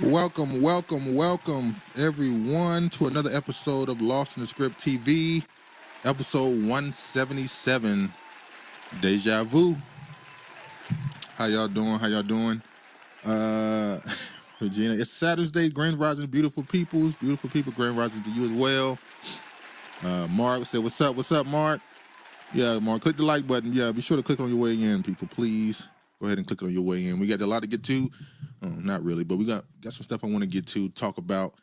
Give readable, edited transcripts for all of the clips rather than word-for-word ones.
Welcome, everyone, to another episode of Lost in the Script TV, episode 177, Deja Vu. How y'all doing? Regina, it's Saturday, Grand Rising, beautiful people, Grand Rising to you as well. Mark said, what's up, Mark? Yeah, Mark, click the like button. Yeah, be sure to click on your way in, people, please. Go ahead and click on your way in. We got a lot to get to. Not really, but we got some stuff I want to get to, talk about.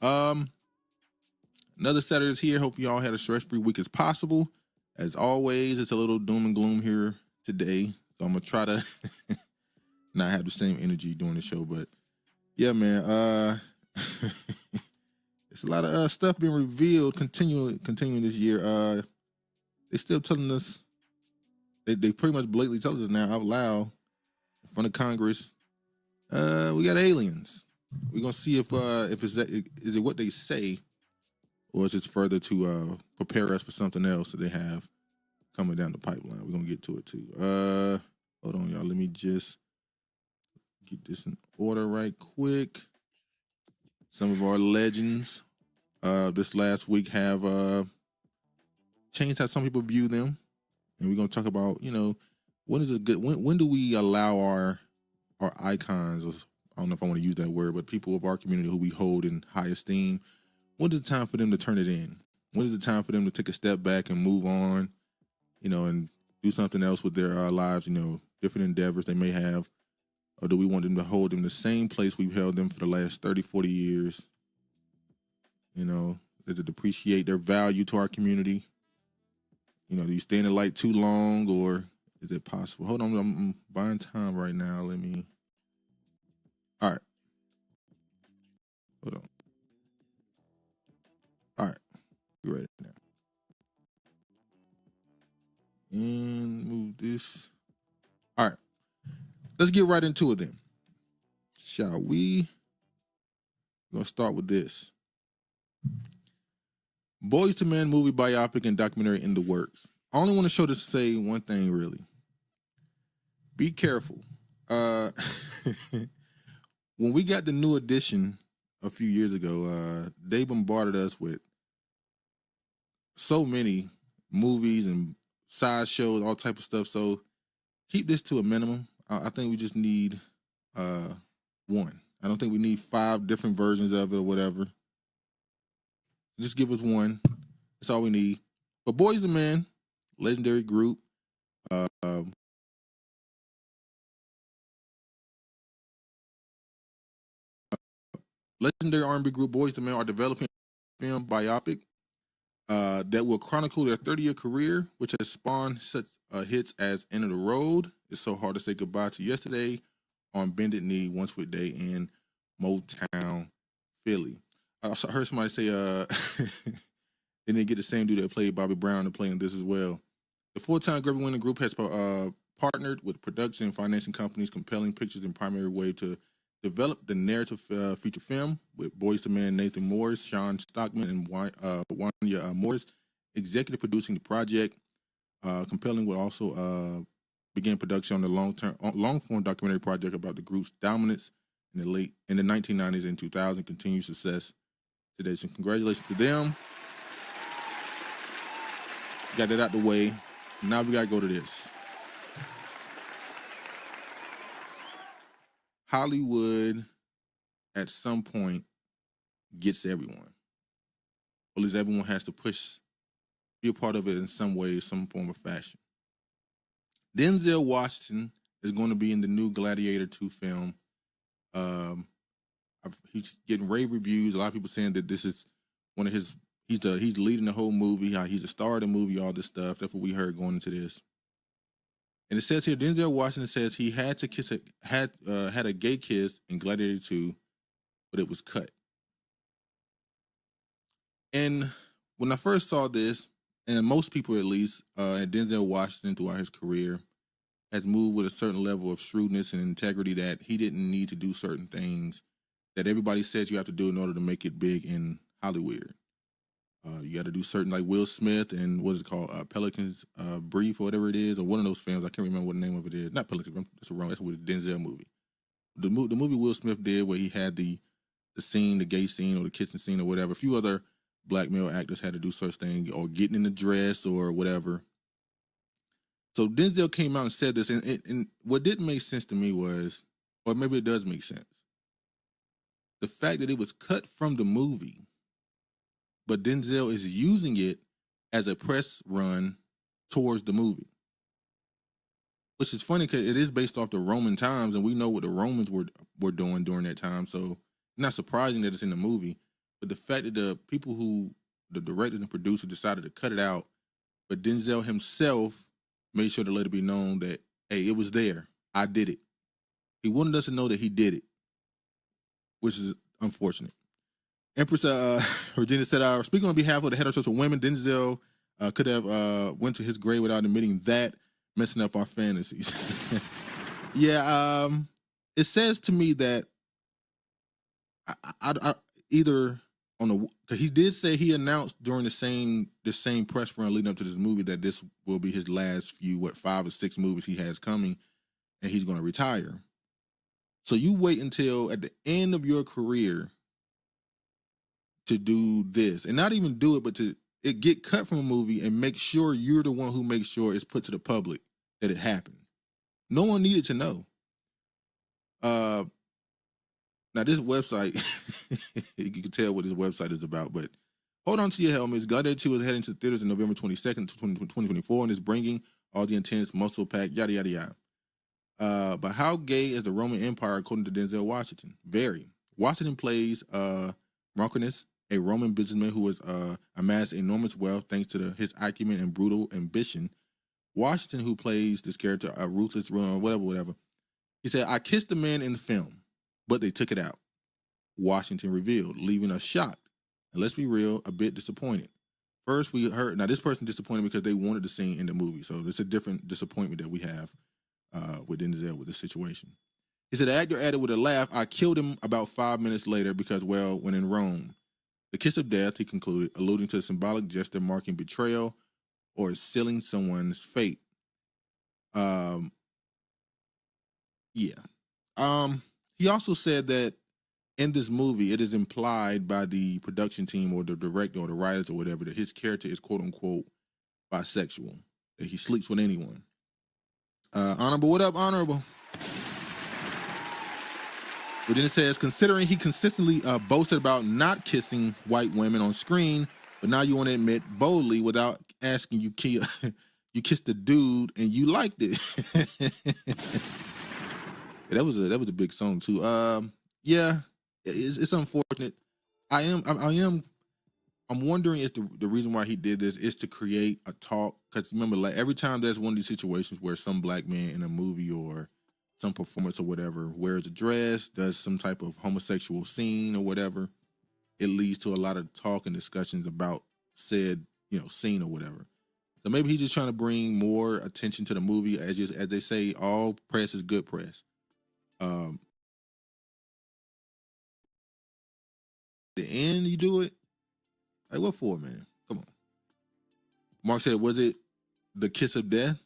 Another Saturday is here. Hope you all had a stress-free week as possible. As always, it's a little doom and gloom here today. So I'm going to try to not have the same energy during the show. But yeah, man, it's a lot of stuff being revealed continuing this year. They're still telling us, they pretty much blatantly tell us now out loud in front of Congress, we got aliens. We're gonna see if it's that, is it what they say, or is it further to prepare us for something else that they have coming down the pipeline. We're gonna get to it too. Hold on, y'all. Let me just get this in order right quick. Some of our legends this last week have changed how some people view them, and we're gonna talk about, when is it good? When do we allow our icons, or I don't know if I want to use that word, but people of our community who we hold in high esteem, when is it time for them to turn it in? When is it time for them to take a step back and move on, and do something else with their lives, different endeavors they may have? Or do we want them to hold them the same place we've held them for the last 30, 40 years? Does it depreciate their value to our community? Do you stay in the light too long, or is it possible? Hold on, I'm buying time right now. All right. Hold on. All right. Be ready now. And move this. All right. Let's get right into it then. Shall we? We're going to start with this. Boyz II Men movie, biopic, and documentary in the works. I only want to show this to say one thing, really. Be careful. When we got the new edition a few years ago, they bombarded us with so many movies and side shows, all type of stuff. So keep this to a minimum. I think we just need one. I don't think we need 5 different versions of it or whatever. Just give us one. That's all we need. But Boyz II Men, legendary group. Legendary R&B group Boyz II Men are developing a film biopic that will chronicle their 30-year career, which has spawned such hits as End of the Road, It's So Hard to Say Goodbye to Yesterday, On Bended Knee, Once With Day, in Motown, Philly. I heard somebody say they didn't get the same dude that played Bobby Brown to play in this as well. The full-time Grammy-winning group has partnered with production and financing companies Compelling Pictures and Primary Wave to develop the narrative feature film, with Boyz II Men Nathan Morris, Sean Stockman, and Wanya Morris executive producing the project. Compelling will also begin production on the long-form documentary project about the group's dominance in the 1990s and 2000, continued success today. So congratulations to them. Got that out the way. Now we got to go to this. Hollywood, at some point, gets everyone. Or at least everyone has to be a part of it in some way, some form of fashion. Denzel Washington is going to be in the new Gladiator 2 film. He's getting rave reviews. A lot of people saying that this is one of his. He's leading the whole movie. He's a star of the movie. All this stuff. That's what we heard going into this. And it says here, Denzel Washington says he had to had a gay kiss in Gladiator 2, but it was cut. And when I first saw this, and most people at least, and Denzel Washington throughout his career has moved with a certain level of shrewdness and integrity that he didn't need to do certain things that everybody says you have to do in order to make it big in Hollywood. You got to do certain, like Will Smith and what is it called, Pelican's Brief or whatever it is, or one of those films. I can't remember what the name of it is. Not Pelican's, that's wrong. That's with the Denzel movie. The movie Will Smith did where he had the scene, the gay scene or the kissing scene or whatever. A few other black male actors had to do such thing, or getting in the dress or whatever. So Denzel came out and said this, and what didn't make sense to me was, or maybe it does make sense, the fact that it was cut from the movie, but Denzel is using it as a press run towards the movie. Which is funny because it is based off the Roman times, and we know what the Romans were doing during that time. So not surprising that it's in the movie. But the fact that the directors and producers decided to cut it out, but Denzel himself made sure to let it be known that, hey, it was there. I did it. He wanted us to know that he did it, which is unfortunate. Empress Virginia said, speaking on behalf of the heterosexual women, Denzel could have went to his grave without admitting that, messing up our fantasies. Yeah, it says to me that I either on the, because he did say, he announced during the same press run leading up to this movie that this will be his last few 5 or 6 movies he has coming, and he's going to retire. So you wait until at the end of your career to do this, and not even do it, but to get cut from a movie and make sure you're the one who makes sure it's put to the public that it happened. No one needed to know. Now this website, you can tell what this website is about, but hold on to your helmets. Gladiator 2 is heading to theaters on November 22nd, 2024, and is bringing all the intense muscle pack, yada, yada, yada. But how gay is the Roman Empire according to Denzel Washington? Very. Washington plays Malcom, a Roman businessman who has amassed enormous wealth thanks to his acumen and brutal ambition. Washington, who plays this character, a ruthless, whatever. He said, I kissed the man in the film, but they took it out. Washington revealed, leaving us shocked. And let's be real, a bit disappointed. First, we heard, now this person disappointed because they wanted the scene in the movie. So it's a different disappointment that we have with Denzel with this situation. He said, the actor added with a laugh, I killed him about 5 minutes later because, well, when in Rome. The kiss of death, he concluded, alluding to a symbolic gesture marking betrayal or sealing someone's fate. He also said that in this movie, it is implied by the production team or the director or the writers or whatever that his character is quote unquote bisexual, that he sleeps with anyone. Honorable, what up, Honorable? But then it says, considering he consistently boasted about not kissing white women on screen, but now you want to admit boldly without asking you kissed a dude and you liked it. That was a big song too. Yeah, it's unfortunate. I'm wondering if the reason why he did this is to create a talk. Because remember, like every time there's one of these situations where some black man in a movie or some performance or whatever wears a dress, does some type of homosexual scene or whatever, it leads to a lot of talk and discussions about said, scene or whatever. So maybe he's just trying to bring more attention to the movie. As they say, all press is good press. The end you do it, like what for, man? Come on. Mark said, was it the kiss of death?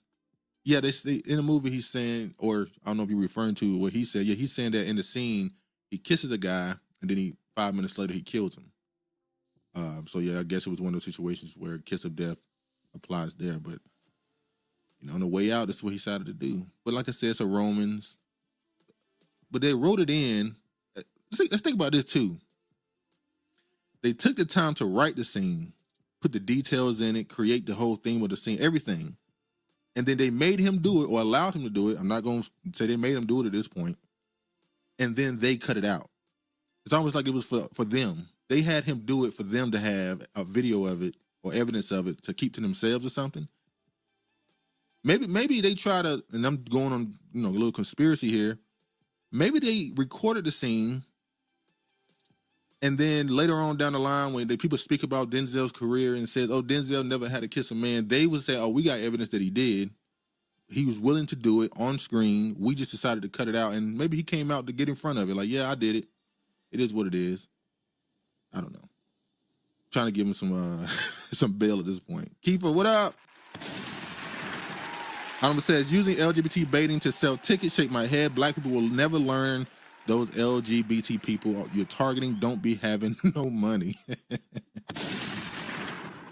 Yeah, they say in the movie he's saying, or I don't know if you're referring to what he said. Yeah, he's saying that in the scene he kisses a guy and then 5 minutes later he kills him. So yeah, I guess it was one of those situations where kiss of death applies there. But on the way out, that's what he decided to do. But like I said, it's a Romans. But they wrote it in. Let's think about this too. They took the time to write the scene, put the details in it, create the whole thing with the scene, everything. And then they made him do it or allowed him to do it. I'm not going to say they made him do it at this point. And then they cut it out. It's almost like it was for them. They had him do it for them to have a video of it or evidence of it to keep to themselves or something. Maybe they try to, and I'm going on, a little conspiracy here. Maybe they recorded the scene, and then later on down the line, when people speak about Denzel's career and says, "Oh, Denzel never had to kiss a man," they would say, "Oh, we got evidence that he did. He was willing to do it on screen. We just decided to cut it out." And maybe he came out to get in front of it, like, "Yeah, I did it. It is what it is." I don't know. Trying to give him some some bail at this point. Kiefer, what up? Honorable says, using LGBT baiting to sell tickets, shake my head. Black people will never learn those LGBT people you're targeting don't be having no money.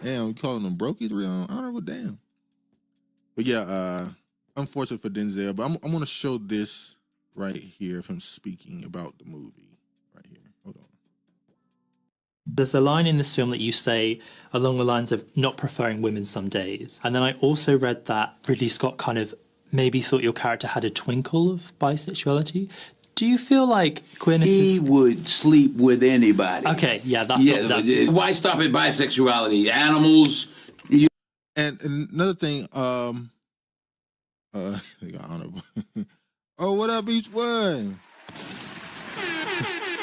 Damn, we calling them brokies? Real honorable, damn. But yeah, unfortunate for Denzel. But I'm going to show this right here of him speaking about the movie. Right here. Hold on. There's a line in this film that you say along the lines of not preferring women some days. And then I also read that Ridley Scott kind of maybe thought your character had a twinkle of bisexuality. Do you feel like queerness He would sleep with anybody. Okay, yeah, that's why stop at bisexuality? Animals. And another thing, honorable. Oh, what up, each one?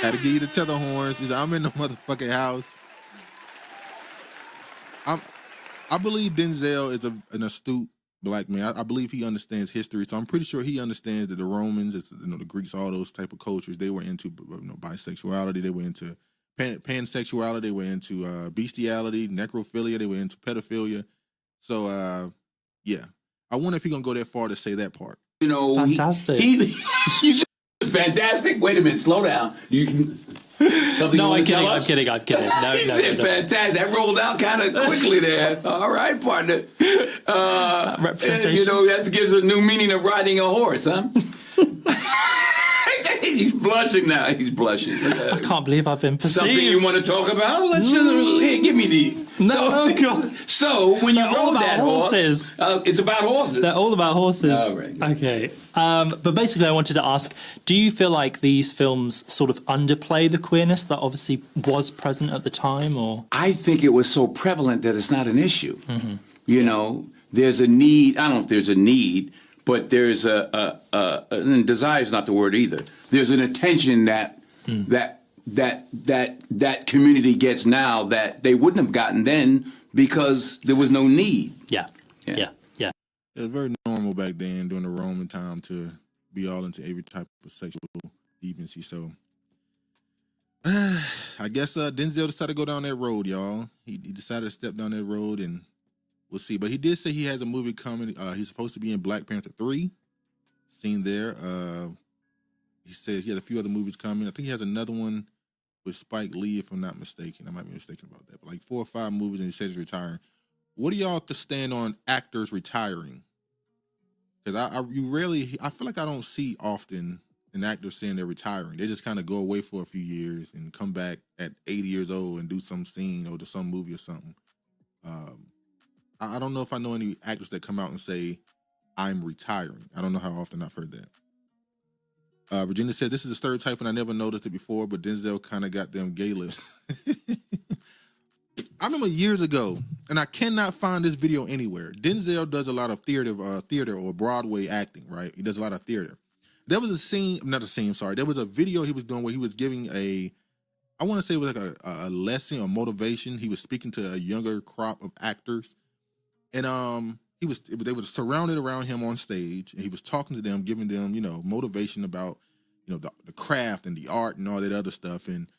Had to give you the tether horns. He's like, I'm in the motherfucking house. I believe Denzel is an astute black man. I believe he understands history, so I'm pretty sure he understands that the Romans, the Greeks, all those type of cultures, they were into bisexuality, they were into pansexuality, they were into bestiality, necrophilia, they were into pedophilia. So yeah, I wonder if he's gonna go that far to say that part. You know, fantastic. Fantastic. Wait a minute, slow down. No, I'm kidding. No, he said fantastic. That rolled out kind of quickly there. All right, partner. Representation. You know, that gives a new meaning of riding a horse, huh? He's blushing now. He's blushing. I can't believe I've been perceived. Something you want to talk about? Here, give me these. No, God. So when you rode that horses. Horse, it's about horses. They're all about horses. All right. Okay. But basically, I wanted to ask: do you feel like these films sort of underplay the queerness that obviously was present at the time, or? I think it was so prevalent that it's not an issue. Mm-hmm. You know, there's a need. I don't know if there's a need. But there's and desire is not the word either. There's an attention that that community gets now that they wouldn't have gotten then because there was no need. Yeah. It was very normal back then during the Roman time to be all into every type of sexual deviancy. So I guess Denzel decided to go down that road, y'all. He decided to step down that road, and we'll see. But he did say he has a movie coming. He's supposed to be in Black Panther 3. Seen there. He said he has a few other movies coming. I think he has another one with Spike Lee, if I'm not mistaken. I might be mistaken about that. But like 4 or 5 movies, and he said he's retiring. What do y'all to stand on actors retiring? Because I feel like I don't see often an actor saying they're retiring. They just kind of go away for a few years and come back at 80 years old and do some scene or do some movie or something. I don't know if I know any actors that come out and say, I'm retiring. I don't know how often I've heard that. Virginia said, this is a stereotype and I never noticed it before, but Denzel kind of got them gay lips. I remember years ago, and I cannot find this video anywhere. Denzel does a lot of theater or Broadway acting, right? He does a lot of theater. There was there was a video he was doing where he was giving I want to say it was like a lesson or motivation. He was speaking to a younger crop of actors. And they were surrounded around him on stage, and he was talking to them, giving them, motivation about, the craft and the art and all that other stuff. And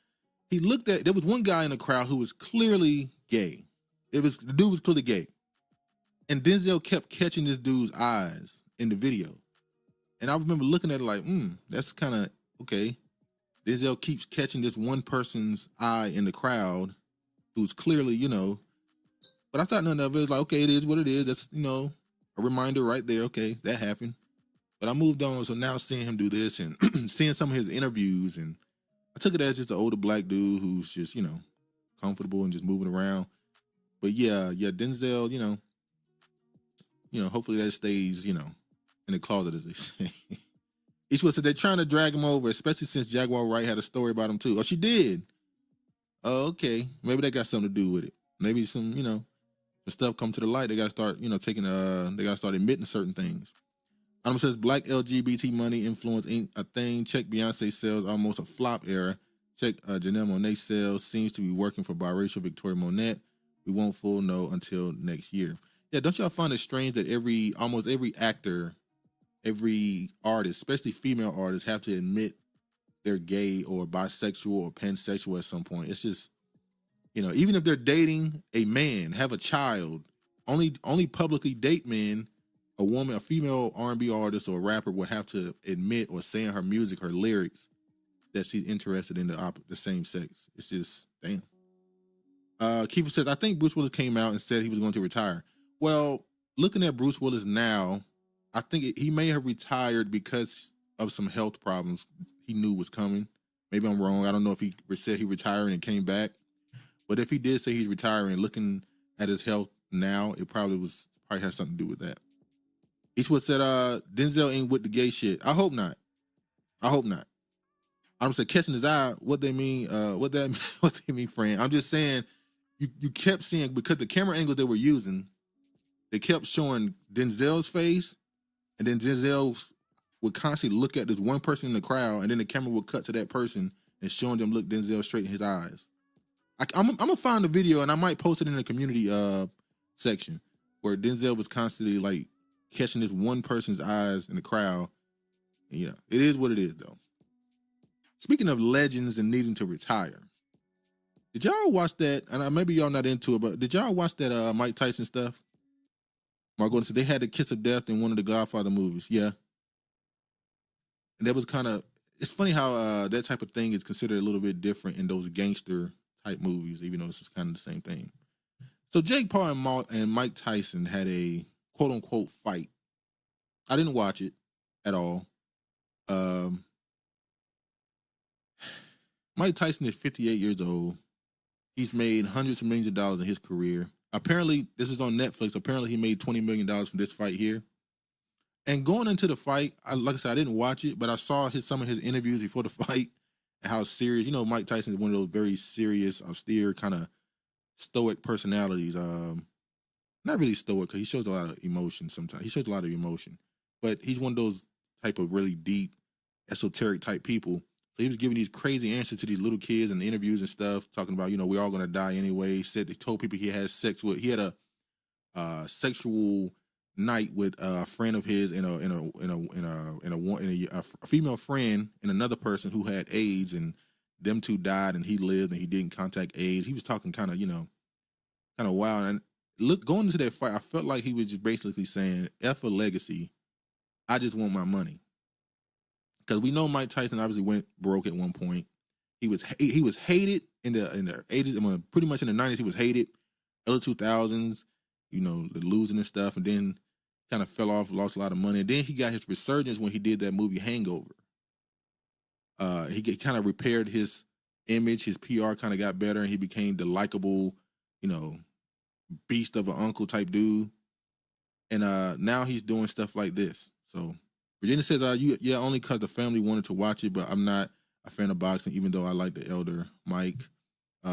he there was one guy in the crowd who was clearly gay. The dude was clearly gay. And Denzel kept catching this dude's eyes in the video. And I remember looking at it like, that's kind of okay. Denzel keeps catching this one person's eye in the crowd who's clearly, but I thought none of it. Was like, okay, it is what it is. That's, a reminder right there. Okay, that happened. But I moved on. So now seeing him do this and seeing some of his interviews, and I took it as just an older black dude who's just, comfortable and just moving around. But yeah, Denzel, hopefully that stays, in the closet, as they say. Each one said they're trying to drag him over, especially since Jaguar Wright had a story about him too. Oh, she did. Oh, okay. Maybe that got something to do with it. Maybe some, when stuff come to the light, they gotta start, they gotta start admitting certain things. Adam says black LGBT money influence ain't a thing. Check Beyonce sales, almost a flop era. Check Janelle Monáe sales, seems to be working for biracial Victoria Monet. We won't full know until next year. Yeah, don't y'all find it strange that almost every actor, every artist, especially female artists, have to admit they're gay or bisexual or pansexual at some point? It's just, even if they're dating a man, have a child, only publicly date men, a woman, a female R&B artist or a rapper will have to admit or say in her music, her lyrics, that she's interested in the same sex. It's just, damn. Kiefer says, I think Bruce Willis came out and said he was going to retire. Well, looking at Bruce Willis now, I think he may have retired because of some health problems he knew was coming. Maybe I'm wrong. I don't know if he said he retired and came back. But if he did say he's retiring, looking at his health now, it probably has something to do with that. Eastwood said, Denzel ain't with the gay shit. I hope not. I'm saying catching his eye, what they mean, what they mean, friend. I'm just saying you kept seeing, because the camera angles they were using, they kept showing Denzel's face, and then Denzel would constantly look at this one person in the crowd, and then the camera would cut to that person and showing them look Denzel straight in his eyes. I'm gonna find the video, and I might post it in the community section, where Denzel was constantly like catching this one person's eyes in the crowd. And, yeah, it is what it is, though. Speaking of legends and needing to retire, did y'all watch that? And maybe y'all not into it, but did y'all watch that Mike Tyson stuff? Mark Gordon said they had the kiss of death in one of the Godfather movies. Yeah. And that was kind of, it's funny how that type of thing is considered a little bit different in those gangster type movies, even though it's just kind of the same thing. So Jake Paul and Mike Tyson had a quote unquote fight. I didn't watch it at all. Mike Tyson is 58 years old. He's made hundreds of millions of dollars in his career. Apparently, this is on Netflix. Apparently, he made $20 million from this fight here. And going into the fight, like I said, I didn't watch it, but I saw some of his interviews before the fight and how serious. You know, Mike Tyson is one of those very serious, austere, kind of stoic personalities. Not really stoic, because he shows a lot of emotion sometimes. He shows a lot of emotion. But he's one of those type of really deep, esoteric type people. So he was giving these crazy answers to these little kids in the interviews and stuff, talking about, we're all gonna die anyway. He told people he had sex with. He had a sexual night with a friend of his and a female friend and another person who had AIDS, and them two died, and he lived, and he didn't contact AIDS. He was talking kind of wild. And going into that fight, I felt like he was just basically saying, "F a legacy. I just want my money." Because we know Mike Tyson obviously went broke at one point. He was hated in the 80s. Pretty much in the 90s, he was hated. Early 2000s, the losing and stuff, and then kind of fell off, lost a lot of money. And then he got his resurgence when he did that movie Hangover. He kind of repaired his image. His PR kind of got better, and he became the likable, beast of an uncle type dude. And now he's doing stuff like this. So Virginia says, only because the family wanted to watch it, but I'm not a fan of boxing, even though I like the elder Mike.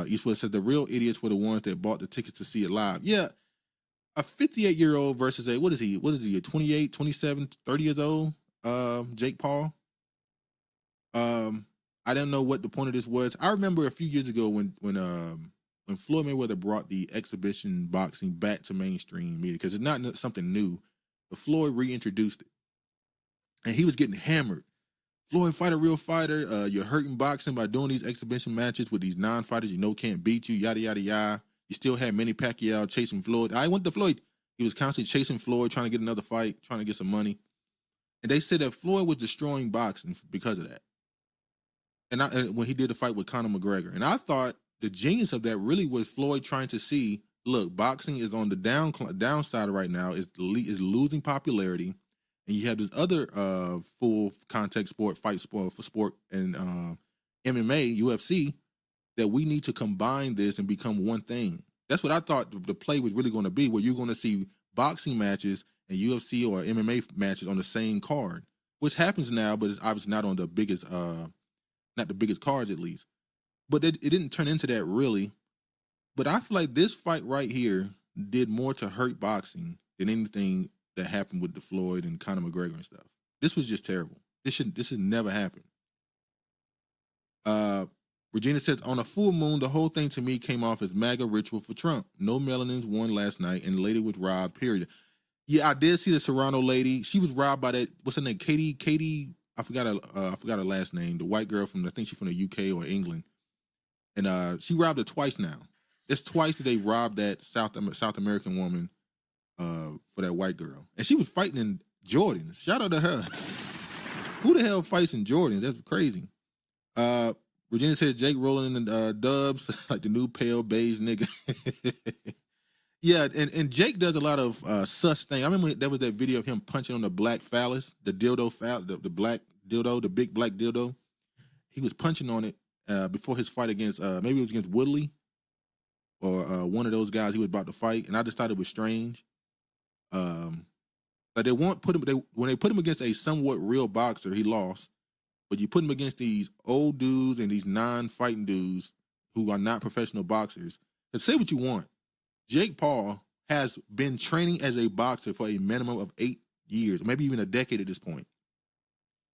Eastwood says, the real idiots were the ones that bought the tickets to see it live. Yeah, a 58-year-old versus a 28, 27, 30 years old, Jake Paul. I didn't know what the point of this was. I remember a few years ago when Floyd Mayweather brought the exhibition boxing back to mainstream media, because it's not something new, but Floyd reintroduced it. And he was getting hammered. Floyd, fight a real fighter. You're hurting boxing by doing these exhibition matches with these non-fighters can't beat you, yada, yada, yada. You still had Manny Pacquiao chasing Floyd. I went to Floyd. He was constantly chasing Floyd, trying to get another fight, trying to get some money. And they said that Floyd was destroying boxing because of that. And when he did the fight with Conor McGregor. And I thought the genius of that really was Floyd trying to see, look, boxing is on the downside right now, is losing popularity. And you have this other full contact sport, fight sport and MMA, UFC, that we need to combine this and become one thing. That's what I thought the play was really going to be, where you're going to see boxing matches and UFC or MMA matches on the same card, which happens now, but it's obviously not on the biggest, not the biggest cards at least. But it didn't turn into that really. But I feel like this fight right here did more to hurt boxing than anything that happened with the Floyd and Conor McGregor and stuff. This was just terrible. This should never happen. Regina says, on a full moon, the whole thing to me came off as MAGA ritual for Trump. No melanins won last night, and the lady was robbed, period. Yeah, I did see the Serrano lady. She was robbed by that, what's her name? Katie, I forgot her last name. The white girl I think she's from the UK or England. And she robbed her twice now. It's twice that they robbed that South American woman for that white girl. And she was fighting in Jordans. Shout out to her. Who the hell fights in Jordans? That's crazy. Virginia says Jake rolling in the dubs like the new pale beige nigga. Yeah, and Jake does a lot of sus things. I remember there was that video of him punching on the black phallus, the dildo the black dildo, the big black dildo. He was punching on it before his fight against maybe it was against Woodley or one of those guys he was about to fight, and I just thought it was strange. Like they want put him when they put him against a somewhat real boxer, he lost. But you put him against these old dudes and these non-fighting dudes who are not professional boxers. And say what you want, Jake Paul has been training as a boxer for a minimum of 8 years, maybe even a decade at this point.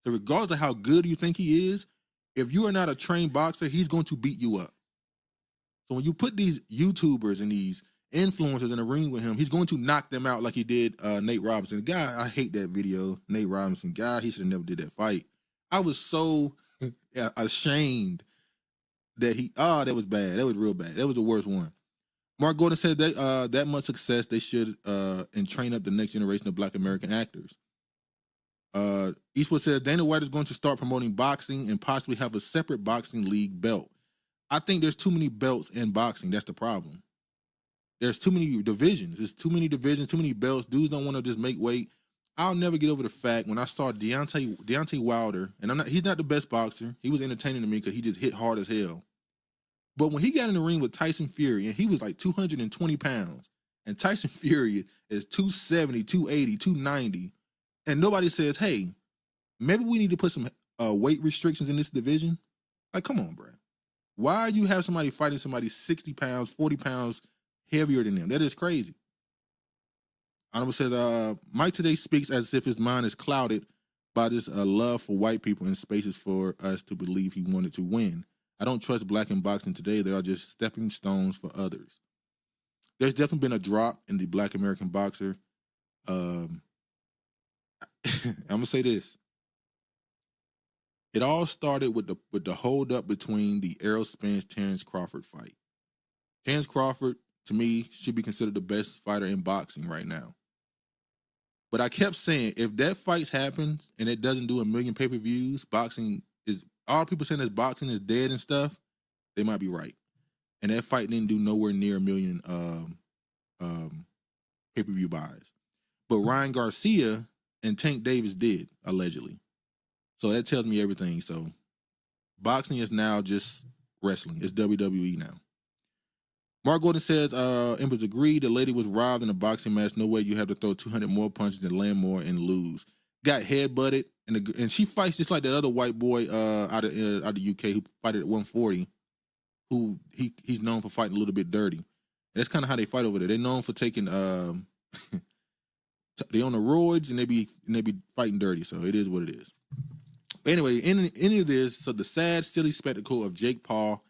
So regardless of how good you think he is, if you are not a trained boxer, he's going to beat you up. So when you put these YouTubers and these influencers in a ring with him, he's going to knock them out like he did Nate Robinson. The guy, I hate that video, Nate Robinson. God, he should have never did that fight. I was so ashamed that that was bad. That was real bad. That was the worst one. Mark Gordon said that much success, they should and train up the next generation of Black American actors. Eastwood says Dana White is going to start promoting boxing and possibly have a separate boxing league belt. I think there's too many belts in boxing. That's the problem. There's too many divisions. There's too many divisions, too many belts. Dudes don't want to just make weight. I'll never get over the fact when I saw Deontay Wilder, and he's not the best boxer. He was entertaining to me because he just hit hard as hell. But when he got in the ring with Tyson Fury, and he was like 220 pounds, and Tyson Fury is 270, 280, 290, and nobody says, hey, maybe we need to put some weight restrictions in this division. Like, come on, bro. Why you have somebody fighting somebody 60 pounds, 40 pounds heavier than them? That is crazy. Honorable says, Mike today speaks as if his mind is clouded by this love for white people in spaces for us to believe he wanted to win. I don't trust black in boxing today. They are just stepping stones for others. There's definitely been a drop in the Black American boxer. I'm going to say this. It all started with the hold up between the Errol Spence-Terrence Crawford fight. Terrence Crawford, to me, should be considered the best fighter in boxing right now. But I kept saying, if that fight happens and it doesn't do 1 million pay-per-views, boxing is, all people saying that boxing is dead and stuff, they might be right. And that fight didn't do nowhere near 1 million pay-per-view buys. But Ryan Garcia and Tank Davis did, allegedly. So that tells me everything. So boxing is now just wrestling. It's WWE now. Mark Gordon says, Embers agreed the lady was robbed in a boxing match. No way you have to throw 200 more punches and land more and lose. Got headbutted, and she fights just like that other white boy out of UK who fought at 140, who he's known for fighting a little bit dirty. And that's kind of how they fight over there. They're known for taking they on the roids and they be fighting dirty. So it is what it is. But anyway, in any of this, so the sad, silly spectacle of Jake Paul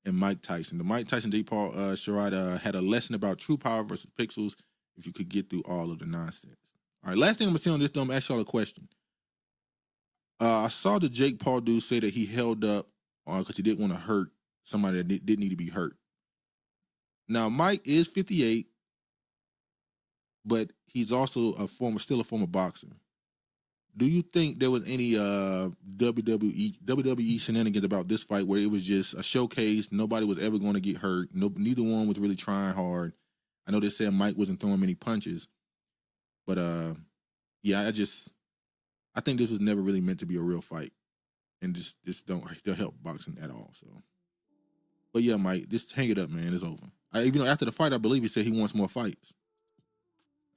and Mike Tyson. The Mike Tyson Jake Paul charade had a lesson about true power versus pixels if you could get through all of the nonsense. All right, last thing I'm going to say on this, though, I'm going to ask y'all a question. I saw the Jake Paul dude say that he held up because he didn't want to hurt somebody that didn't need to be hurt. Now, Mike is 58, but he's also still a former boxer. Do you think there was any WWE shenanigans about this fight where it was just a showcase? Nobody was ever going to get hurt. Neither one was really trying hard. I know they said Mike wasn't throwing many punches, but yeah, I think this was never really meant to be a real fight, and just don't help boxing at all. So, but yeah, Mike, just hang it up, man. It's over. Even though after the fight, I believe he said he wants more fights.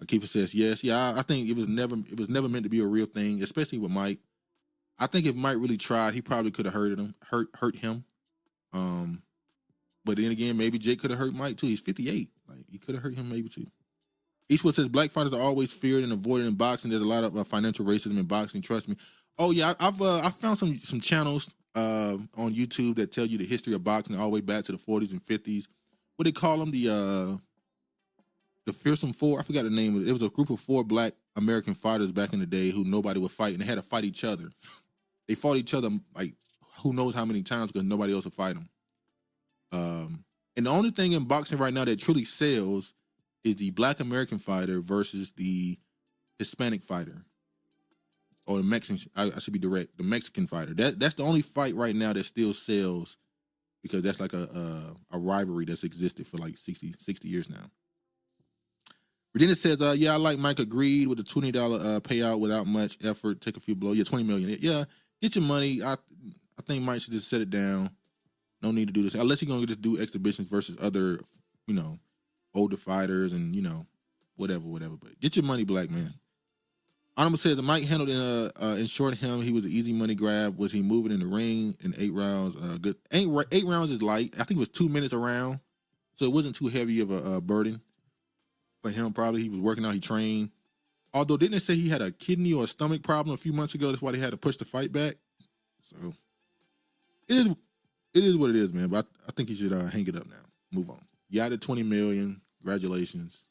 Akifa says yes. Yeah, I think it was never meant to be a real thing, especially with Mike. I think if Mike really tried, he probably could have hurt him. But then again, maybe Jake could have hurt Mike too. He's 58. Like he could have hurt him maybe too. Eastwood says black fighters are always feared and avoided in boxing. There's a lot of financial racism in boxing. Trust me. Oh yeah, I found some channels on YouTube that tell you the history of boxing all the way back to the 40s and 50s. What they call them, the Fearsome Four. I forgot the name of it. It was a group of 4 black American fighters back in the day who nobody would fight, and they had to fight each other. They fought each other like who knows how many times because nobody else would fight them. And the only thing in boxing right now that truly sells is the black American fighter versus the Hispanic fighter or the Mexican. I should be direct. The Mexican fighter. That's the only fight right now that still sells because that's like a rivalry that's existed for like 60 years now. Virginia says, yeah, I like Mike agreed with the $20 payout without much effort. Take a few blows. Yeah, $20 million. Yeah, get your money. I think Mike should just set it down. No need to do this unless you're gonna just do exhibitions versus other, older fighters and whatever. But get your money, black man. Honorable says that Mike handled in short him. He was an easy money grab. Was he moving in the ring in 8 rounds? Good. 8 rounds is light. I think it was 2 minutes a round, so it wasn't too heavy of a burden for him. Probably he was working out. He trained. Although didn't they say he had a kidney or a stomach problem a few months ago? That's why they had to push the fight back. So it is what it is, man. But I think he should hang it up now. Move on. You got the $20 million. Congratulations.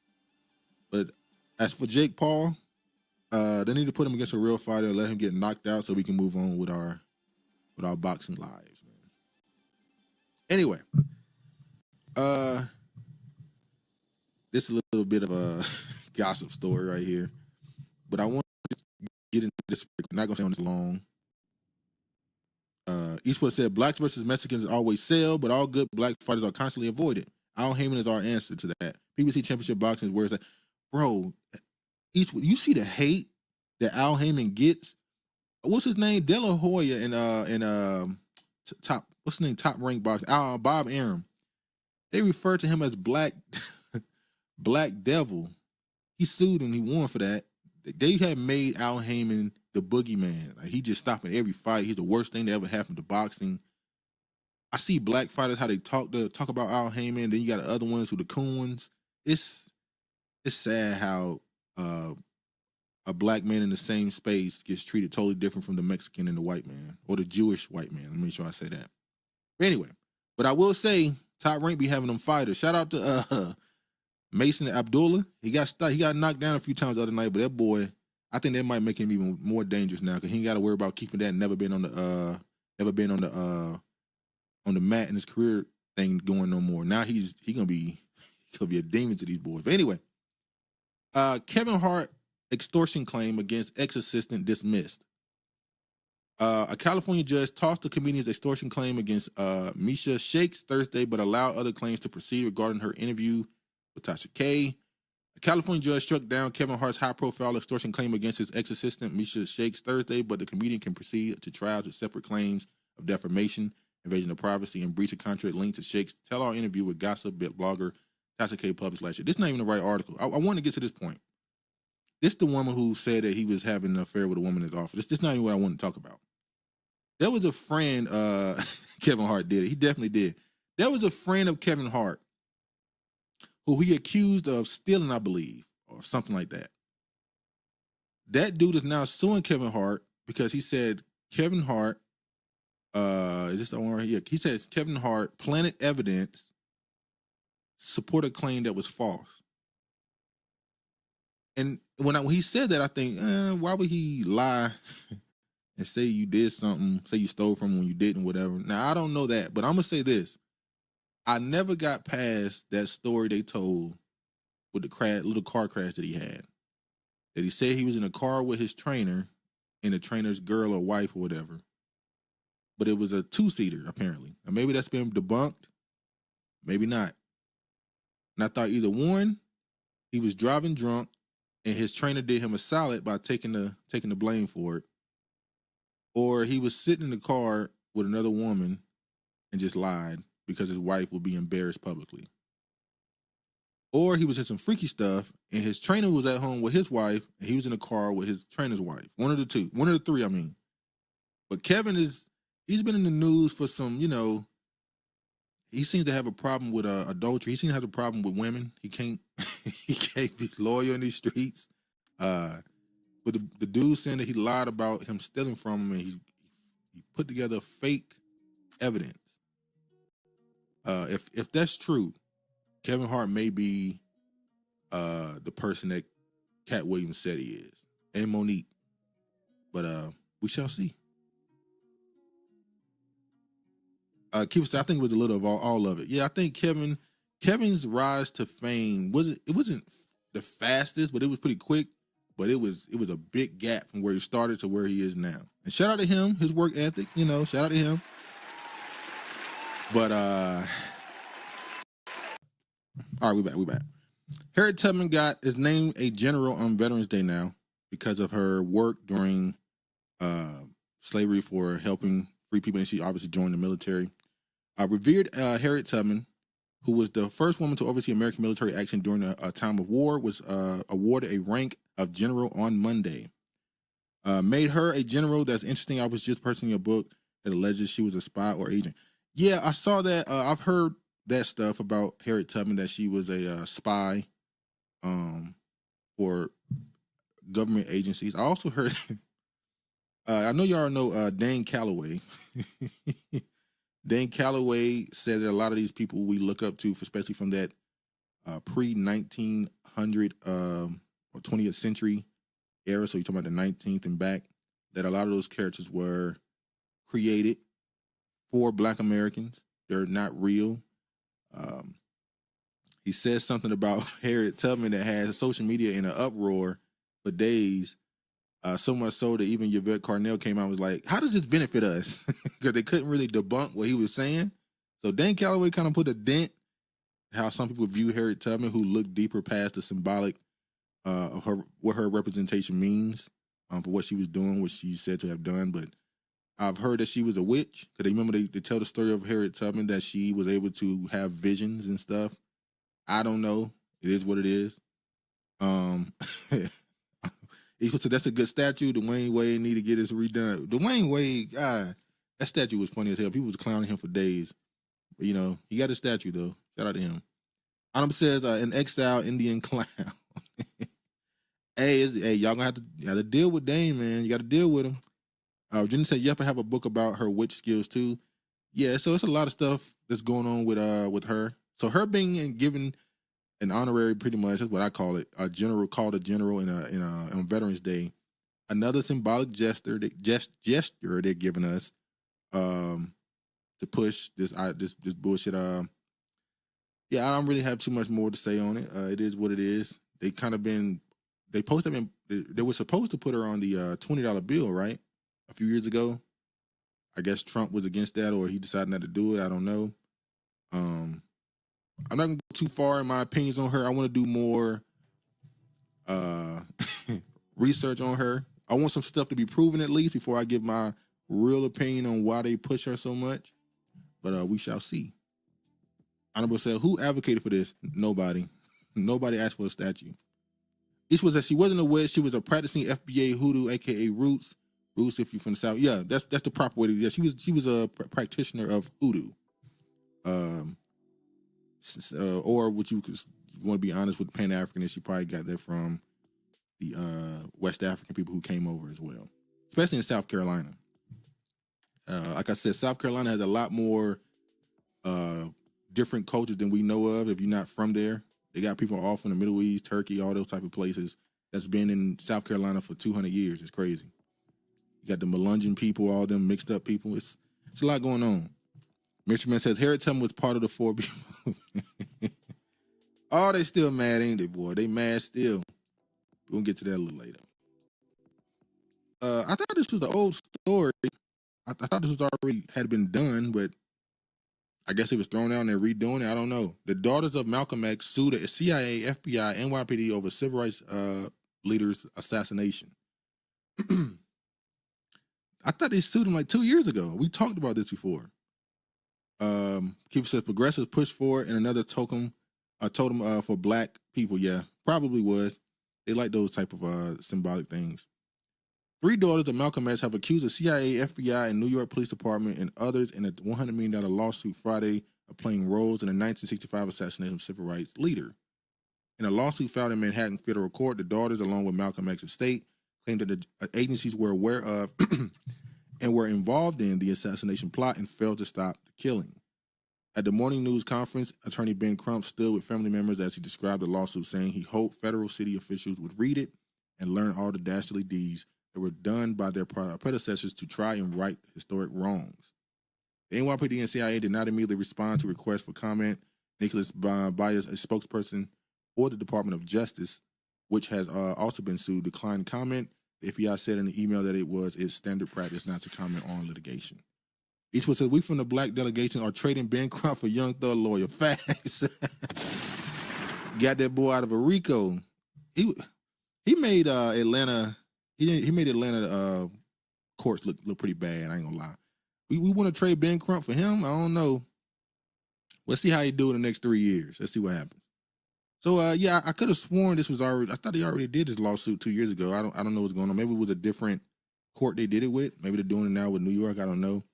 But as for Jake Paul, they need to put him against a real fighter and let him get knocked out so we can move on with our boxing lives, man. Anyway, this is a little bit of a gossip story right here, but I want to get into this. I'm not gonna stay on this long. Eastwood said, "Blacks versus Mexicans always sell, but all good black fighters are constantly avoided. Al Heyman is our answer to that. PBC Championship Boxing is where it's at." Bro, Eastwood, you see the hate that Al Heyman gets? What's his name? De La Hoya and top, what's his name? Top ranked boxer, Bob Arum. They refer to him as Black Devil. He sued and he won for that. They have made Al Heyman the boogeyman. Like, he just stopping every fight. He's the worst thing that ever happened to boxing. I see black fighters how they talk about Al Heyman. Then you got the other ones who the coon ones. It's sad how a black man in the same space gets treated totally different from the Mexican and the white man, or the Jewish white man. Let me make sure I say that. But anyway, but I will say Top Rank be having them fighters. Shout out to Mason Abdullah. He got knocked down a few times the other night, but that boy, I think that might make him even more dangerous now because he ain't got to worry about keeping that. Never been on the mat in his career thing going no more. Now he's gonna be a demon to these boys. But anyway, Kevin Hart extortion claim against ex-assistant dismissed. A California judge tossed the comedian's extortion claim against Misha Shakes Thursday, but allowed other claims to proceed regarding her interview with Tasha K. A California judge struck down Kevin Hart's high-profile extortion claim against his ex-assistant Misha Shakes Thursday, but the comedian can proceed to trial with separate claims of defamation, invasion of privacy, and breach of contract linked to Shakes' tell-all interview with gossip blogger Tasha K published last year. This is not even the right article. I want to get to this point. This is the woman who said that he was having an affair with a woman in his office. This is not even what I want to talk about. There was a friend Kevin Hart did it. He definitely did. There was a friend of Kevin Hart who he accused of stealing, I believe, or something like that. That dude is now suing Kevin Hart because he said Kevin Hart, is this the one right here? He says Kevin Hart planted evidence, support a claim that was false. And when he said that, I think, why would he lie and say you did something, say you stole from him when you didn't, whatever. Now, I don't know that, but I'm going to say this. I never got past that story they told with the little car crash that he had. That he said he was in a car with his trainer and the trainer's girl or wife or whatever. But it was a 2-seater, apparently. Now, maybe that's been debunked. Maybe not. And I thought either one, he was driving drunk and his trainer did him a solid by taking the blame for it, or he was sitting in the car with another woman and just lied because his wife would be embarrassed publicly. Or he was in some freaky stuff and his trainer was at home with his wife and he was in the car with his trainer's wife. One of the three, I mean. But Kevin he's been in the news for some, he seems to have a problem with adultery. He seems to have a problem with women. He can't be loyal in these streets. But the dude saying that he lied about him stealing from him and he put together fake evidence. If that's true, Kevin Hart may be the person that Cat Williams said he is, and Monique. But we shall see. I think it was a little of all of it. Yeah, I think Kevin's rise to fame wasn't the fastest, but it was pretty quick. but it was a big gap from where he started to where he is now. And shout out to him, his work ethic, shout out to him. But all right, we back. Harriet Tubman is named a general on Veterans Day now because of her work during slavery for helping free people, and she obviously joined the military. Revered Harriet Tubman, who was the first woman to oversee American military action during a time of war, was awarded a rank of general on Monday. Made her a general. That's interesting. I was just personally a book that alleges she was a spy or agent. Yeah, I saw that. I've heard that stuff about Harriet Tubman, that she was a spy for government agencies. I also heard, I know y'all know Dane Calloway. Dane Calloway said that a lot of these people we look up to, especially from that pre-1900 or 20th century era, so you're talking about the 19th and back, that a lot of those characters were created for Black Americans. They're not real. He says something about Harriet Tubman that had social media in an uproar for days, so much so that even Yvette Carnell came out and was like, how does this benefit us? Because they couldn't really debunk what he was saying. So Dan Calloway kind of put a dent how some people view Harriet Tubman, who look deeper past the symbolic of what her representation means for what she was doing, what she's said to have done. But I've heard that she was a witch, because remember they tell the story of Harriet Tubman that she was able to have visions and stuff. I don't know. It is what it is. He said that's a good statue. Dwayne Wade need to get this redone. Dwayne Wade, God, that statue was funny as hell. People was clowning him for days. But, he got a statue though. Shout out to him. Adam says, an exile Indian clown. Hey, y'all gonna have to deal with Dame, man. You got to deal with him. Jenny said, "Yep, I have a book about her witch skills too." Yeah, so it's a lot of stuff that's going on with her. So her being given an honorary, pretty much, is what I call it, a general on Veterans Day. Another symbolic gesture they're giving us to push this bullshit. Yeah, I don't really have too much more to say on it. It is what it is. They were supposed to put her on the $20 bill, right? A few years ago. I guess Trump was against that, or he decided not to do it. I don't know. I'm not gonna go too far in my opinions on her. I want to do more research on her. I want some stuff to be proven at least before I give my real opinion on why they push her so much. But we shall see. Honorable said, who advocated for this? Nobody. Nobody asked for a statue. This was that she wasn't a witch. She was a practicing FBA hoodoo, aka Roots. Roots, if you're from the South. Yeah, that's the proper way to do that. She was a practitioner of hoodoo. Or what you want to be honest with, Pan-Africanist, she probably got that from the West African people who came over as well, especially in South Carolina. Like I said, South Carolina has a lot more different cultures than we know of. If you're not from there, they got people all from the Middle East, Turkey, all those type of places that's been in South Carolina for 200 years. It's crazy. You got the Melungeon people, all them mixed up people. It's a lot going on. Mr. Man says, Harriet Tubman was part of the 4B. Oh, they still mad, ain't they, boy? They mad still. We'll get to that a little later. I thought this was the old story. I thought this was already had been done, but I guess it was thrown out and they're redoing it. I don't know. The daughters of Malcolm X sued the CIA, FBI, NYPD over civil rights leaders' assassination. I thought they sued him like 2 years ago. We talked about this before. Keeper says progressives push for it, and another totem for black people. Yeah, probably was. They like those type of symbolic things. 3 daughters of Malcolm X have accused the CIA, FBI, and New York Police Department and others in a $100 million lawsuit Friday of playing roles in the 1965 assassination of civil rights leader. In a lawsuit filed in Manhattan Federal Court, the daughters, along with Malcolm X's estate, claimed that the agencies were aware of and were involved in the assassination plot and failed to stop the killing. At the morning news conference, attorney Ben Crump stood with family members as he described the lawsuit, saying he hoped federal city officials would read it and learn all the dastardly deeds that were done by their predecessors to try and right historic wrongs. The NYPD and CIA did not immediately respond to requests for comment. Nicholas Byers, a spokesperson for the Department of Justice, which has also been sued, declined comment. The FBI said in the email that it was its standard practice not to comment on litigation. Eastwood said, we from the black delegation are trading Ben Crump for young thug lawyer. Facts. Got that boy out of a RICO. He made Atlanta, he made Atlanta courts look pretty bad, I ain't gonna lie. We want to trade Ben Crump for him? I don't know. Let's see how he do in the next 3 years. Let's see what happens. So yeah, I could have sworn this was already, I thought he already did this lawsuit 2 years ago. I don't know what's going on. Maybe it was a different court they did it with. Maybe they're doing it now with New York. I don't know.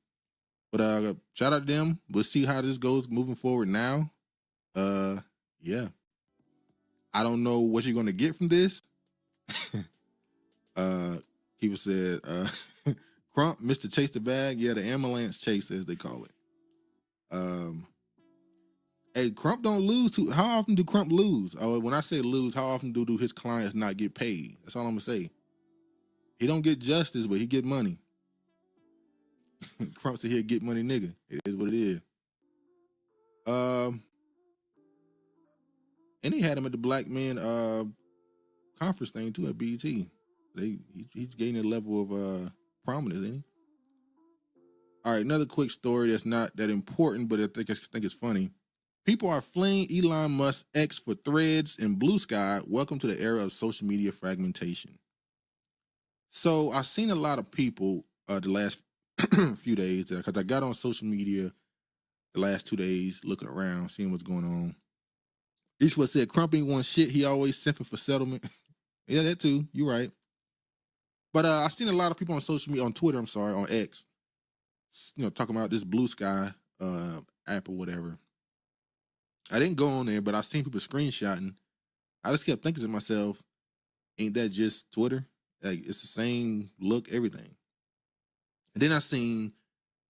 But shout out to them. We'll see how this goes moving forward now. Yeah. I don't know what you're gonna get from this. People said Crump, Mr. Chase the Bag. Yeah, the ambulance chase, as they call it. Hey, Crump don't lose too. How often do Crump lose? When I say lose, how often do his clients not get paid? That's all I'm gonna say. He don't get justice, but he get money. Crump said he'll get money, nigga. It is what it is. And he had him at the Black Men conference thing too at BET. He's gaining a level of prominence, ain't he? All right, another quick story that's not that important, but I think it's funny. People are fleeing Elon Musk's X for Threads and Blue Sky. Welcome to the era of social media fragmentation. So I've seen a lot of people the last few days because I got on social media the last 2 days looking around, seeing what's going on. Eastwood said Crump ain't want shit. He always simping for settlement. Yeah, that too. You're right. But I've seen a lot of people on social media, on Twitter, on X, talking about this Blue Sky app or whatever. I didn't go on there, but I've seen people screenshotting. I just kept thinking to myself, ain't that just Twitter? Like, it's the same look, everything. And then I seen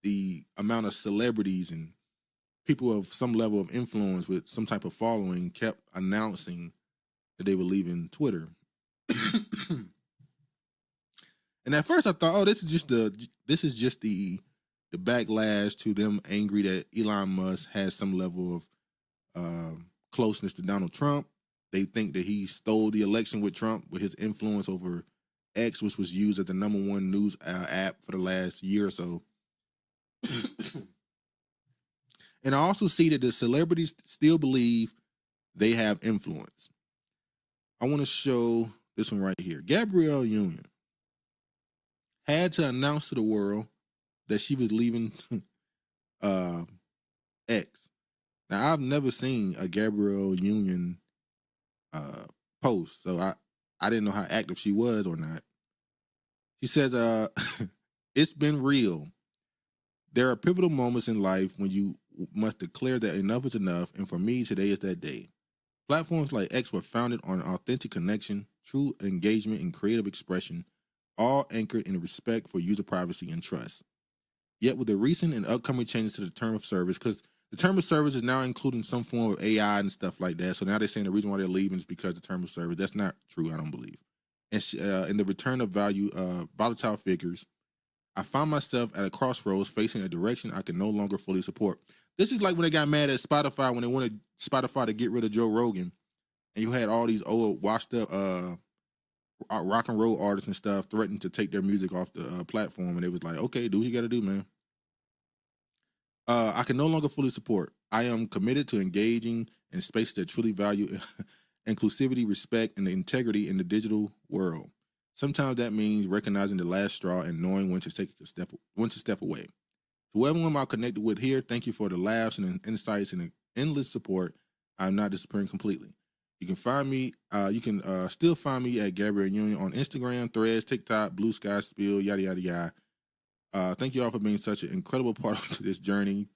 the amount of celebrities and people of some level of influence with some type of following kept announcing that they were leaving Twitter. And at first I thought, oh, this is just the backlash to them angry that Elon Musk has some level of closeness to Donald Trump. They think that he stole the election with Trump with his influence over X, which was used as the #1 news app for the last year or so. And I also see that the celebrities still believe they have influence. I want to show this one right here. Gabrielle Union had to announce to the world that she was leaving X. Now, I've never seen a Gabrielle Union post, so I didn't know how active she was or not. She says, it's been real. There are pivotal moments in life when you must declare that enough is enough, and for me, today is that day. Platforms like X were founded on authentic connection, true engagement, and creative expression, all anchored in respect for user privacy and trust. Yet with the recent and upcoming changes to the term of service, because the term of service is now including some form of AI and stuff like that, so now they're saying the reason why they're leaving is because the term of service. That's not true, I don't believe. And in the return of volatile figures, I found myself at a crossroads facing a direction I can no longer fully support. This is like when they got mad at Spotify when they wanted Spotify to get rid of Joe Rogan, and you had all these old washed up rock and roll artists and stuff threatening to take their music off the platform, and it was like, okay, do what you got to do, man. I can no longer fully support. I am committed to engaging in spaces that truly value inclusivity, respect, and integrity in the digital world. Sometimes that means recognizing the last straw and knowing when to step away. To everyone I'm connected with here, thank you for the laughs and insights and the endless support. I'm not disappearing completely. You can find me. You can still find me at Gabrielle Union on Instagram, Threads, TikTok, Blue Sky, Spill, yada yada yada. Thank you all for being such an incredible part of this journey.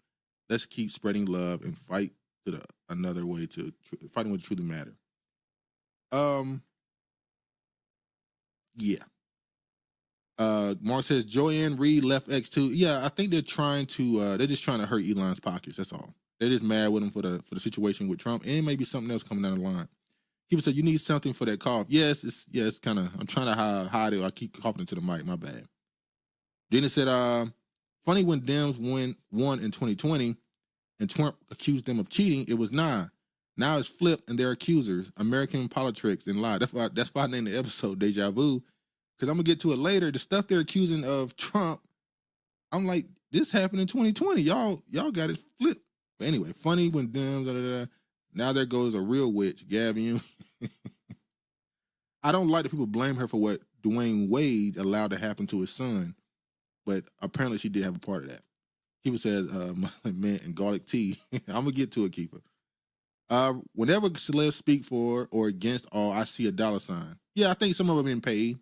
Let's keep spreading love and fight to another way to fighting what truly matter. Yeah. Mark says Joanne Reed left X2. Yeah, I think they're just trying to hurt Elon's pockets. That's all. They're just mad with him for the situation with Trump, and maybe something else coming down the line. People said you need something for that cough. Yes, it's kind of. I'm trying to hide it. I keep coughing into the mic. My bad. Gina said, funny when Dems won in 2020 and Trump accused them of cheating. It was nah. Now it's flipped and they're accusers, American politics and lie. That's why I named the episode Deja Vu, because I'm gonna get to it later. The stuff they're accusing of Trump, I'm like, this happened in 2020. Y'all got it flipped. But anyway, funny when Dems, now there goes a real witch, Gavin. I don't like that people blame her for what Dwayne Wade allowed to happen to his son, but apparently she did have a part of that. Keeper says, mint and garlic tea. I'm gonna get to it, Keeper. Whenever celebs speak for or against all, I see a dollar sign. Yeah, I think some of them been paid.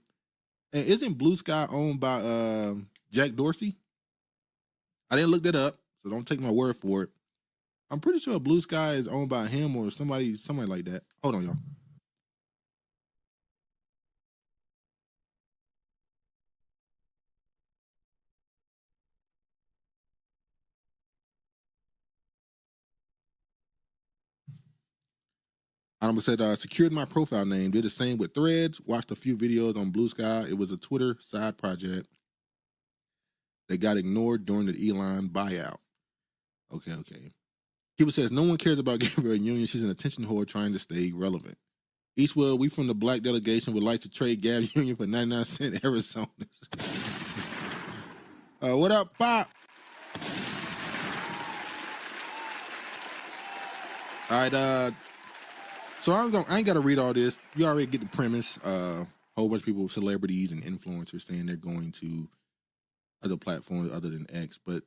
And isn't Blue Sky owned by Jack Dorsey? I didn't look that up, so don't take my word for it. I'm pretty sure Blue Sky is owned by him or somebody like that. Hold on, y'all. I almost said, secured my profile name. Did the same with Threads. Watched a few videos on Blue Sky. It was a Twitter side project. They got ignored during the Elon buyout. Okay. Keeper says, no one cares about Gabrielle Union. She's an attention whore trying to stay relevant. Eastwood, we from the black delegation would like to trade Gab Union for 99-cent Arizona. What up, Pop? All right, so I ain't got to read all this. You already get the premise. Whole bunch of people, celebrities and influencers, saying they're going to other platforms other than X. But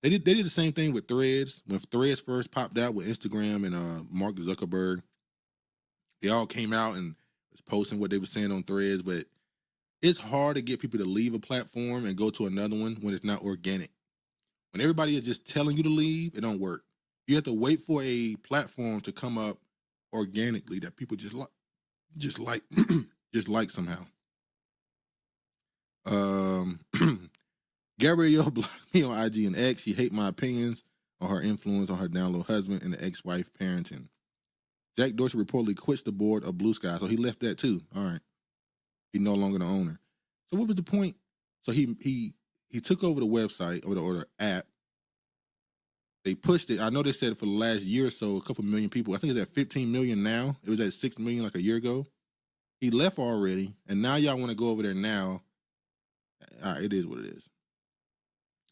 they did the same thing with Threads. When Threads first popped out with Instagram and Mark Zuckerberg, they all came out and was posting what they were saying on Threads. But it's hard to get people to leave a platform and go to another one when it's not organic. When everybody is just telling you to leave, it don't work. You have to wait for a platform to come up organically that people just like somehow. Gabrielle blocked me on IG and X. She hate my opinions on her influence on her down low husband and the ex-wife parenting. Jack Dorsey reportedly quits the board of Blue Sky, so he left that too. All right, he's no longer the owner. So what was the point? So he took over the website or the app. They pushed it. I know they said for the last year or so, a couple million people. I think it's at 15 million now. It was at 6 million like a year ago. He left already, and now y'all want to go over there now. All right, it is what it is.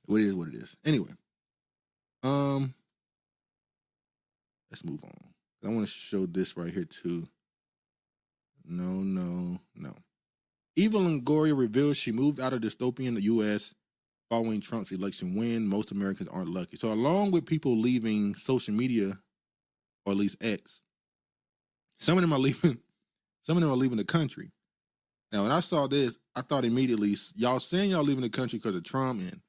It is what it is. Anyway, let's move on. I want to show this right here too. No. Eva Longoria reveals she moved out of dystopian U.S. following Trump's election win. Most Americans aren't lucky. So along with people leaving social media, or at least X, some of them are leaving the country. Now, when I saw this, I thought immediately, y'all saying y'all leaving the country because of Trump and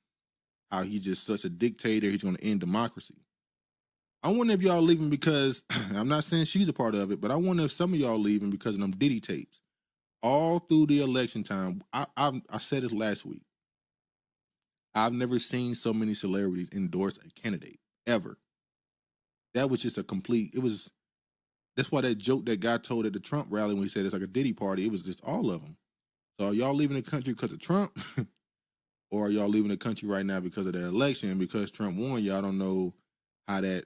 how he's just such a dictator, he's going to end democracy. I wonder if y'all leaving because, I'm not saying she's a part of it, but I wonder if some of y'all leaving because of them Diddy tapes. All through the election time, I said this last week, I've never seen so many celebrities endorse a candidate, ever. That was just that's why that joke that guy told at the Trump rally when he said it's like a Diddy party, it was just all of them. So are y'all leaving the country because of Trump? Or are y'all leaving the country right now because of the election? And because Trump won, y'all don't know how that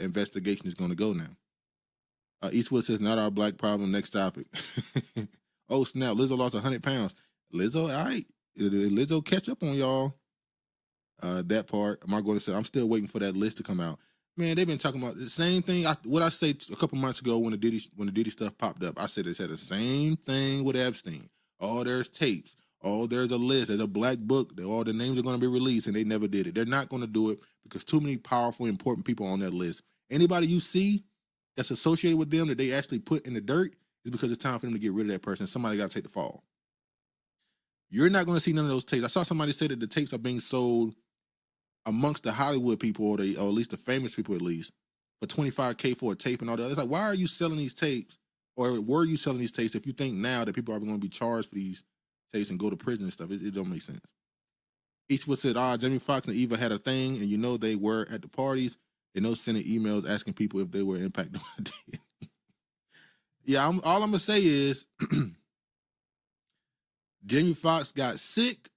investigation is going to go now. Eastwood says, not our black problem. Next topic. Oh, snap. Lizzo lost 100 pounds. Lizzo, all right. Lizzo catch up on y'all. That part. Am I going to say, I'm still waiting for that list to come out. Man, they've been talking about the same thing. What I say a couple months ago when the Diddy stuff popped up, I said they said the same thing with Epstein. Oh, there's tapes. Oh, there's a list. There's a black book. All the names are going to be released, and they never did it. They're not going to do it because too many powerful, important people on that list. Anybody you see that's associated with them that they actually put in the dirt is because it's time for them to get rid of that person. Somebody got to take the fall. You're not going to see none of those tapes. I saw somebody say that the tapes are being sold amongst the Hollywood people, or at least the famous people at least, for $25K for a tape and all that. It's like, why are you selling these tapes, or were you selling these tapes if you think now that people are going to be charged for these tapes and go to prison and stuff? It don't make sense. Eastwood said, Jamie Foxx and Eva had a thing, and they were at the parties. They sending emails asking people if they were impacted by it. Yeah, all I'm going to say is Jamie Foxx got sick,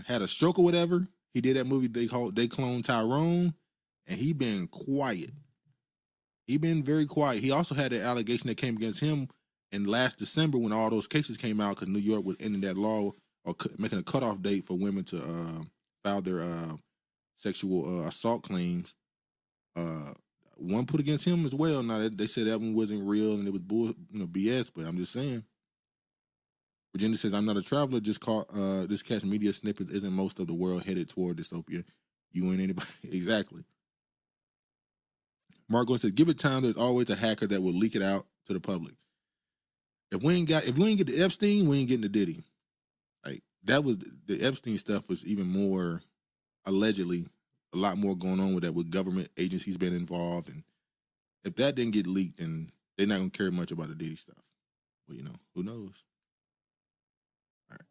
had a stroke or whatever. He did that movie They Clone Tyrone, and he been quiet. He been very quiet. He also had an allegation that came against him in last December when all those cases came out because New York was ending that law or making a cutoff date for women to file their sexual assault claims. One put against him as well. Now they said that one wasn't real and it was BS. But I'm just saying. Virginia says, "I'm not a traveler. Just catch media snippets. Isn't most of the world headed toward dystopia? You ain't anybody." Exactly. Marco says, "Give it time. There's always a hacker that will leak it out to the public. If we ain't get the Epstein, we ain't getting the Diddy. Like that was the Epstein stuff was even more allegedly a lot more going on with that with government agencies being involved. And if that didn't get leaked, then they're not gonna care much about the Diddy stuff. Well, who knows? All right."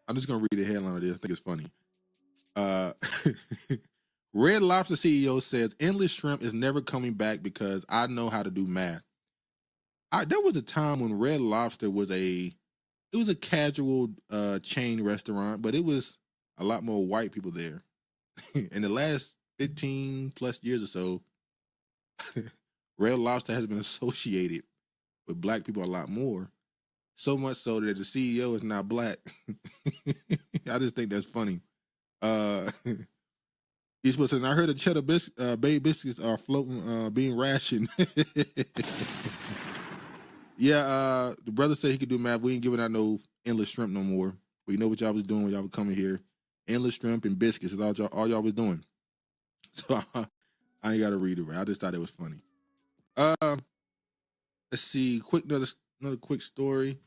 I'm just gonna read the headline of this. I think it's funny. Red Lobster CEO says endless shrimp is never coming back because I know how to do math. There was a time when Red Lobster was a casual chain restaurant, but it was a lot more white people there. In the last 15 plus years or so, Red Lobster has been associated with black people a lot more. So much so that the CEO is now black. I just think that's funny. He's supposed to say, "I heard the cheddar bay biscuits are floating, being rationed." Yeah, the brother said he could do math. We ain't giving out no endless shrimp no more. We know what y'all was doing when y'all were coming here. Endless shrimp and biscuits is all y'all was doing. So I ain't got to read it right. I just thought it was funny. Let's see. Another quick story.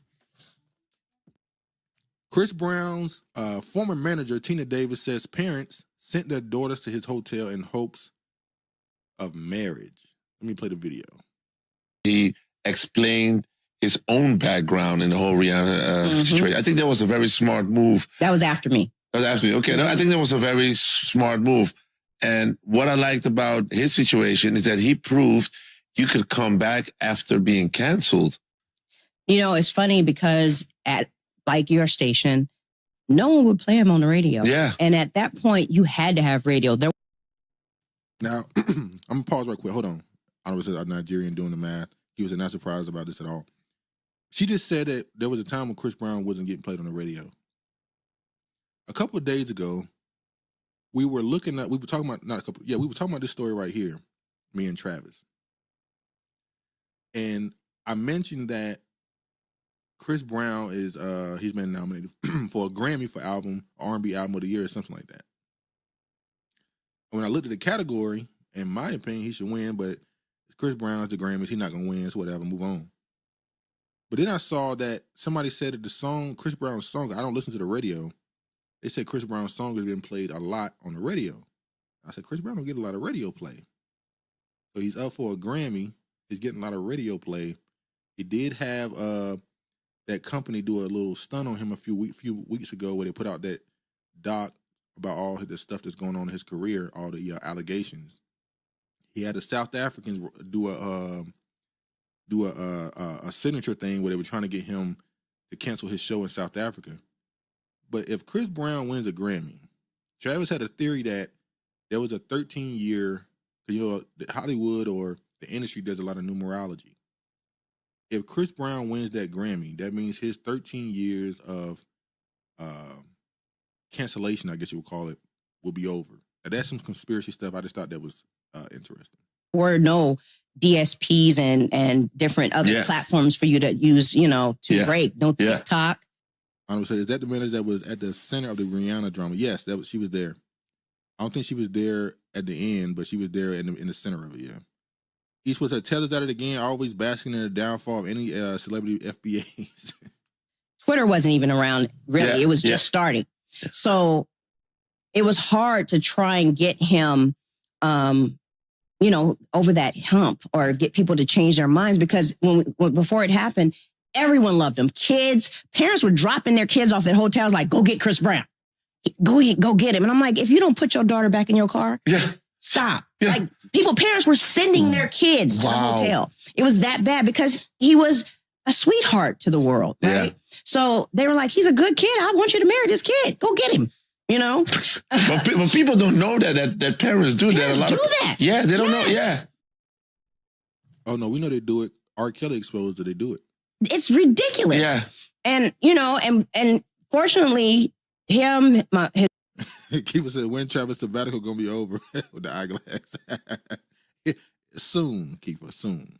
Chris Brown's former manager, Tina Davis, says parents sent their daughters to his hotel in hopes of marriage. Let me play the video. He explained his own background in the whole Rihanna situation. I think that was a very smart move. That was after me. That was after me. Okay, no, I think that was a very smart move. And what I liked about his situation is that he proved you could come back after being canceled. It's funny because at like your station, no one would play him on the radio. Yeah. And at that point, you had to have radio. Now, I'm going to pause right quick. Hold on. I was a Nigerian doing the math. He was not surprised about this at all. She just said that there was a time when Chris Brown wasn't getting played on the radio. A couple of days ago, we were talking about this story right here, me and Travis. And I mentioned that Chris Brown is he's been nominated for a Grammy for R&B album of the year or something like that. When I looked at the category, in my opinion, he should win, but Chris Brown's the Grammys, he's not gonna win, so whatever, move on. But then I saw that somebody said that the song, Chris Brown's song, I don't listen to the radio. They said Chris Brown's song has been played a lot on the radio. I said, Chris Brown don't get a lot of radio play. So he's up for a Grammy. He's getting a lot of radio play. He did have that company do a little stunt on him a few weeks ago where they put out that doc about all the stuff that's going on in his career, all the allegations. He had the South Africans do a signature thing where they were trying to get him to cancel his show in South Africa. But if Chris Brown wins a Grammy, Travis had a theory that there was a 13-year, Hollywood or the industry does a lot of numerology. If Chris Brown wins that Grammy, that means his 13 years of cancellation, I guess you would call it, will be over. Now, that's some conspiracy stuff. I just thought that was interesting. Or no DSPs and different other platforms for you to use, to break. No TikTok. I would say, is that the manager that was at the center of the Rihanna drama? Yes, she was there. I don't think she was there at the end, but she was there in the center of it, yeah. He's supposed to tell us at it again, always basking in the downfall of any celebrity FBAs. Twitter wasn't even around, really. Yeah. It was just starting. So it was hard to try and get him, over that hump or get people to change their minds because before it happened, everyone loved him. Kids, parents were dropping their kids off at hotels like, go get Chris Brown. Go get him. And I'm like, if you don't put your daughter back in your car, stop. Yeah. Like parents were sending their kids to the hotel. It was that bad because he was a sweetheart to the world, right? Yeah. So they were like, he's a good kid. I want you to marry this kid. Go get him. You know, but people don't know that parents do that. Parents A lot do of that. Yeah, they don't know. Yes. Yeah. Oh no, we know they do it. R. Kelly exposed that they do it. It's ridiculous. Yeah. And you know, and fortunately, his Keeper said, when Travis' sabbatical gonna be over with the eyeglass? Soon, Keeper, soon.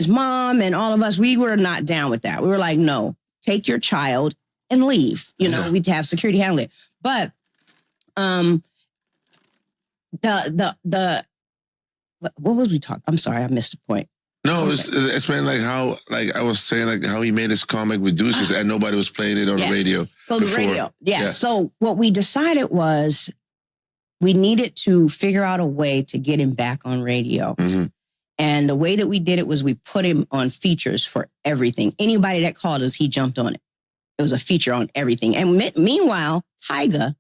his mom and all of us, we were not down with that. We were like, no, take your child and leave. You know, we'd have security handle it. But what was we talking? I'm sorry, I missed the point. No, it's explain like how, like I was saying, like how he made his comic with Deuces and nobody was playing it on the radio. So before. the radio, yeah. So what we decided was we needed to figure out a way to get him back on radio. Mm-hmm. And the way that we did it was we put him on features for everything. Anybody that called us, he jumped on it. It was a feature on everything. And meanwhile, Tyga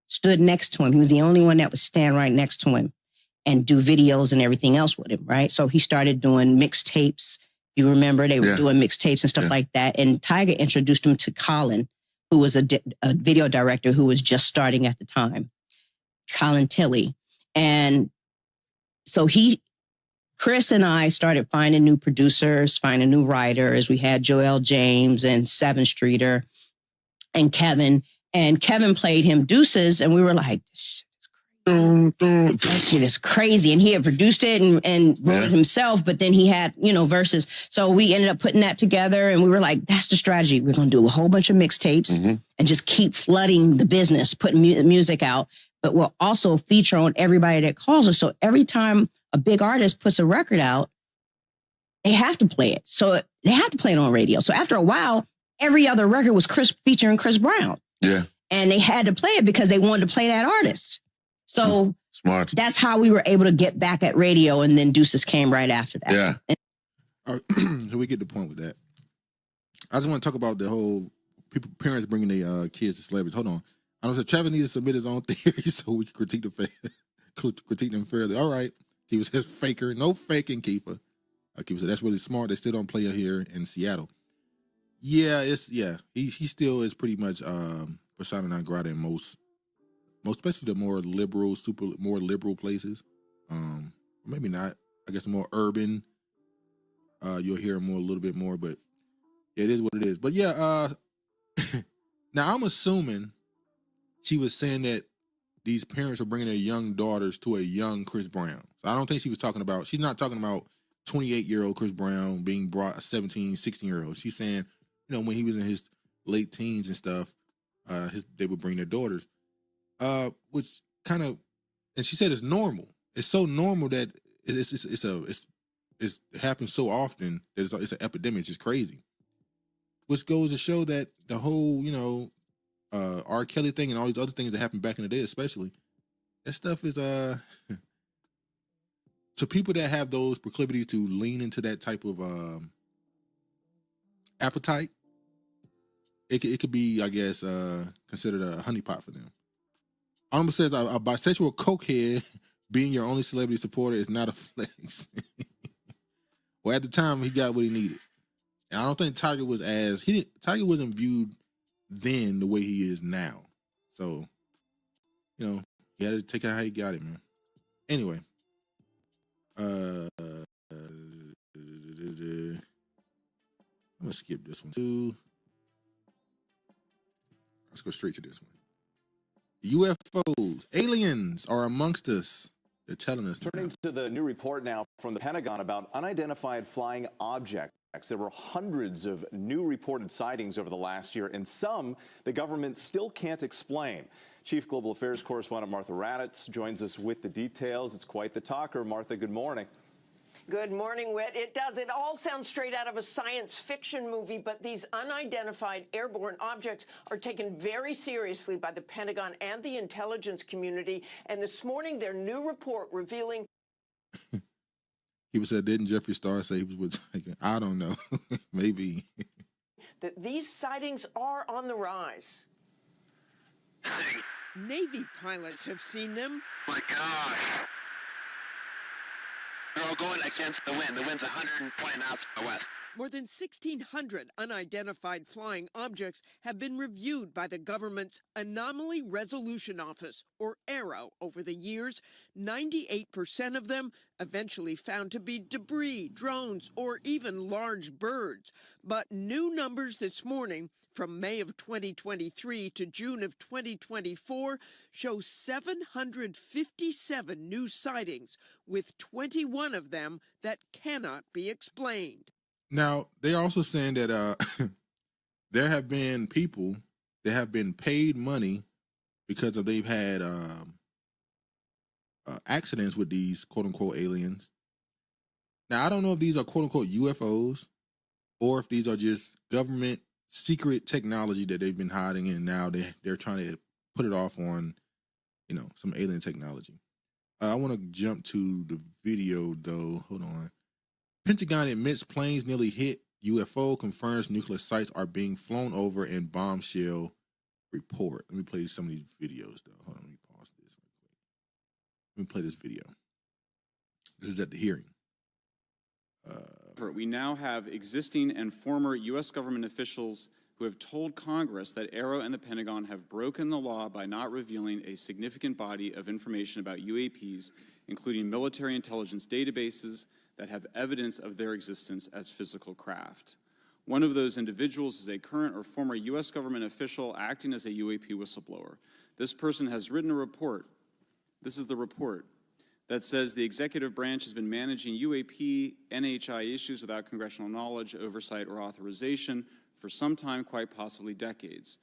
stood next to him. He was the only one that would stand right next to him and do videos and everything else with him, right? So he started doing mixtapes. You remember they were doing mixtapes and stuff like that. And Tyga introduced him to Colin, who was a video director who was just starting at the time, Colin Tilley. And so Chris and I started finding new producers, finding new writers. We had Joel James and Seven Streeter and Kevin. And Kevin played him Deuces, and we were like, that shit is crazy. And he had produced it and wrote it himself, but then he had, verses. So we ended up putting that together, and we were like, that's the strategy. We're going to do a whole bunch of mixtapes and just keep flooding the business, putting music out. But we'll also feature on everybody that calls us. So every time a big artist puts a record out, they have to play it. So they have to play it on radio. So after a while, every other record was featuring Chris Brown. Yeah. And they had to play it because they wanted to play that artist. So smart. That's how we were able to get back at radio. And then Deuces came right after that. Yeah. So we get the point with that. I just want to talk about the whole parents bringing their kids to celebrities. Hold on. I don't know. Travis needs to submit his own theory so we can critique them fairly. All right. Keeper says faker. No faking, Keeper. Keeper said that's really smart. They still don't play it here in Seattle. Yeah, he still is pretty much persona non grata in most, especially the more liberal places. Maybe not. I guess more urban. You'll hear him a little bit more, but it is what it is. But yeah, now I'm assuming she was saying that these parents are bringing their young daughters to a young Chris Brown. So I don't think she's not talking about 28-year-old Chris Brown being brought a 17, 16-year-old. She's saying, when he was in his late teens and stuff, they would bring their daughters, which kind of, and she said it's normal. It's so normal that it happens so often that it's an epidemic. It's just crazy. Which goes to show that the whole, R. Kelly thing and all these other things that happened back in the day, especially, that stuff is to people that have those proclivities to lean into that type of appetite. It could be, I guess, considered a honeypot for them. Almost says a bisexual cokehead being your only celebrity supporter is not a flex. Well, at the time, he got what he needed, and I don't think Tiger wasn't viewed then the way he is now. So, he had to take it how he got it, man. Anyway, I'm gonna skip this one too. Let's go straight to this one. UFOs, aliens are amongst us. They're telling us. Turning to the new report now from the Pentagon about unidentified flying objects. There were hundreds of new reported sightings over the last year, and some the government still can't explain. Chief Global Affairs Correspondent Martha Raddatz joins us with the details. It's quite the talker. Martha, good morning. Good morning, Whit. It does. It all sounds straight out of a science fiction movie, but these unidentified airborne objects are taken very seriously by the Pentagon and the intelligence community. And this morning, their new report revealing... He said, didn't Jeffree Star say he was with... I don't know. Maybe. that these sightings are on the rise. Navy pilots have seen them. Oh my gosh. They're all going against the wind. The wind's 120 knots from the west. More than 1,600 unidentified flying objects have been reviewed by the government's Anomaly Resolution Office, or ARROW, over the years. 98% of them eventually found to be debris, drones, or even large birds. But new numbers this morning from May of 2023 to June of 2024 show 757 new sightings, with 21 of them that cannot be explained. Now, they're also saying that there have been people that have been paid money because of they've had accidents with these quote-unquote aliens. Now, I don't know if these are quote-unquote UFOs or if these are just government secret technology that they've been hiding in. Now they're trying to put it off on, some alien technology. I want to jump to the video, though. Hold on. Pentagon admits planes nearly hit UFO, confirms nuclear sites are being flown over, and bombshell report. Let me play some of these videos, though. Hold on, let me pause this real quick. Let me play this video. This is at the hearing. We now have existing and former U.S. government officials who have told Congress that ARROW and the Pentagon have broken the law by not revealing a significant body of information about UAPs, including military intelligence databases that have evidence of their existence as physical craft. One of those individuals is a current or former U.S. government official acting as a UAP whistleblower. This person has written a report. This is the report that says the executive branch has been managing UAP, NHI issues without congressional knowledge, oversight, or authorization for some time, quite possibly decades.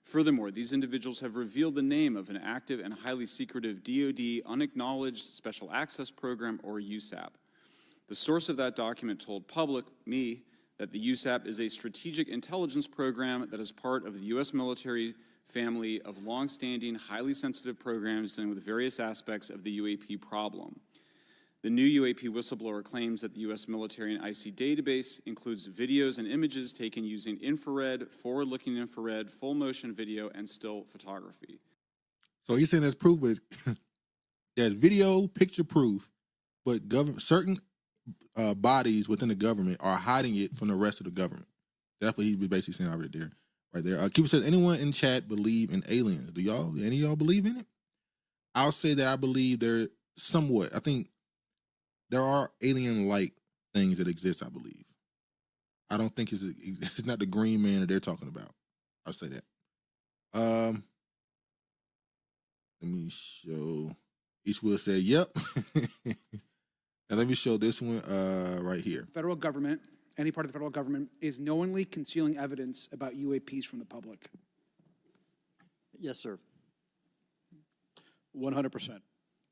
Furthermore, these individuals have revealed the name of an active and highly secretive DoD unacknowledged special access program, or USAP. The source of that document told me, that the USAP is a strategic intelligence program that is part of the U.S. military family of long-standing, highly sensitive programs dealing with various aspects of the UAP problem. The new UAP whistleblower claims that the U.S. military and IC database includes videos and images taken using infrared, forward-looking infrared, full-motion video, and still photography. So he's saying there's proof with there's video, picture proof, but certain bodies within the government are hiding it from the rest of the government. That's what he's basically saying right there. Keeper says, anyone in chat believe in aliens? Any of y'all believe in it? I'll say that I believe there somewhat. I think there are alien-like things that exist, I believe. I don't think it's not the green man that they're talking about. I'll say that. Let me show. Each will say, yep. Now let me show this one right here. Federal government, any part of the federal government, is knowingly concealing evidence about UAPs from the public. Yes, sir. 100%.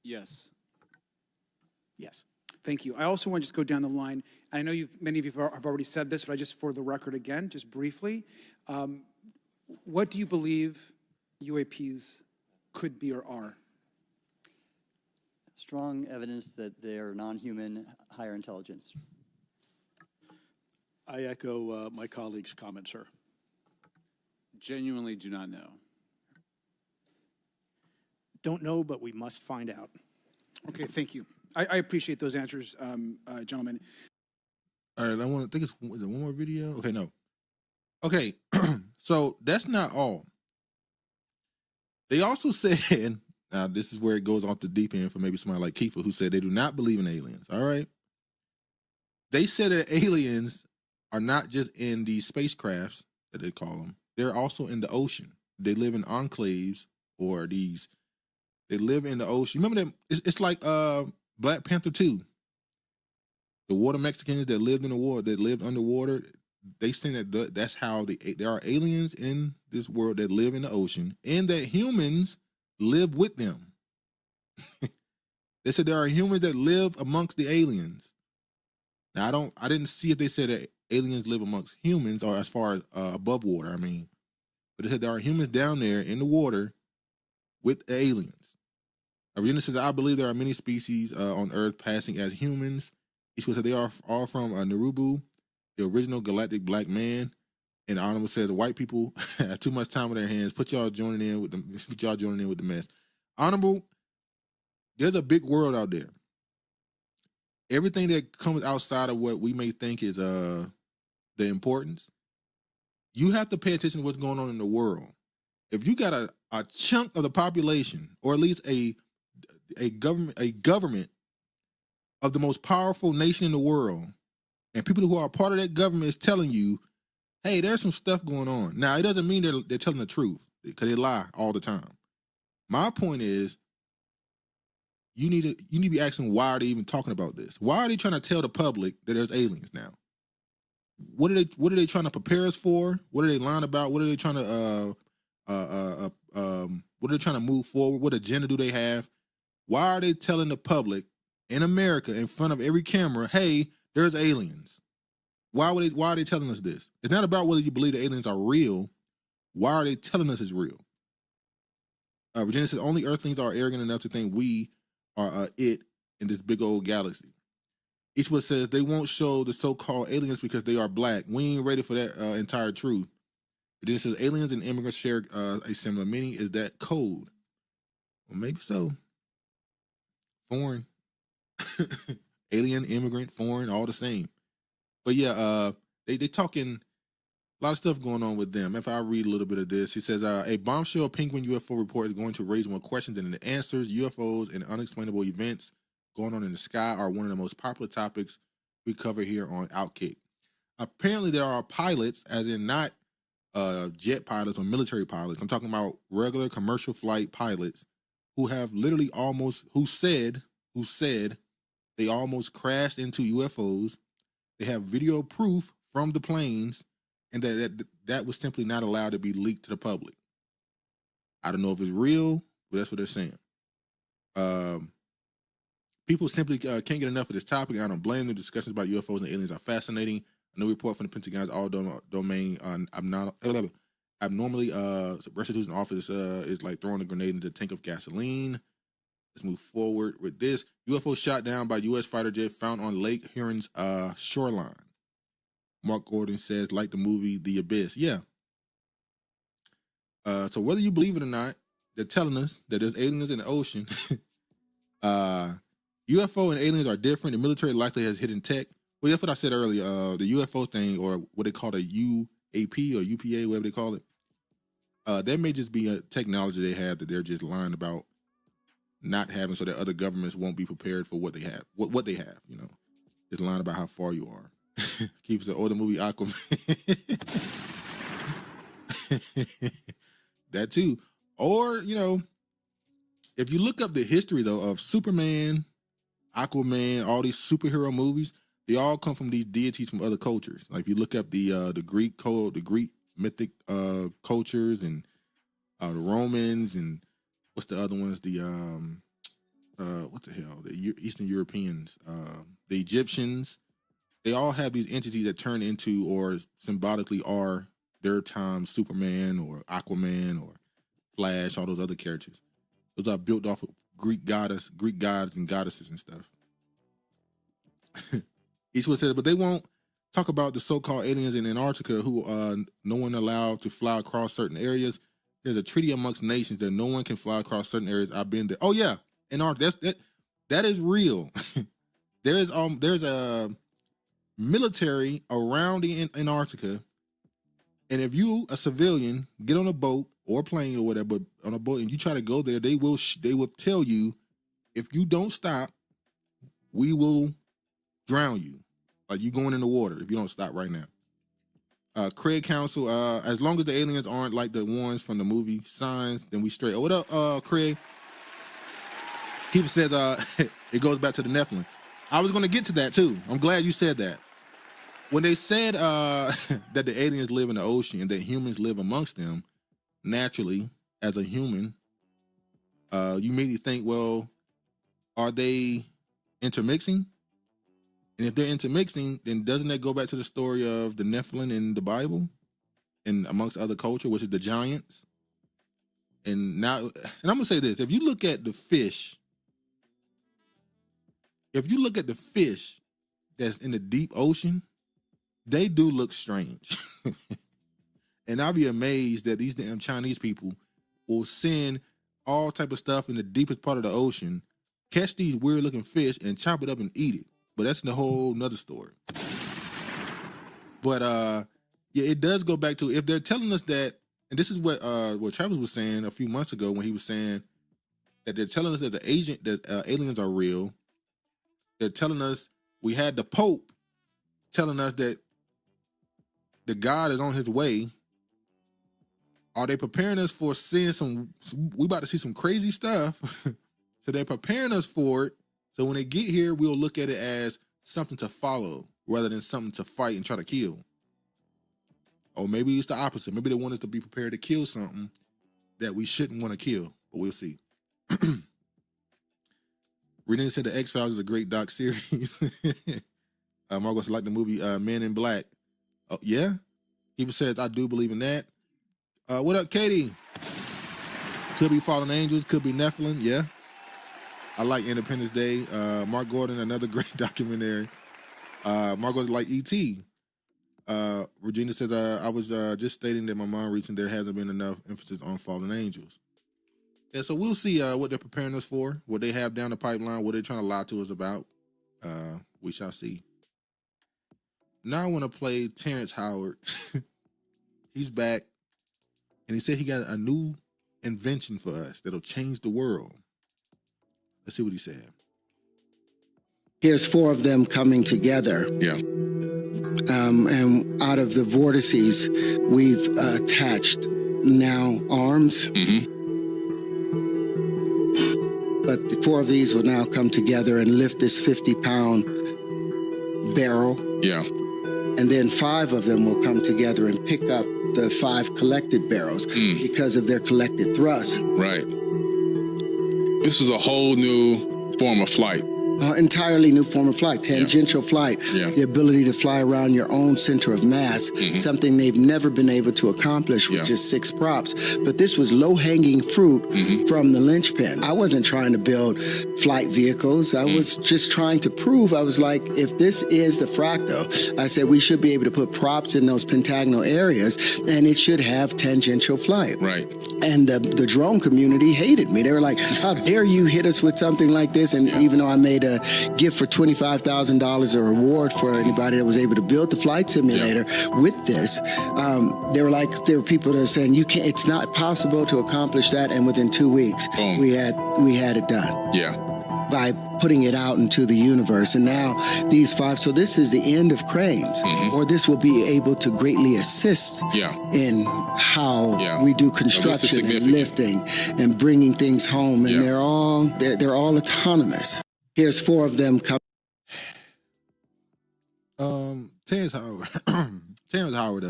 Yes. Yes. Thank you. I also want to just go down the line. I know many of you have already said this, but I just, for the record again, just briefly, what do you believe UAPs could be or are? Strong evidence that they are non-human, higher intelligence. I echo my colleague's comment, sir. Genuinely do not know. Don't know, but we must find out. Okay, thank you. I appreciate those answers, gentlemen. All right, was it one more video? Okay, no. Okay, so that's not all. They also said, now this is where it goes off the deep end for maybe somebody like Kiefer, who said they do not believe in aliens, all right? They said that aliens are not just in these spacecrafts, that they call them, they're also in the ocean. They live in enclaves, or they live in the ocean. Remember that, it's like Black Panther 2. The water Mexicans that lived in the water, that lived underwater, they say that that's how there are aliens in this world that live in the ocean, and that humans live with them. They said there are humans that live amongst the aliens. Now I didn't see if they said that aliens live amongst humans or as far as above water. I mean, but they said there are humans down there in the water with the aliens. Arena says, I believe there are many species on Earth passing as humans. Each one said they are all from Narubu, the original galactic black man. And Honorable says white people have too much time on their hands. Put y'all joining in with the mess. Honorable, there's a big world out there. everything that comes outside of what we may think is the importance, you have to pay attention to what's going on in the world. If you got a chunk of the population, or at least a government of the most powerful nation in the world, and people who are part of that government is telling you, hey, there's some stuff going on. Now, it doesn't mean they're telling the truth, because they lie all the time. My point is, you need to be asking, why are they even talking about this? Why are they trying to tell the public that there's aliens now? What are they trying to prepare us for? What are they lying about? What are they trying to what are they trying to move forward? What agenda do they have? Why are they telling the public in America, in front of every camera, hey, there's aliens? Why are they telling us this? It's not about whether you believe the aliens are real. Why are they telling us it's real? Virginia says, only Earthlings are arrogant enough to think we are it in this big old galaxy. Eastwood says, they won't show the so-called aliens because they are black. We ain't ready for that entire truth. Virginia says, aliens and immigrants share a similar meaning. Is that code? Well, maybe so. Foreign. Alien, immigrant, foreign, all the same. But yeah, they talking a lot of stuff going on with them. If I read a little bit of this, he says, a bombshell penguin UFO report is going to raise more questions than the answers. UFOs and unexplainable events going on in the sky are one of the most popular topics we cover here on Outkick. Apparently there are pilots, as in not jet pilots or military pilots. I'm talking about regular commercial flight pilots who have literally who said they almost crashed into UFOs. They have video proof from the planes, and that was simply not allowed to be leaked to the public. I don't know if it's real, but that's what they're saying. People simply can't get enough of this topic, and I don't blame them. Discussions about UFOs and aliens are fascinating. A new report from the Pentagon's all-domain abnormally restitution office is like throwing a grenade into a tank of gasoline. Let's move forward with this. UFO shot down by U.S. fighter jet found on Lake Huron's shoreline. Mark Gordon says, like the movie The Abyss. Yeah. So whether you believe it or not, they're telling us that there's aliens in the ocean. UFO and aliens are different. The military likely has hidden tech. Well, that's what I said earlier. The UFO thing, or what they call a UAP or UPA, whatever they call it, that may just be a technology they have that they're just lying about not having, so that other governments won't be prepared for what they have. What they have, you know, just lying about how far you are. Keeps the older movie Aquaman. That too. Or, you know, if you look up the history though of Superman, Aquaman, all these superhero movies, they all come from these deities from other cultures. Like if you look up the Greek code, the Greek mythic cultures, and the Romans, and what's the other ones? The what the hell? The Eastern Europeans, the Egyptians. They all have these entities that turn into or symbolically are their time Superman or Aquaman or Flash, all those other characters. Those are built off of Greek gods and goddesses and stuff. Eastwood says, but they won't talk about the so-called aliens in Antarctica who no one allowed to fly across certain areas. There's a treaty amongst nations that no one can fly across certain areas. I've been there. Oh yeah, Antarctica. That is real. there's a military around the Antarctica, and if you, a civilian, get on a boat or plane or whatever, but on a boat, and you try to go there, they will tell you, if you don't stop, we will drown you. Like you going in the water if you don't stop right now. Craig Council, as long as the aliens aren't like the ones from the movie Signs, then we straight. Oh, what up, Craig? Keeper says it goes back to the Nephilim. I was going to get to that too. I'm glad you said that. When they said that the aliens live in the ocean and that humans live amongst them, naturally, as a human, you immediately think, well, are they intermixing? And if they're intermixing, then doesn't that go back to the story of the Nephilim in the Bible and amongst other culture, which is the giants? And I'm going to say this. If you look at the fish that's in the deep ocean, they do look strange. And I'll be amazed that these damn Chinese people will send all type of stuff in the deepest part of the ocean, catch these weird looking fish and chop it up and eat it. but that's the whole nother story. But yeah, it does go back to if they're telling us that, and this is what Travis was saying a few months ago when he was saying that they're telling us as an agent that aliens are real. They're telling us we had the Pope telling us that the God is on his way. Are they preparing us for seeing we about to see some crazy stuff. So they're preparing us for it. So when they get here, we'll look at it as something to follow rather than something to fight and try to kill. Or maybe it's the opposite. Maybe they want us to be prepared to kill something that we shouldn't want to kill, but we'll see. Renee said the X-Files is a great doc series. Marcos like the movie Men in Black. Yeah? He says, I do believe in that. What up, Katie? Could be Fallen Angels, could be Nephilim, yeah. I like Independence Day. Mark Gordon, another great documentary. Mark Gordon like E.T. Regina says, I was just stating that my mom recently there hasn't been enough emphasis on Fallen Angels. Yeah, so we'll see what they're preparing us for, what they have down the pipeline, what they're trying to lie to us about. We shall see. Now I want to play Terrence Howard. He's back, and he said he got a new invention for us that'll change the world. Let's see what he said. Here's 4 of them coming together. Yeah. And out of the vortices, we've attached now arms. Mm-hmm. But the 4 of these will now come together and lift this 50-pound barrel. Yeah. And then 5 of them will come together and pick up the 5 collected barrels because of their collected thrust. Right. This is a whole new form of flight. Entirely new form of flight, tangential flight, the ability to fly around your own center of mass, something they've never been able to accomplish with just 6 props. But this was low-hanging fruit from the linchpin. I wasn't trying to build flight vehicles. I was just trying to prove, I was like, if this is the fractal, I said we should be able to put props in those pentagonal areas, and it should have tangential flight. Right. And the drone community hated me. They were like, how dare you hit us with something like this? And even though I made a gift for $25,000 a reward for anybody that was able to build the flight simulator with this, there were people that were saying, you can't, it's not possible to accomplish that. And within 2 weeks, we had it done. Yeah. By putting it out into the universe. And now these 5, so this is the end of cranes, or this will be able to greatly assist in how we do construction and lifting and bringing things home. And they're all autonomous. Here's 4 of them coming. Terrence Howard. Terrence Howard,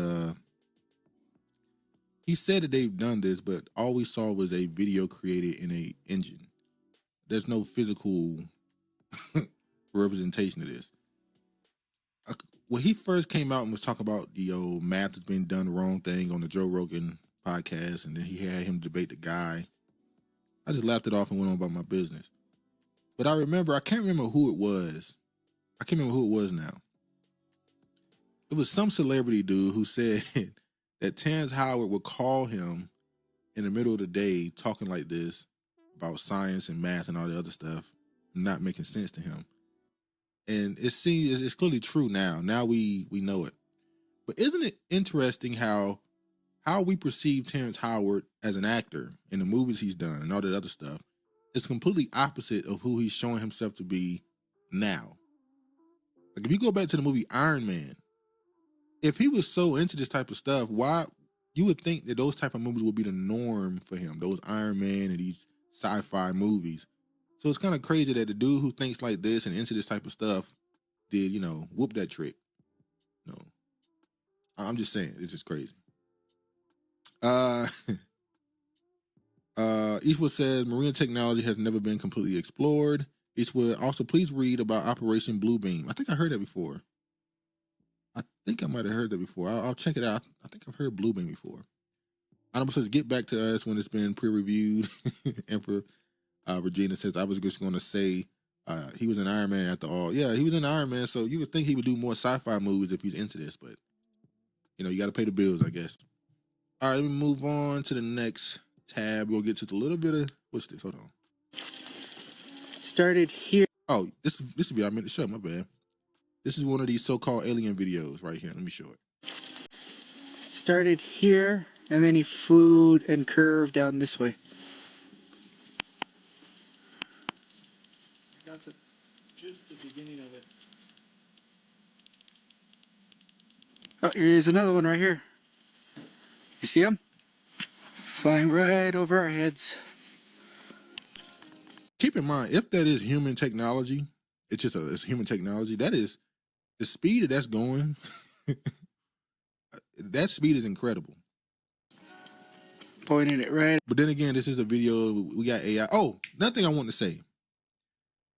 he said that they've done this, but all we saw was a video created in a engine. There's no physical representation of this. When he first came out and was talking about the old math has been done wrong thing on the Joe Rogan podcast, and then he had him debate the guy, I just laughed it off and went on about my business. But I can't remember who it was. I can't remember who it was now. It was some celebrity dude who said that Terrence Howard would call him in the middle of the day talking like this about science and math and all the other stuff, not making sense to him. And it's clearly true now. Now we know it. But isn't it interesting how we perceive Terrence Howard as an actor in the movies he's done and all that other stuff? It's completely opposite of who he's showing himself to be now. Like if you go back to the movie Iron Man, if he was so into this type of stuff, why you would think that those type of movies would be the norm for him, those Iron Man and these sci-fi movies. So it's kind of crazy that the dude who thinks like this and into this type of stuff did, whoop that trick. No. I'm just saying, it's just crazy. Eastwood says marine technology has never been completely explored. Eastwood, also please read about Operation Bluebeam. I think I heard that before. I think I might have heard that before. I'll check it out. I think I've heard Bluebeam before. Honorable says, get back to us when it's been peer-reviewed. Emperor Regina says, I was just going to say he was in Iron Man after all. Yeah, he was in Iron Man, so you would think he would do more sci-fi movies if he's into this, but, you got to pay the bills, I guess. All right, let me move on to the next tab. We'll get to a little bit of, what's this? Hold on. Started here. Oh, this would be I meant to show. My bad. This is one of these so-called alien videos right here. Let me show it. Started here, and then he flew and curved down this way. That's just the beginning of it. Oh, here's another one right here. You see him? Flying right over our heads. Keep in mind, if that is human technology, it's human technology. That is the speed that that's going. That speed is incredible. Pointing it right. But then again, this is a video. We got AI. Oh, another thing I want to say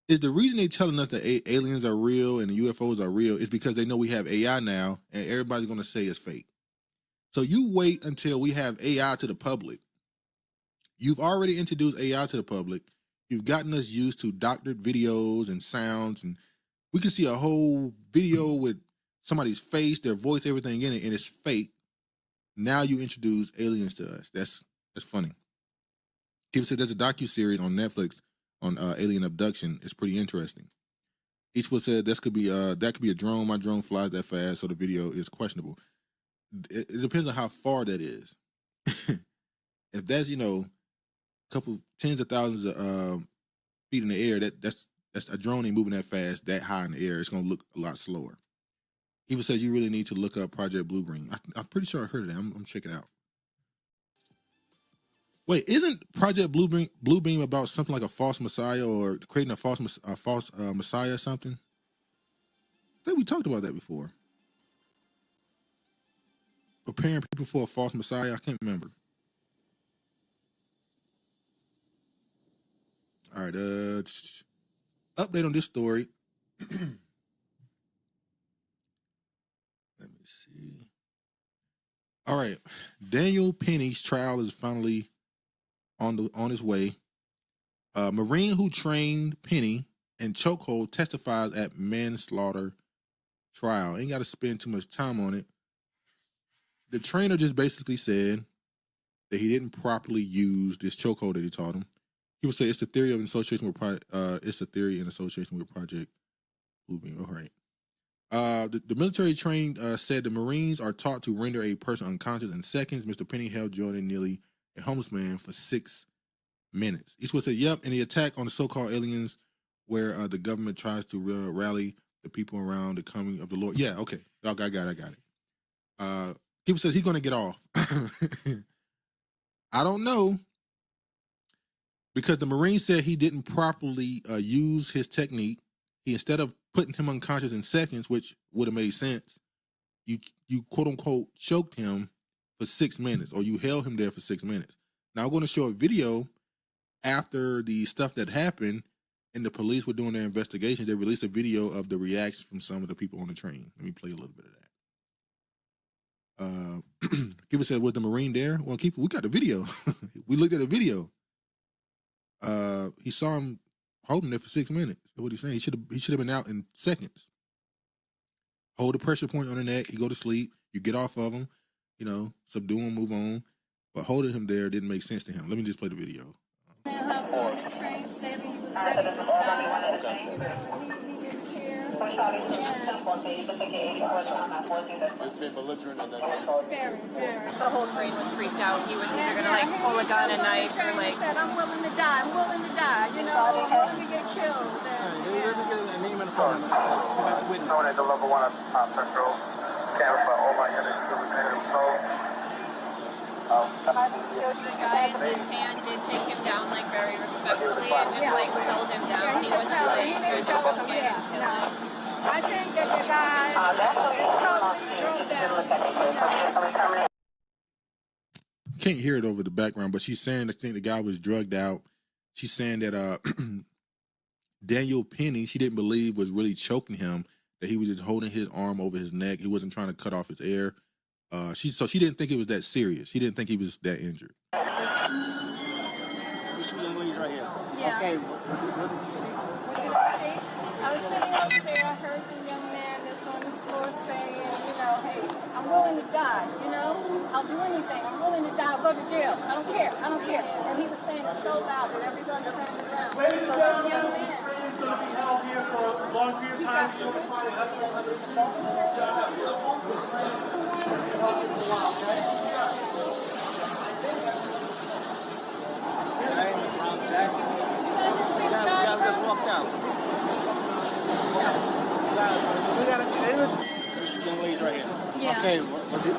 is the reason they're telling us that aliens are real and the UFOs are real is because they know we have AI now, and everybody's going to say it's fake. So you wait until we have AI to the public. You've already introduced AI to the public. You've gotten us used to doctored videos and sounds, and we can see a whole video with somebody's face, their voice, everything in it, and it's fake. Now you introduce aliens to us. That's funny. People said there's a docuseries on Netflix on alien abduction. It's pretty interesting. Each one said that could be a drone. My drone flies that fast, so the video is questionable. It depends on how far that is. If that's a couple tens of thousands of feet in the air, that's a drone ain't moving that fast, that high in the air. It's gonna look a lot slower. Even says you really need to look up Project Bluebeam. I'm pretty sure I heard of that. I'm checking it out. Wait, isn't Project Bluebeam about something like a false messiah or creating a false messiah or something? I think we talked about that before. Preparing people for a false messiah. I can't remember. All right, update on this story. Let me see. All right, Daniel Penny's trial is finally on his way. Marine who trained Penny and Chokehold testifies at manslaughter trial. Ain't got to spend too much time on it. The trainer just basically said that he didn't properly use this chokehold that he taught him. He would say it's a theory of association with Project Bluebeam. All right. The military trained said the Marines are taught to render a person unconscious in seconds. Mr. Penny held Jordan nearly a homeless man for 6 minutes. Eastwood said, yep, and the attack on the so-called aliens where the government tries to rally the people around the coming of the Lord. Yeah, okay. I got it. People says he's going to get off. I don't know. Because the Marine said he didn't properly use his technique. He, instead of putting him unconscious in seconds, which would have made sense, you quote unquote choked him for 6 minutes, or you held him there for 6 minutes. Now I'm going to show a video after the stuff that happened and the police were doing their investigations. They released a video of the reactions from some of the people on the train. Let me play a little bit of that. People said, was the Marine there? Well, we got the video. We looked at the video. He saw him holding there for 6 minutes. That's what he's saying. He should have been out in seconds. Hold the pressure point on the neck. He go to sleep. You get off of him. Subdue him, move on. But holding him there didn't make sense to him. Let me just play the video. It's been belligerent and then very. The whole train was freaked out. He was either gonna pull a gun, a knife, or said, "I'm willing to die. I'm willing to die. I'm willing to get killed." A name and phone number. At the level 1 Central. Camera for all my units. The guy in his hand did take him down very respectfully and just held him down. He wasn't I think that the guy is totally drugged down. Can't hear it over the background, but she's saying I think the guy was drugged out. She's saying that Daniel Penny, she didn't believe was really choking him, that he was just holding his arm over his neck. He wasn't trying to cut off his air. She didn't think it was that serious. She didn't think he was that injured. This young lady right here. Yeah. Okay, what did you see? What did I see? I was sitting over there. I heard the young man that's on the floor saying, hey, I'm willing to die, I'll do anything. I'm willing to die. I'll go to jail. I don't care. And he was saying it so loud that everybody turned around. So this young man Young ladies right here. Yeah. Okay,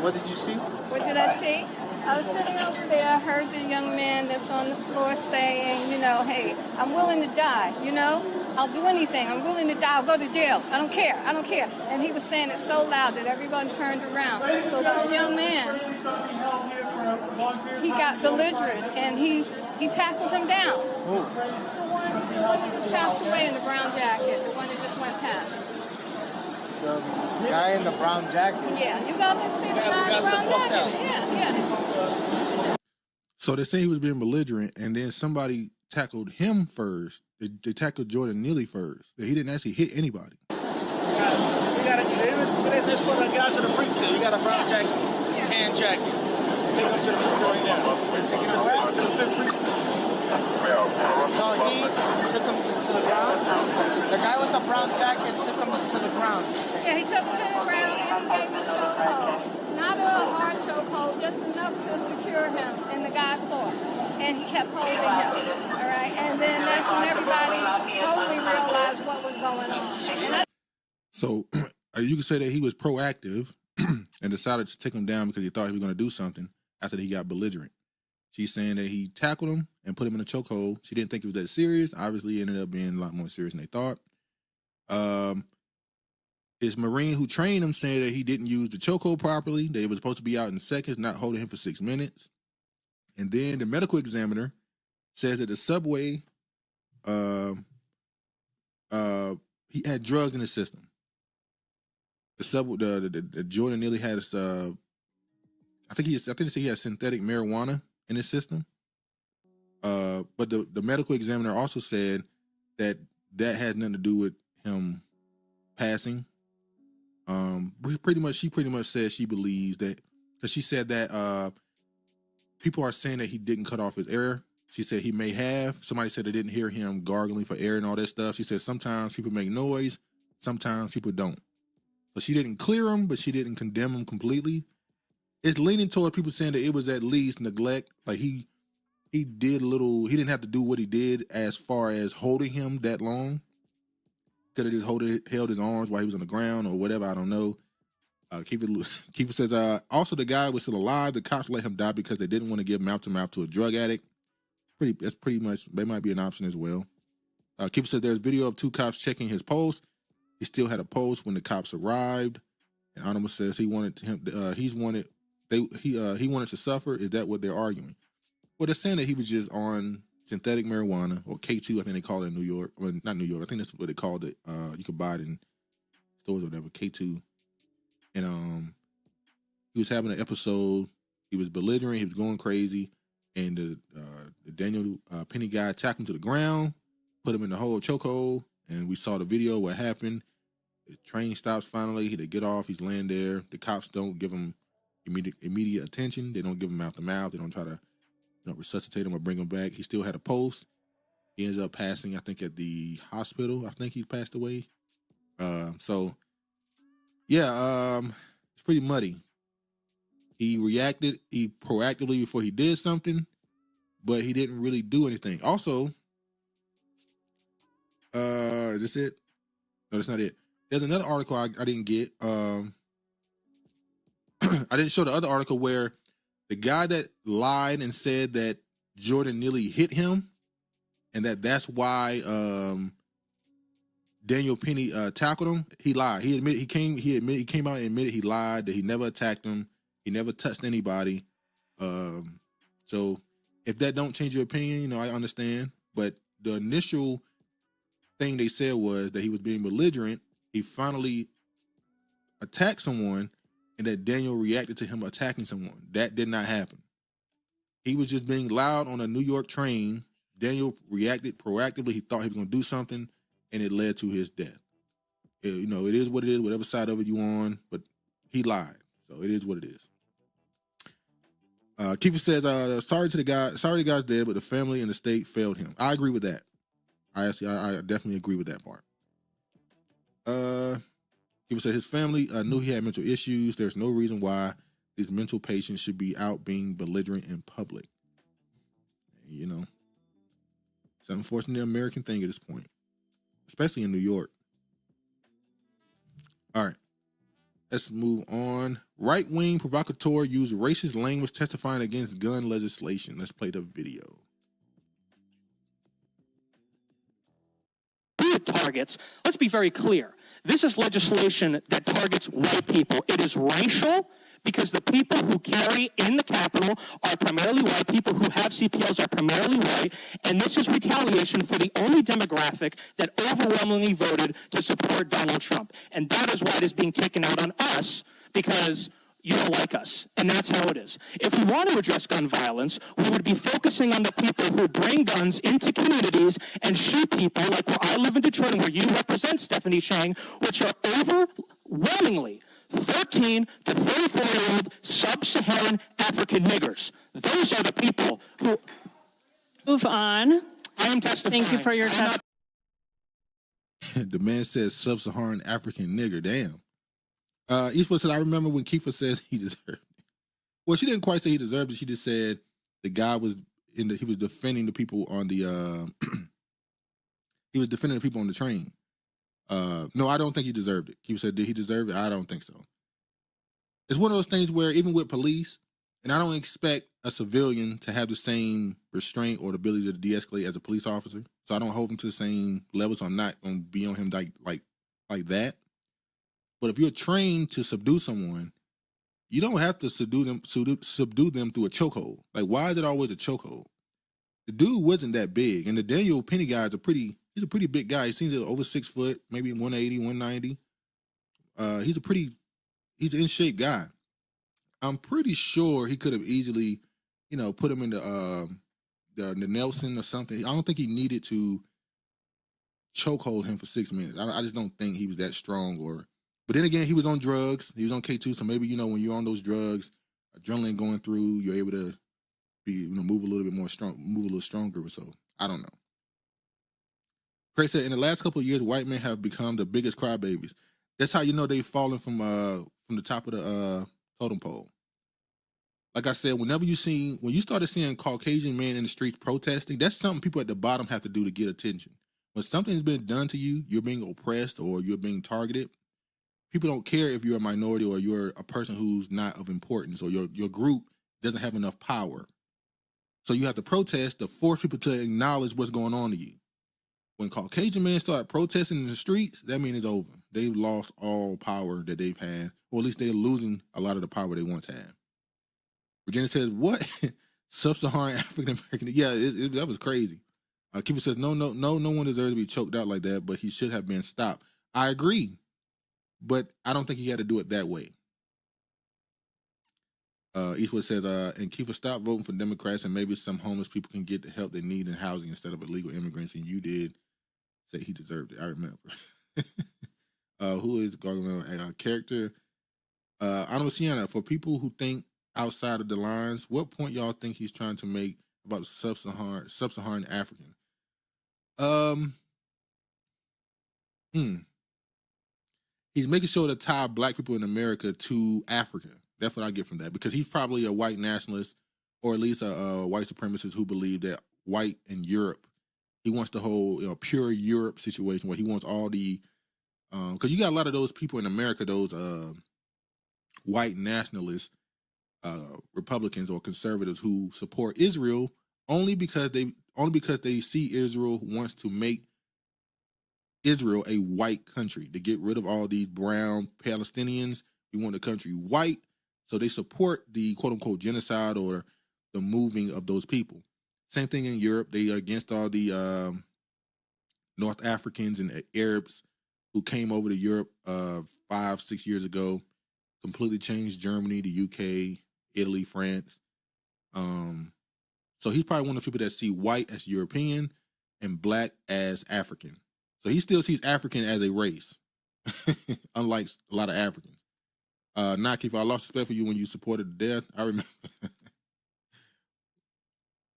what did you see? What did I see? I was sitting over there, I heard the young man that's on the floor saying, you know, hey, I'm willing to die, you know? I'll do anything. I'm willing to die. I'll go to jail. I don't care. I don't care. And he was saying it so loud that everyone turned around. So this young man, he got belligerent and he tackled him down. Who? The one that just passed away in the brown jacket, the one that just went past. The guy in the brown jacket? Yeah, you got to see the guy in the brown jacket. Yeah. So they say he was being belligerent, and then somebody tackled him first. They tackled Jordan Neely first. He didn't actually hit anybody. We got this one of the guys in the precinct. You got a brown jacket, tan jacket. Take him to the precinct right now. Take him to the fifth precinct. So he took him to the ground. The guy with the brown jacket took him to the ground. Yeah, he took him to the ground and he gave him a chokehold. Not a hard chokehold, just enough to secure him, and the guy fought. And he kept holding him, all right? And then that's when everybody totally realized what was going on. So you could say that he was proactive and decided to take him down because he thought he was going to do something after he got belligerent. She's saying that he tackled him and put him in a chokehold. She didn't think it was that serious. Obviously, it ended up being a lot more serious than they thought. His Marine who trained him saying that he didn't use the chokehold properly. They were supposed to be out in seconds, not holding him for 6 minutes. And then the medical examiner says that the subway, he had drugs in his system. The subway, the Jordan Neely had his, I think he said he had synthetic marijuana in his system. But the medical examiner also said that had nothing to do with him passing. She pretty much said she believes that, because she said that people are saying that he didn't cut off his air. She said he may have. Somebody said they didn't hear him gargling for air and all that stuff. She said sometimes people make noise, sometimes people don't. So she didn't clear him, but she didn't condemn him completely. It's leaning toward people saying that it was at least neglect. Like he didn't have to do what he did as far as holding him that long. Could have just held his arms while he was on the ground or whatever. I don't know. Keeper says, also the guy was still alive. The cops let him die because they didn't want to give mouth-to-mouth to a drug addict. That's pretty much, they might be an option as well. Keeper says there's video of 2 cops checking his pulse. He still had a pulse when the cops arrived. And Anonymous says he wanted to suffer. Is that what they're arguing? Well, they're saying that he was just on synthetic marijuana, or K2, I think they call it in New York. Well, not New York. I think that's what they called it. You could buy it in stores or whatever, K2. And he was having an episode. He was belligerent. He was going crazy. And the Daniel Penny guy attacked him to the ground, put him in the whole chokehold. And we saw the video, what happened. The train stops finally. They get off. He's laying there. The cops don't give him immediate attention. They don't give him mouth to mouth. They don't try to resuscitate him or bring him back. He still had a pulse. He ends up passing, I think, at the hospital. I think he passed away. It's pretty muddy. He reacted proactively before he did something, but he didn't really do anything. Also, is this it? No, that's not it. There's another article I didn't get. I didn't show the other article where the guy that lied and said that Jordan Neely hit him, and that's why Daniel Penny tackled him. He lied. He came out and admitted he lied, that he never attacked him. He never touched anybody. So if that don't change your opinion, I understand. But the initial thing they said was that he was being belligerent. He finally attacked someone, and that Daniel reacted to him attacking someone. That did not happen. He was just being loud on a New York train. Daniel reacted proactively. He thought he was going to do something, and it led to his death. It is what it is, whatever side of it you on, but he lied. So it is what it is. Keeper says, sorry the guy's dead, but the family and the state failed him. I agree with that. I definitely agree with that part. He would say his family knew he had mental issues. There's no reason why these mental patients should be out being belligerent in public. You know, it's unfortunately an American thing at this point, especially in New York. All right, let's move on. Right-wing provocateur used racist language testifying against gun legislation. Let's play the video. Targets. Let's be very clear. This is legislation that targets white people. It is racial because the people who carry in the Capitol are primarily white. People who have CPLs are primarily white. And this is retaliation for the only demographic that overwhelmingly voted to support Donald Trump. And that is why it is being taken out on us, because you don't like us, and that's how it is. If we want to address gun violence, we would be focusing on the people who bring guns into communities and shoot people, like where I live in Detroit and where you represent, Stephanie Chang, which are overwhelmingly 13 to 34-year-old sub-Saharan African niggers. Those are the people who... Move on. I am testifying. Thank you for your testimony. The man says sub-Saharan African nigger. Damn. Eastwood said, I remember when Kiefer says he deserved it. Well, she didn't quite say he deserved it. She just said the guy was he was defending the people on the he was defending the people on the train. No, I don't think he deserved it. Kiefer said, did he deserve it? I don't think so. It's one of those things where even with police, and I don't expect a civilian to have the same restraint or the ability to de-escalate as a police officer. So I don't hold him to the same level. So I'm not going to be on him like that. But if you're trained to subdue someone, you don't have to subdue them through a chokehold. Like, why is it always a chokehold? The dude wasn't that big, and the Daniel Penny guy is he's a pretty big guy. He seems over 6 foot, maybe 180, 190. He's an in shape guy. I'm pretty sure he could have easily, put him in the Nelson or something. I don't think he needed to chokehold him for 6 minutes. I just don't think he was that strong. But then again, he was on drugs. He was on K2, so maybe when you're on those drugs, adrenaline going through, you're able to move a little bit more strong, move a little stronger or so. I don't know. Craig said, in the last couple of years, white men have become the biggest crybabies. That's how you know they've fallen from the top of the totem pole. Like I said, when you started seeing Caucasian men in the streets protesting, that's something people at the bottom have to do to get attention. When something's been done to you, you're being oppressed or you're being targeted. People don't care if you're a minority or you're a person who's not of importance or your group doesn't have enough power. So you have to protest to force people to acknowledge what's going on to you. When Caucasian men start protesting in the streets, that means it's over. They've lost all power that they've had, or at least they're losing a lot of the power they once had. Virginia says, what? Sub-Saharan African American? Yeah, that was crazy. Keeper says, no one deserves to be choked out like that, but he should have been stopped. I agree. But I don't think he had to do it that way. Eastwood says, and Kiefer, stop voting for Democrats and maybe some homeless people can get the help they need in housing instead of illegal immigrants. And you did say he deserved it. I remember. Who is going on? Character? Honorable Sienna, for people who think outside of the lines, what point y'all think he's trying to make about sub-Saharan African? He's making sure to tie black people in America to Africa. That's what I get from that, because he's probably a white nationalist or at least a white supremacist who believe that white in Europe, he wants the whole pure Europe situation where he wants all the, because you got a lot of those people in America, those white nationalists, Republicans or conservatives who support Israel only because they see Israel wants to make Israel a white country, to get rid of all these brown Palestinians. We want the country white, so they support the quote-unquote genocide or the moving of those people. Same thing in Europe. They are against all the North Africans and Arabs who came over to Europe 5-6 years ago, completely changed Germany, the UK, Italy, France. So he's probably one of the people that see white as European and black as African. So he still sees African as a race, unlike a lot of Africans. Naki, if I lost respect for you when you supported the death, I remember.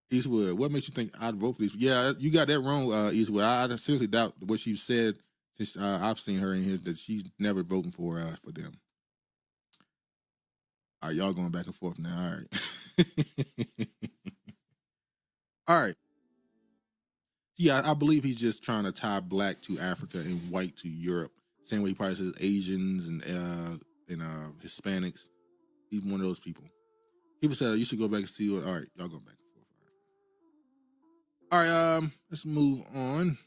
Eastwood, what makes you think I'd vote for these? Yeah, you got that wrong, Eastwood. I seriously doubt what she said Since I've seen her in here, that she's never voting for them. All right, y'all going back and forth now. All right. All right. Yeah, I believe he's just trying to tie black to Africa and white to Europe. Same way he probably says Asians and Hispanics. He's one of those people. People said you should go back and see what. All right, y'all going back and forth. All right, let's move on.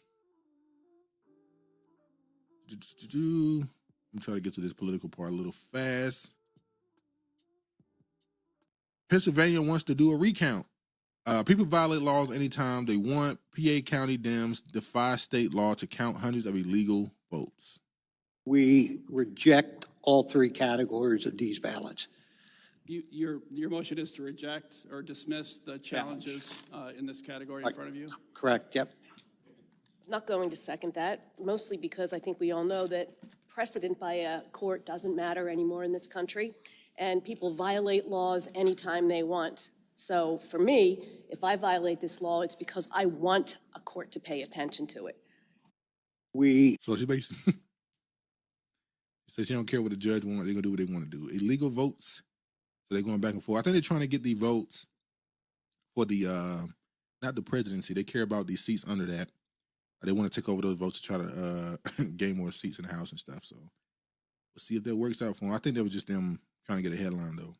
I'm trying to get to this political part a little fast. Pennsylvania wants to do a recount. People violate laws anytime they want. PA County Dems defy state law to count hundreds of illegal votes. We reject all three categories of these ballots. Your motion is to reject or dismiss the challenges in this category in front of you? Correct, yep. Not going to second that, mostly because I think we all know that precedent by a court doesn't matter anymore in this country, and people violate laws anytime they want. So for me, if I violate this law, it's because I want a court to pay attention to it. So she basically says she don't care what the judge wants. They're going to do what they want to do. Illegal votes. So they're going back and forth. I think they're trying to get the votes for the, not the presidency. They care about these seats under that. They want to take over those votes to try to gain more seats in the House and stuff. So we'll see if that works out for them. I think that was just them trying to get a headline, though.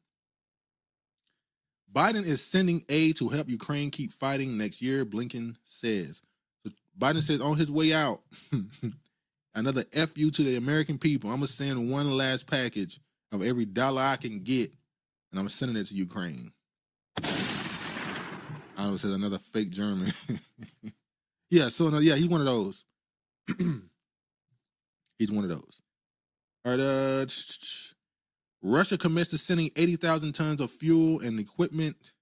Biden is sending aid to help Ukraine keep fighting next year, Blinken says. So Biden says on his way out, another FU to the American people. I'm going to send one last package of every dollar I can get, and I'm sending it to Ukraine. I don't know, it says another fake German. Yeah, so no, yeah, he's one of those. He's one of those. All right, Russia commits to sending 80,000 tons of fuel and equipment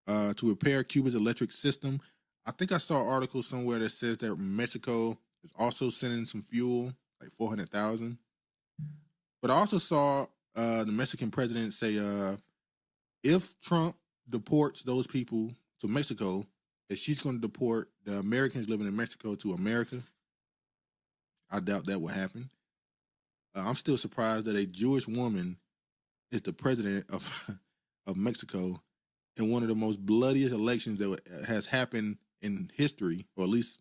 to repair Cuba's electric system. I think I saw an article somewhere that says that Mexico is also sending some fuel, like 400,000. But I also saw the Mexican president say if Trump deports those people to Mexico, that she's going to deport the Americans living in Mexico to America. I doubt that will happen. I'm still surprised that a Jewish woman is the president of Mexico in one of the most bloodiest elections that has happened in history, or at least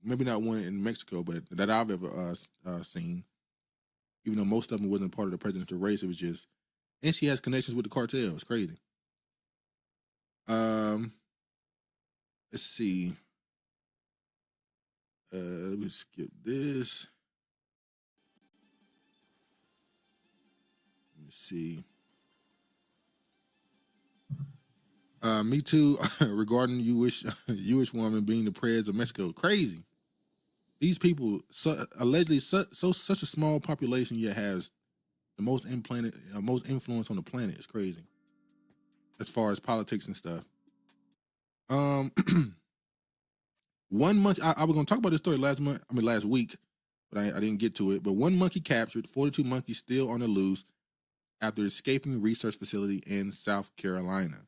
maybe not one in Mexico, but that I've ever seen. Even though most of them wasn't part of the presidential race, it was just, and she has connections with the cartel. It's crazy. Let's see. Let me skip this. Let me see. Me Too regarding Jewish woman being the president of Mexico. Crazy. These people, allegedly such a small population, yet has the most influence on the planet. It's crazy. As far as politics and stuff. One monkey, I was going to talk about this story last week, but I didn't get to it. But one monkey captured, 42 monkeys still on the loose after escaping research facility in South Carolina.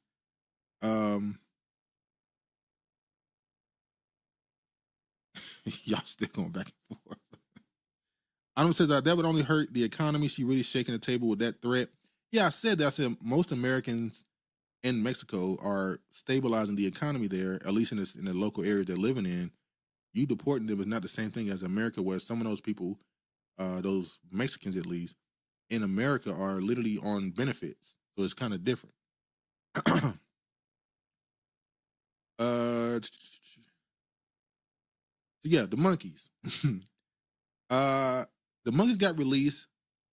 Y'all still going back and forth. Adam says that would only hurt the economy. She really shaking the table with that threat. Yeah, I said that. I said most Americans in Mexico are stabilizing the economy there, at least in the local areas they're living in. You deporting them is not the same thing as America, where some of those people, those Mexicans at least, in America are literally on benefits. So it's kind of different. Yeah, the monkeys. The monkeys got released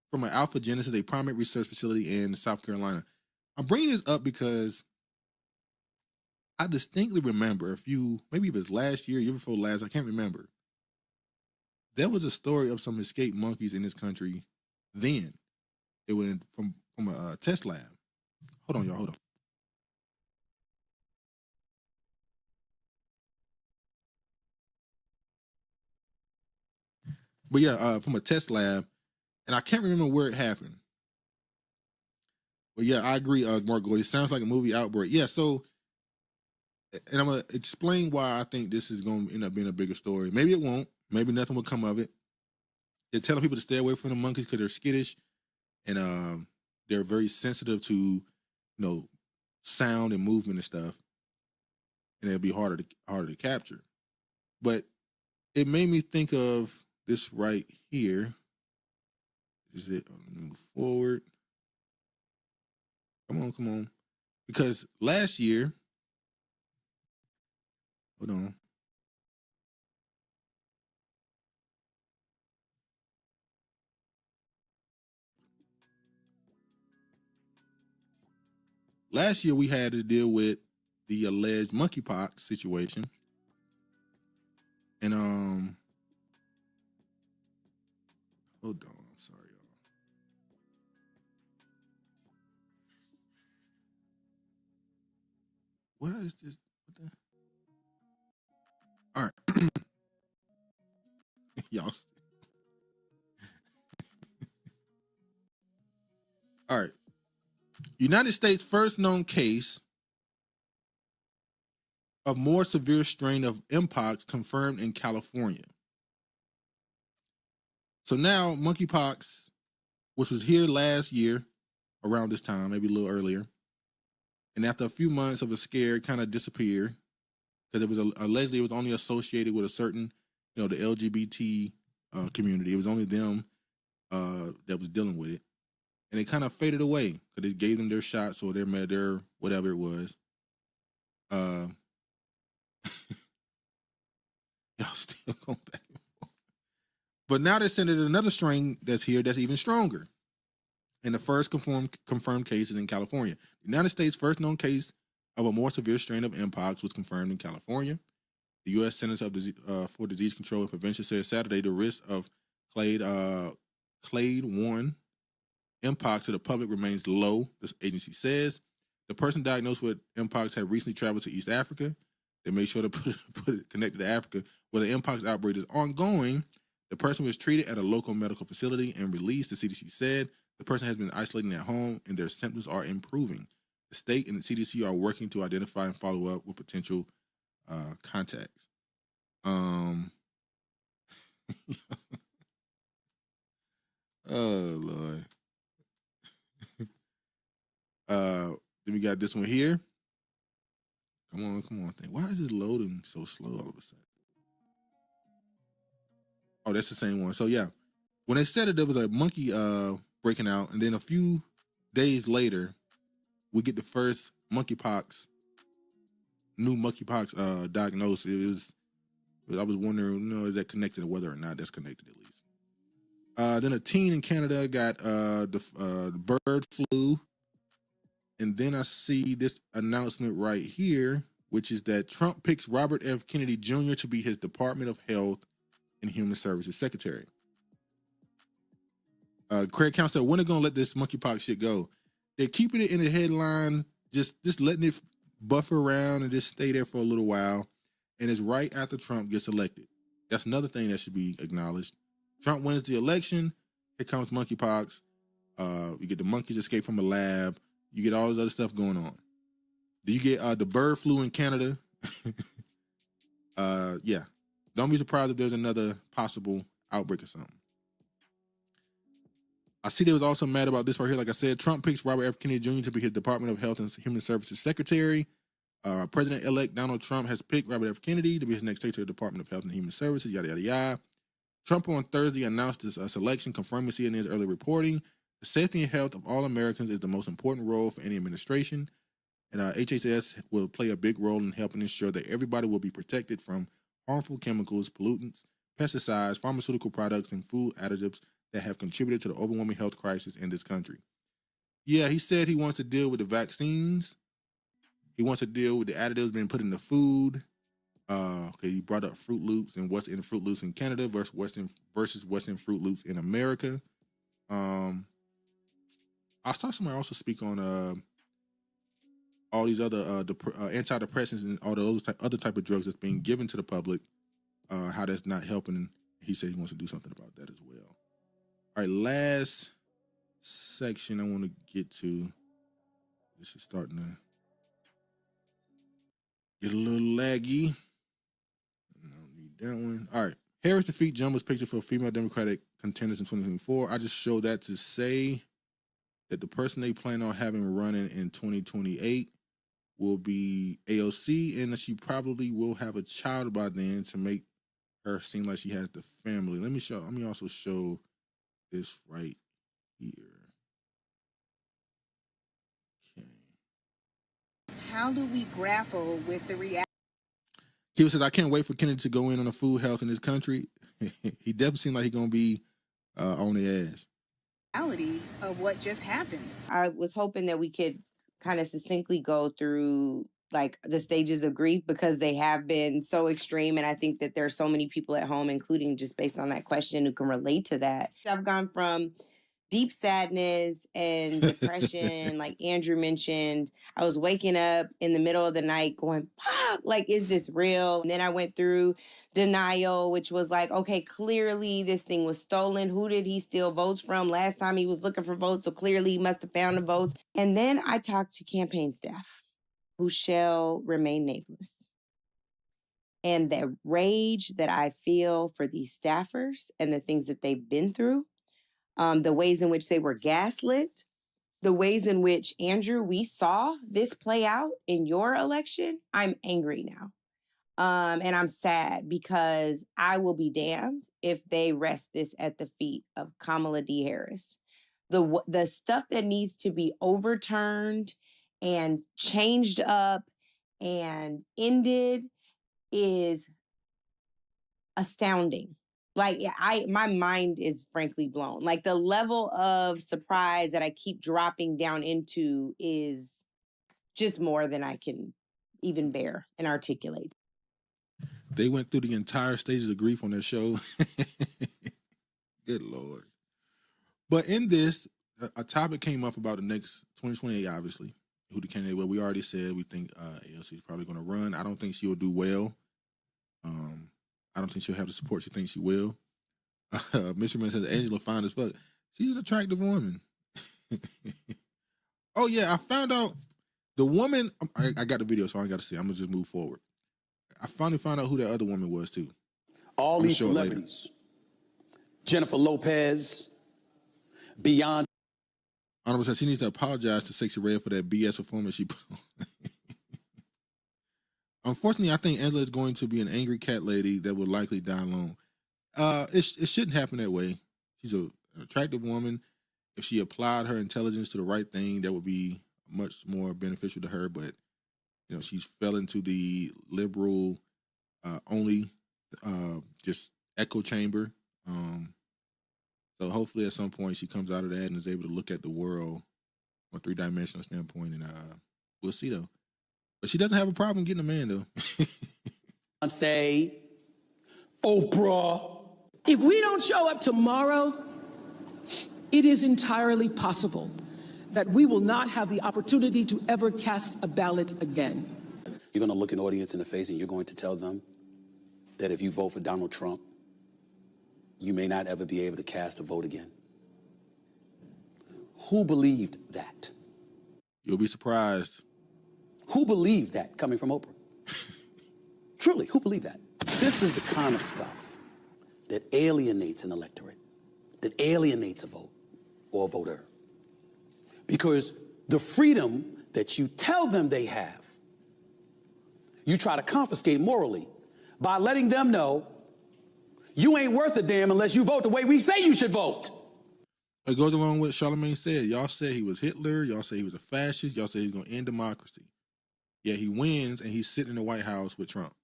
from an Alpha Genesis, a primate research facility in South Carolina. I'm bringing this up because I distinctly remember maybe it was last year before last, I can't remember. There was a story of some escaped monkeys in this country then. They went from a test lab. Hold on, y'all, hold on. But yeah, from a test lab, and I can't remember where it happened. But yeah, I agree, Mark Gordy. It sounds like a movie Outbreak. Yeah, so, and I'm going to explain why I think this is going to end up being a bigger story. Maybe it won't. maybe nothing will come of it. They're telling people to stay away from the monkeys because they're skittish and they're very sensitive to, sound and movement and stuff, and it'll be harder to capture. But it made me think of this right here. Is it? Move forward. Come on. Because last year, hold on. Last year we had to deal with the alleged monkeypox situation. And hold on, I'm sorry, y'all. What is this? What the? All right. Y'all. All right. United States' first known case of more severe strain of mpox confirmed in California. So now monkeypox, which was here last year around this time, maybe a little earlier, and after a few months of a scare, kind of disappeared because it was allegedly it was only associated with a certain, the LGBT community. It was only them that was dealing with it, and it kind of faded away because they gave them their shots or their whatever it was. Y'all still going back and forth. But now they're saying there's another strain that's here that's even stronger. And the first confirmed case is in California. The United States' first known case of a more severe strain of mpox was confirmed in California. The U.S. Centers for Disease Control and Prevention said Saturday the risk of clade 1 mpox to the public remains low, the agency says. The person diagnosed with mpox had recently traveled to East Africa. They made sure to put it connected to Africa, where the mpox outbreak is ongoing. The person was treated at a local medical facility and released, the CDC said. The person has been isolating at home and their symptoms are improving. The state and the CDC are working to identify and follow up with potential contacts. Oh, Lord. Then we got this one here. Come on. Why is this loading so slow all of a sudden? Oh, that's the same one. So, yeah. When they said that there was a monkey breaking out, and then a few days later, we get the first new monkeypox diagnosis. I was wondering, is that connected to whether or not that's connected at least. Then a teen in Canada got the bird flu. And then I see this announcement right here, which is that Trump picks Robert F. Kennedy Jr. to be his Department of Health and Human Services Secretary. Craig Counsell said, when are they going to let this monkeypox shit go? They're keeping it in the headline, just letting it buffer around and just stay there for a little while. And it's right after Trump gets elected. That's another thing that should be acknowledged. Trump wins the election. Here comes monkeypox. You get the monkeys escape from a lab. You get all this other stuff going on. Do you get the bird flu in Canada? Yeah. Don't be surprised if there's another possible outbreak or something. I see they was also mad about this right here. Like I said, Trump picks Robert F. Kennedy Jr. to be his Department of Health and Human Services Secretary. President-elect Donald Trump has picked Robert F. Kennedy to be his next Secretary of the Department of Health and Human Services, yada, yada, yada. Trump on Thursday announced this selection, confirming CNN's early reporting. The safety and health of all Americans is the most important role for any administration, and HHS will play a big role in helping ensure that everybody will be protected from harmful chemicals, pollutants, pesticides, pharmaceutical products, and food additives that have contributed to the overwhelming health crisis in this country. Yeah, he said he wants to deal with the vaccines. He wants to deal with the additives being put in the food. Okay, he brought up Fruit Loops and what's in Fruit Loops in Canada versus Western Fruit Loops in America. I saw somebody also speak on all these other antidepressants and all those other type of drugs that's being given to the public, how that's not helping. He said he wants to do something about that as well. All right, last section I want to get to. This is starting to get a little laggy. I don't need that one. All right. Harris defeat Jumbo's picture for female Democratic contenders in 2024. I just showed that to say that the person they plan on having running in 2028 will be AOC, and that she probably will have a child by then to make her seem like she has the family. Let me also show this right here. Okay. How do we grapple with the reality? He says, I can't wait for Kennedy to go in on the food health in this country. He definitely seems like he's going to be on the ass. Of what just happened. I was hoping that we could kind of succinctly go through like the stages of grief because they have been so extreme. And I think that there are so many people at home, including just based on that question, who can relate to that. I've gone from deep sadness and depression, like Andrew mentioned. I was waking up in the middle of the night going, fuck, like, is this real? And then I went through denial, which was like, okay, clearly this thing was stolen. Who did he steal votes from? Last time he was looking for votes, so clearly he must have found the votes. And then I talked to campaign staff who shall remain nameless. And the rage that I feel for these staffers and the things that they've been through, the ways in which they were gaslit, the ways in which, Andrew, we saw this play out in your election, I'm angry now. And I'm sad because I will be damned if they rest this at the feet of Kamala D. Harris. The stuff that needs to be overturned and changed up and ended is astounding. Like, my mind is frankly blown. Like, the level of surprise that I keep dropping down into is just more than I can even bear and articulate. They went through the entire stages of grief on their show. Good Lord. But in this, a topic came up about the next 2028, obviously, who the candidate will. We already said we think AOC is probably going to run. I don't think she'll do well. I don't think she'll have the support she thinks she will. Mr. Man says, Angela fine as fuck. She's an attractive woman. Oh, yeah, I found out the woman, I got the video, so I ain't got to see. I'm going to just move forward. I finally found out who that other woman was, too. All these celebrities. Jennifer Lopez, Beyonce. Honorable says she needs to apologize to Sexy Red for that BS performance she put on. Unfortunately, I think Angela is going to be an angry cat lady that will likely die alone. It shouldn't happen that way. She's an attractive woman. If she applied her intelligence to the right thing, that would be much more beneficial to her. But, you know, she's fell into the liberal only just echo chamber. So hopefully at some point she comes out of that and is able to look at the world from a three-dimensional standpoint. And we'll see, though. But she doesn't have a problem getting a man, though. Say, Oprah. If we don't show up tomorrow, it is entirely possible that we will not have the opportunity to ever cast a ballot again. You're going to look an audience in the face and you're going to tell them that if you vote for Donald Trump, you may not ever be able to cast a vote again. Who believed that? You'll be surprised. Who believed that coming from Oprah? Truly, who believed that? This is the kind of stuff that alienates an electorate, that alienates a vote or a voter. Because the freedom that you tell them they have, you try to confiscate morally by letting them know you ain't worth a damn unless you vote the way we say you should vote. It goes along with what Charlamagne said. Y'all said he was Hitler. Y'all said he was a fascist. Y'all said he's going to end democracy. Yeah, he wins, and he's sitting in the White House with Trump.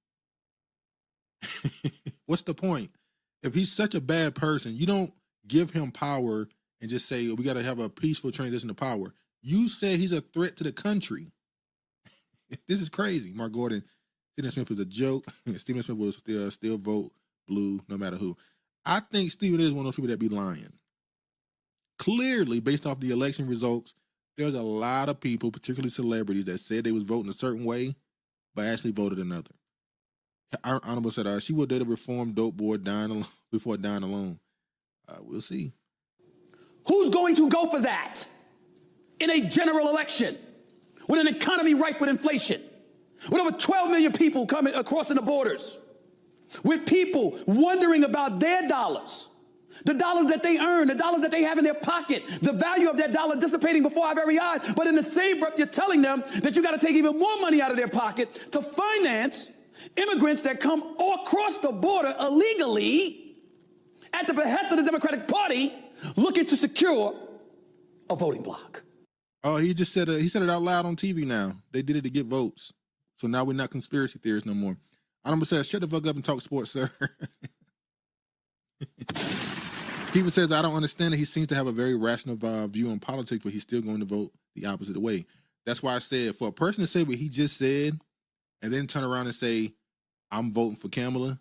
What's the point? If he's such a bad person, you don't give him power and just say, we got to have a peaceful transition to power. You said he's a threat to the country. This is crazy. Mark Gordon, Stephen Smith was a joke. Stephen Smith will still vote blue no matter who. I think Stephen is one of those people that be lying. Clearly, based off the election results, there's a lot of people, particularly celebrities, that said they was voting a certain way, but actually voted another. Honorable said she will date a reformed dope boy before dying alone. We'll see. Who's going to go for that in a general election with an economy rife with inflation, with over 12 million people coming across the borders, with people wondering about their dollars, the dollars that they earn, the dollars that they have in their pocket, the value of that dollar dissipating before our very eyes. But in the same breath, you're telling them that you got to take even more money out of their pocket to finance immigrants that come across the border illegally at the behest of the Democratic Party looking to secure a voting bloc. Oh, he just said he said it out loud on TV now. They did it to get votes. So now we're not conspiracy theorists no more. I'm gonna say, shut the fuck up and talk sports, sir. Keeper says, I don't understand that he seems to have a very rational view on politics, but he's still going to vote the opposite way. That's why I said, for a person to say what he just said and then turn around and say, I'm voting for Kamala.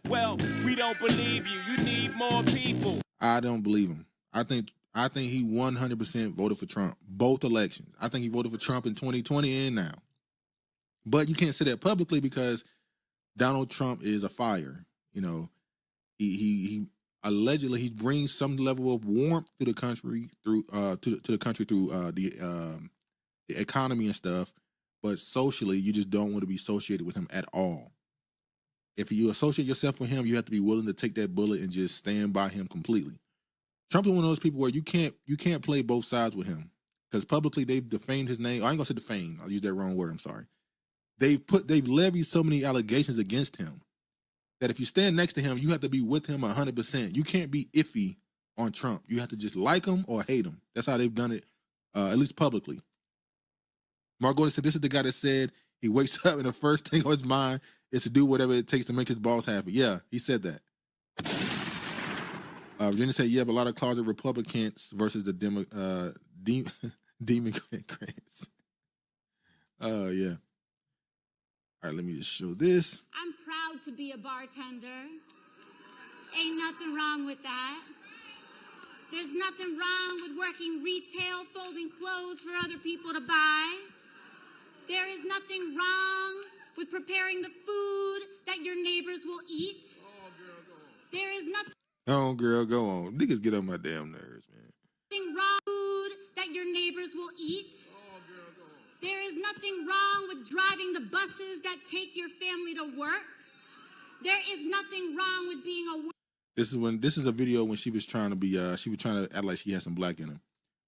Well, we don't believe you. You need more people. I don't believe him. I think he 100% voted for Trump, both elections. I think he voted for Trump in 2020 and now. But you can't say that publicly because Donald Trump is a fire. You know, he allegedly he brings some level of warmth to the country through the economy and stuff. But socially, you just don't want to be associated with him at all. If you associate yourself with him, you have to be willing to take that bullet and just stand by him completely. Trump is one of those people where you can't play both sides with him because publicly they've defamed his name. I ain't gonna say defamed. I'll use that wrong word. I'm sorry. They've levied so many allegations against him that if you stand next to him, you have to be with him 100%. You can't be iffy on Trump. You have to just like him or hate him. That's how they've done it, at least publicly. Mark Gordon said, this is the guy that said he wakes up and the first thing on his mind is to do whatever it takes to make his boss happy. Yeah, he said that. Virginia said, yeah, but a lot of closet Republicans versus the Democrats. Oh, yeah. All right, let me just show this. I'm proud to be a bartender. Ain't nothing wrong with that. There's nothing wrong with working retail, folding clothes for other people to buy. There is nothing wrong with preparing the food that your neighbors will eat. There is nothing. Oh, girl, go on. Niggas get on my damn nerves, man. Nothing wrong with food that your neighbors will eat. There is nothing wrong with driving the buses that take your family to work. There is nothing wrong with being a. This is a video when she was trying to be she was trying to act like she had some black in her.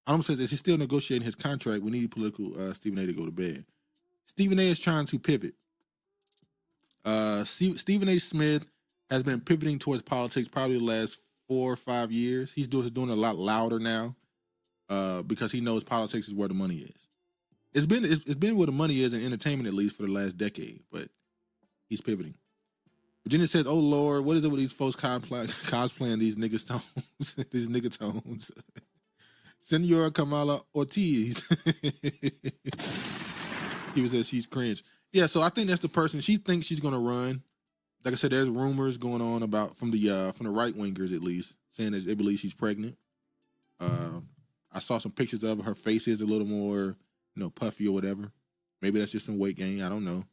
Adam says, is he still negotiating his contract? We need political Stephen A to go to bed. Stephen A is trying to pivot. Stephen A Smith has been pivoting towards politics probably the last 4 or 5 years. He's doing it a lot louder now because he knows politics is where the money is. It's been where the money is in entertainment at least for the last decade, but he's pivoting. Virginia says, oh Lord, what is it with these folks cosplaying these niggas tones, these nigga tones? Senora Kamala Ortiz. He says she's cringe. Yeah, so I think that's the person she thinks she's gonna run. Like I said, there's rumors going on about from the right wingers at least, saying that they believe she's pregnant. I saw some pictures of her. Her face is a little more, puffy or whatever. Maybe that's just some weight gain. I don't know.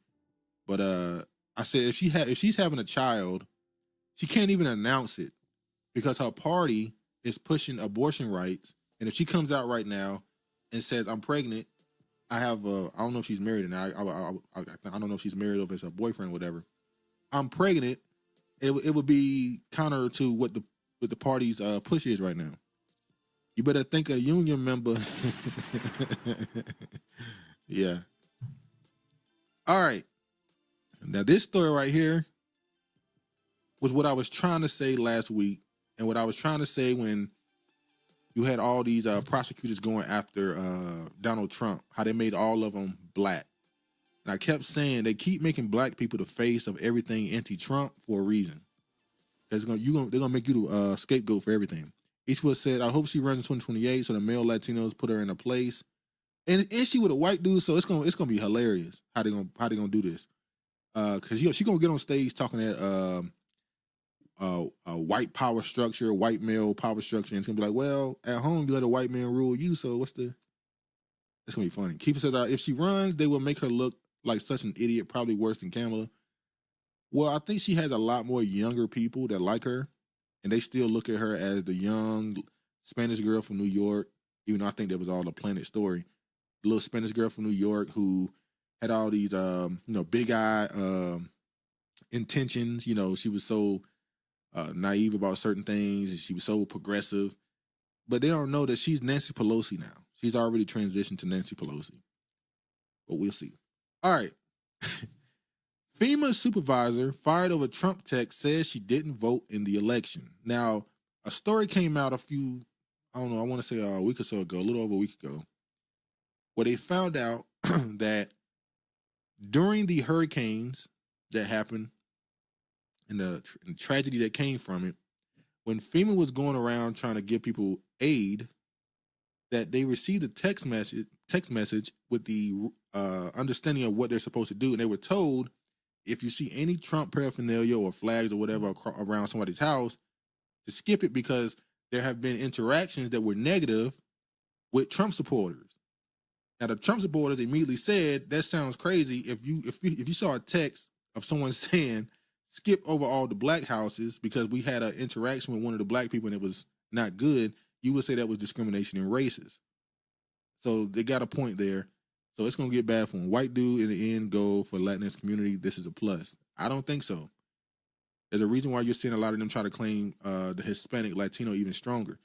But I said if she's having a child, she can't even announce it because her party is pushing abortion rights. And if she comes out right now and says I'm pregnant, I don't know if she's married or not. I don't know if she's married or if it's her boyfriend or whatever. I'm pregnant. It would be counter to what the party's push is right now. You better think a union member. Yeah. All right. Now this story right here was what I was trying to say last week and what I was trying to say when you had all these prosecutors going after Donald Trump, how they made all of them black. And I kept saying they keep making black people the face of everything anti-Trump for a reason. They're gonna make you the scapegoat for everything. Eastwood said, I hope she runs in 2028 so the male Latinos put her in a place. And she with a white dude, so it's gonna be hilarious how they gonna do this. Cause she gonna get on stage talking at a white power structure, white male power structure, and it's gonna be like, well, at home you let a white man rule you, so it's gonna be funny. Keeper says if she runs, they will make her look like such an idiot, probably worse than Kamala. Well, I think she has a lot more younger people that like her, and they still look at her as the young Spanish girl from New York, even though I think that was all a Planet story. The little Spanish girl from New York who had all these, big eye intentions. You know, she was so naive about certain things, and she was so progressive. But they don't know that she's Nancy Pelosi now. She's already transitioned to Nancy Pelosi. But we'll see. All right. FEMA supervisor fired over Trump text says she didn't vote in the election. Now, a story came out I want to say a week or so ago, a little over a week ago, where they found out that during the hurricanes that happened and the tragedy that came from it, when FEMA was going around trying to give people aid, that they received a text message with the understanding of what they're supposed to do. And they were told, if you see any Trump paraphernalia or flags or whatever around somebody's house, to skip it because there have been interactions that were negative with Trump supporters. Now, the Trump supporters immediately said, that sounds crazy. If you saw a text of someone saying, skip over all the black houses because we had an interaction with one of the black people and it was not good, you would say that was discrimination and racist. So they got a point there. So it's going to get bad for them. White dude in the end go for Latinx community. This is a plus. I don't think so. There's a reason why you're seeing a lot of them try to claim the Hispanic Latino even stronger.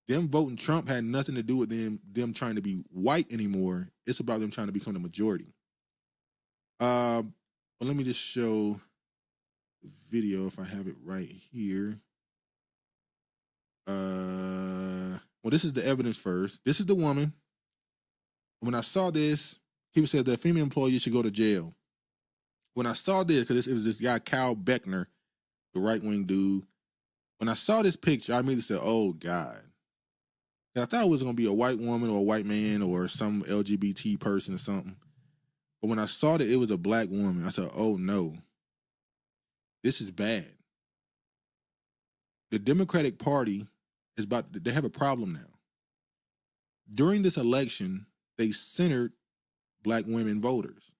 Them voting Trump had nothing to do with them trying to be white anymore. It's about them trying to become the majority. But let me just show the video if I have it right here. Well, this is the evidence first. This is the woman. When I saw this, people said that female employee should go to jail. When I saw this, because it was this guy, Kyle Beckner, the right-wing dude. When I saw this picture, I immediately said, oh, God. And I thought it was going to be a white woman or a white man or some LGBT person or something. But when I saw that it was a black woman, I said, oh, no. This is bad. The Democratic Party they have a problem now. During this election, they centered black women voters.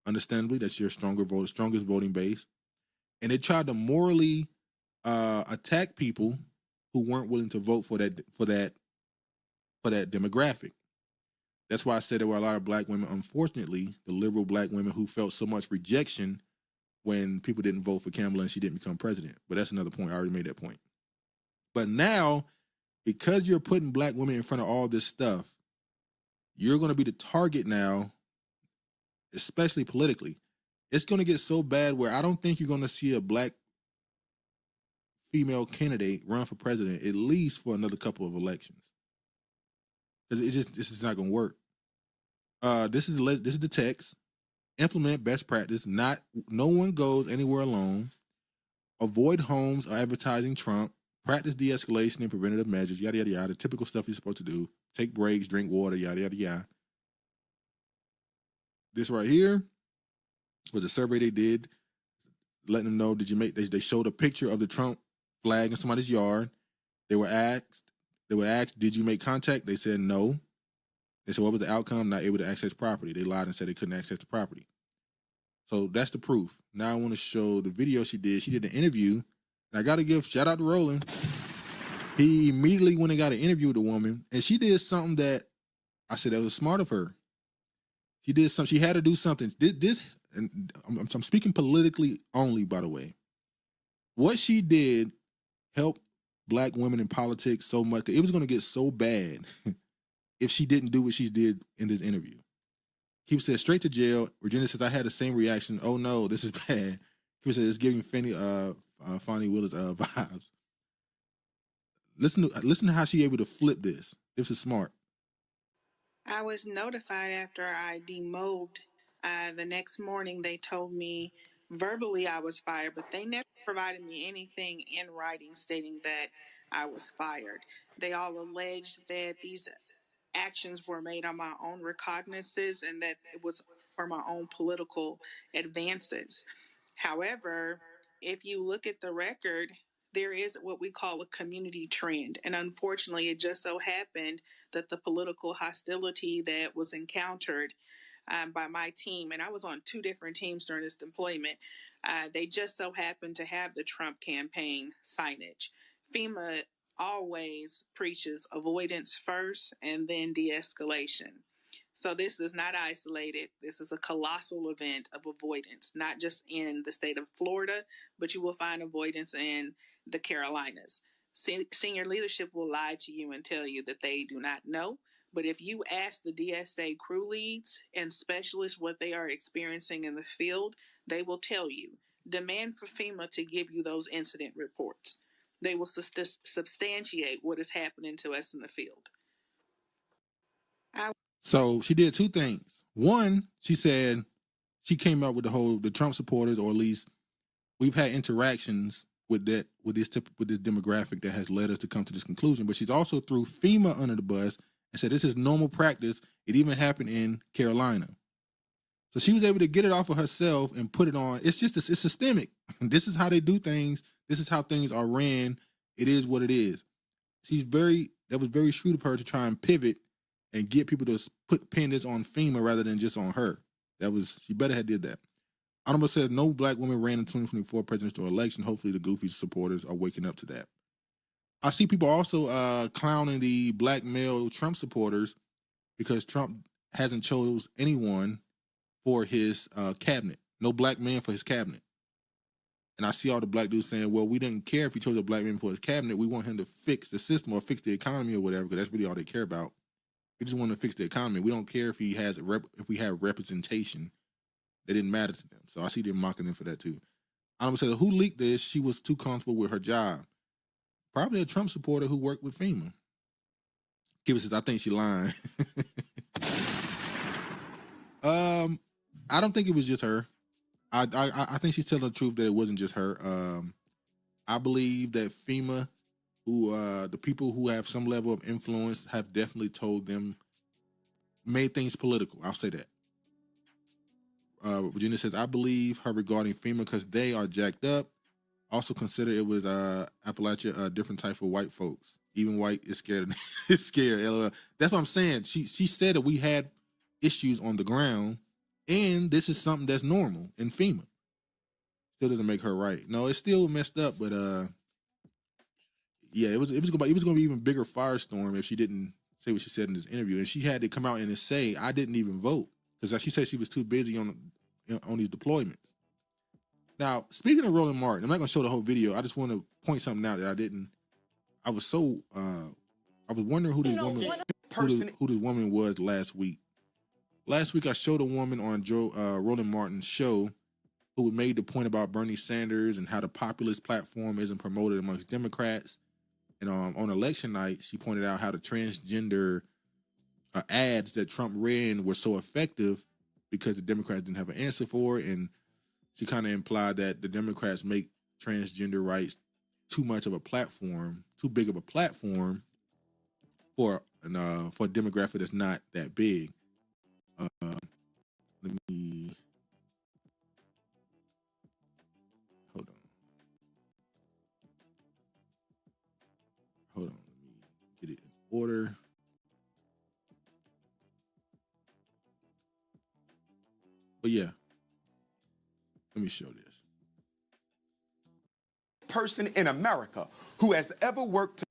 Understandably, that's your strongest voting base. And they tried to morally attack people who weren't willing to vote for that demographic. That's why I said there were a lot of black women, unfortunately, the liberal black women who felt so much rejection when people didn't vote for Kamala and she didn't become president. But that's another point. I already made that point. But now, because you're putting black women in front of all this stuff, you're going to be the target now, especially politically. It's going to get so bad where I don't think you're going to see a black female candidate run for president, at least for another couple of elections. Because this is not going to work. This is the text. Implement best practice. No one goes anywhere alone. Avoid homes or advertising Trump. Practice de-escalation and preventative measures. Yada yada yada. The typical stuff you're supposed to do. Take breaks. Drink water. Yada yada yada. This right here was a survey they did, letting them know. They showed a picture of the Trump flag in somebody's yard. They were asked, did you make contact? They said no. They said, what was the outcome? Not able to access property. They lied and said they couldn't access the property. So that's the proof. Now I want to show the video she did. She did an interview. And I got to give shout out to Roland. He immediately went and got an interview with the woman. And she did something that I said that was smart of her. She did something. She had to do something. And I'm speaking politically only, by the way. What she did helped black women in politics so much. It was going to get so bad if she didn't do what she did in this interview. He said straight to jail. Virginia says, I had the same reaction. Oh no, this is bad. He said it's giving Fonnie Willis vibes. Listen to how she able to flip this. This is smart. I was notified after I demoted. The next morning, they told me verbally I was fired, but they never provided me anything in writing stating that I was fired. They all alleged that these actions were made on my own recognizances and that it was for my own political advances. However, if you look at the record, there is what we call a community trend. And unfortunately, it just so happened that the political hostility that was encountered by my team, and I was on 2 different teams during this deployment, they just so happened to have the Trump campaign signage. FEMA always preaches avoidance first and then de-escalation. So this is not isolated. This is a colossal event of avoidance, not just in the state of Florida, but you will find avoidance in the Carolinas. Senior leadership will lie to you and tell you that they do not know. But if you ask the DSA crew leads and specialists what they are experiencing in the field, they will tell you. Demand for FEMA to give you those incident reports. They will substantiate what is happening to us in the field. So she did two things. One, she said she came up with the Trump supporters, or at least we've had interactions with this demographic that has led us to come to this conclusion. But she's also threw FEMA under the bus and said this is normal practice. It even happened in Carolina. So she was able to get it off of herself and put it on. It's systemic. This is how they do things. This is how things are ran. It is what it is. That was very shrewd of her to try and pivot and get people to pin this on FEMA rather than just on her. She better have did that. Honorable says no black women ran in 2024 presidential election. Hopefully the goofy supporters are waking up to that. I see people also clowning the black male Trump supporters because Trump hasn't chose anyone for his cabinet. No black man for his cabinet. And I see all the black dudes saying, well, we didn't care if he chose a black man for his cabinet. We want him to fix the system or fix the economy or whatever, because that's really all they care about. We just want to fix the economy. We don't care if he has if we have representation. That didn't matter to them. So I see them mocking them for that too. I'm gonna say, who leaked this? She was too comfortable with her job. Probably a Trump supporter who worked with FEMA. Kiva says, I think she lying. I don't think it was just her. I think she's telling the truth that it wasn't just her. I believe that FEMA, the people who have some level of influence, have definitely told them, made things political. I'll say that. Virginia says, I believe her regarding FEMA because they are jacked up. Also consider it was Appalachia, a different type of white folks. Even white is scared. Is scared. LOL. That's what I'm saying. She said that we had issues on the ground, and this is something that's normal in FEMA. Still doesn't make her right. No, it's still messed up, but yeah, it was going to be even bigger firestorm if she didn't say what she said in this interview, and she had to come out and say, I didn't even vote. Because she said she was too busy on these deployments. Now, speaking of Roland Martin, I'm not going to show the whole video. I just want to point something out that I didn't. I was wondering who this woman was last week. Last week, I showed a woman on Roland Martin's show who made the point about Bernie Sanders and how the populist platform isn't promoted amongst Democrats. And on election night, she pointed out how the transgender ads that Trump ran were so effective because the Democrats didn't have an answer for it, and she kind of implied that the Democrats make transgender rights too much of a platform, too big of a platform for a demographic that's not that big. Let me hold on. Let me get it in order. But yeah, let me show this. Person in America who has ever worked.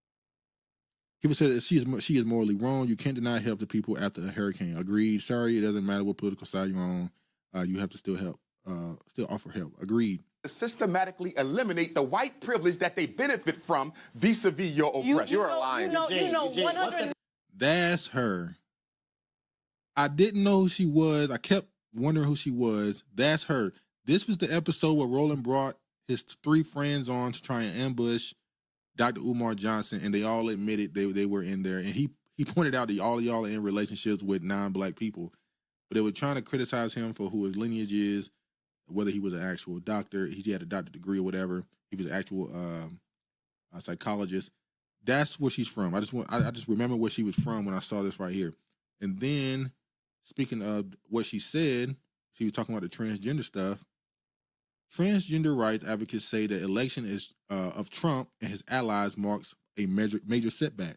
People say that she is morally wrong. You can't deny help to people after a hurricane. Agreed. Sorry, it doesn't matter what political side you're on. You have to still help, still offer help. Agreed. Systematically eliminate the white privilege that they benefit from vis-a-vis your oppression. You're lying. That's her. I didn't know who she was. I kept wondering who she was. That's her. This was the episode where Roland brought his 3 friends on to try and ambush Dr. Umar Johnson, and they all admitted they were in there. And he pointed out that all of y'all are in relationships with non-black people, but they were trying to criticize him for who his lineage is, whether he was an actual doctor, he had a doctorate degree or whatever. He was an actual psychologist. That's where she's from. I just remember where she was from when I saw this right here. And then, speaking of what she said, she was talking about the transgender stuff. Transgender rights advocates say the election of Trump and his allies marks a major setback.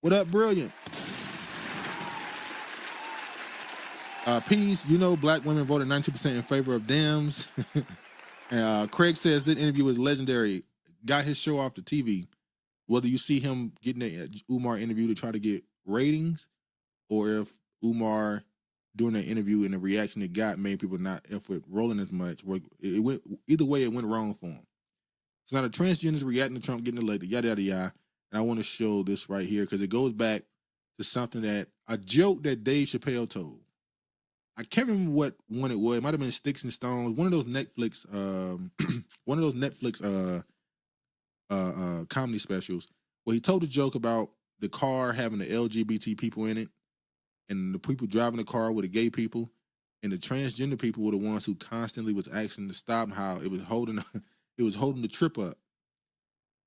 What up, Brilliant? Peace, black women voted 92% in favor of Dems. And, Craig says this interview was legendary. Got his show off the TV. Whether you see him getting an Umar interview to try to get ratings, or if Umar during the interview and the reaction it got made people not effort rolling as much. It went either way. It went wrong for him. So now the transgenders reacting to Trump getting elected, yada yada yada. And I want to show this right here because it goes back to something a joke that Dave Chappelle told. I can't remember what one it was. It might have been Sticks and Stones. One of those Netflix, comedy specials where he told a joke about the car having the LGBT people in it, and the people driving the car were the gay people, and the transgender people were the ones who constantly was asking to stop, and how it was holding the trip up.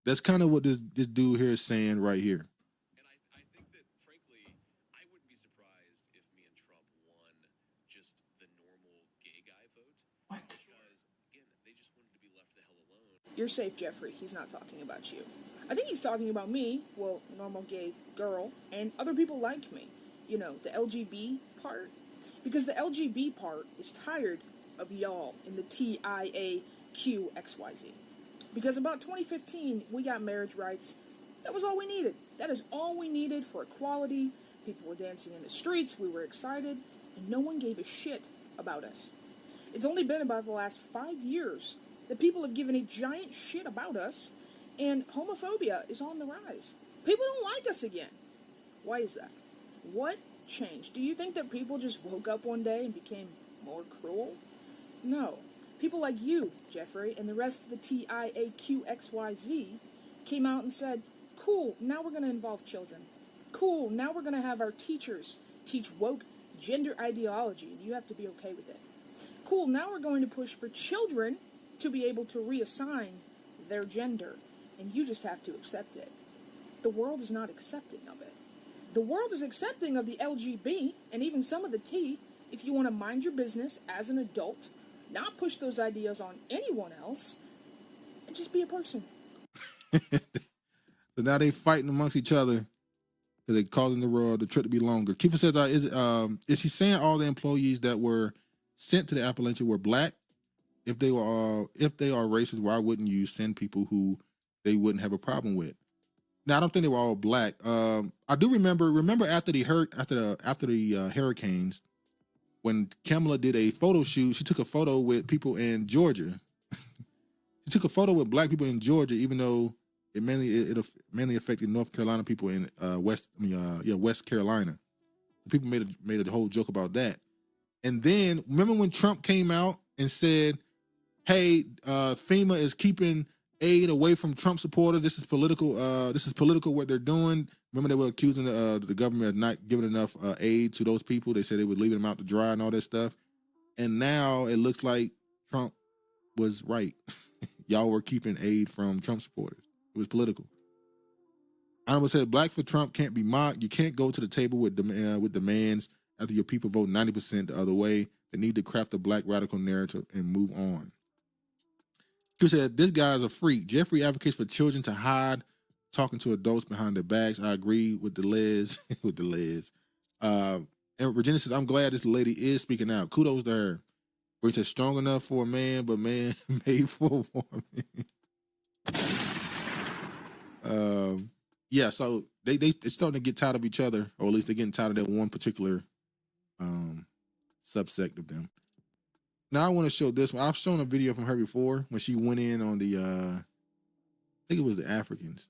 That's kind of what this dude here is saying right here. You're safe, Jeffrey. He's not talking about you. I think he's talking about me, well, normal gay girl, and other people like me. You know, the LGB part. Because the LGB part is tired of y'all in the TIAQXYZ. Because about 2015, we got marriage rights. That was all we needed. That is all we needed for equality. People were dancing in the streets, we were excited, and no one gave a shit about us. It's only been about the last 5 years that people have given a giant shit about us, and homophobia is on the rise. People don't like us again. Why is that? What changed? Do you think that people just woke up one day and became more cruel? No. People like you, Jeffrey, and the rest of the TIAQXYZ came out and said, cool, now we're going to involve children. Cool, now we're going to have our teachers teach woke gender ideology, and you have to be okay with it. Cool, now we're going to push for children to be able to reassign their gender, and you just have to accept it. The world is not accepting of it. The world is accepting of the LGB and even some of the T if you want to mind your business as an adult, not push those ideas on anyone else, and just be a person. So now they fighting amongst each other because they causing the trip to be longer. Kiefer says, is she saying all the employees that were sent to the Appalachia were black? If they are racist, why wouldn't you send people who they wouldn't have a problem with? Now I don't think they were all black. I do remember after the hurricanes, when Kamala did a photo shoot, she took a photo with people in Georgia. She took a photo with black people in Georgia, even though it mainly affected North Carolina people in West Carolina. People made a whole joke about that. And then remember when Trump came out and said, hey, FEMA is keeping aid away from Trump supporters. This is political what they're doing. Remember they were accusing the government of not giving enough aid to those people. They said they were leaving them out to dry and all that stuff. And now it looks like Trump was right. Y'all were keeping aid from Trump supporters. It was political. Honorable said, black for Trump can't be mocked. You can't go to the table with demands after your people vote 90% the other way. They need to craft a black radical narrative and move on. He said, this guy's a freak. Jeffrey advocates for children to hide, talking to adults behind their backs. I agree with the Les. And Regina says, I'm glad this lady is speaking out. Kudos to her. Where he said, strong enough for a man, but man made for a woman. Yeah, so they're starting to get tired of each other, or at least they're getting tired of that one particular subsect of them. Now I want to show this one. I've shown a video from her before when she went in on the, I think it was the Africans,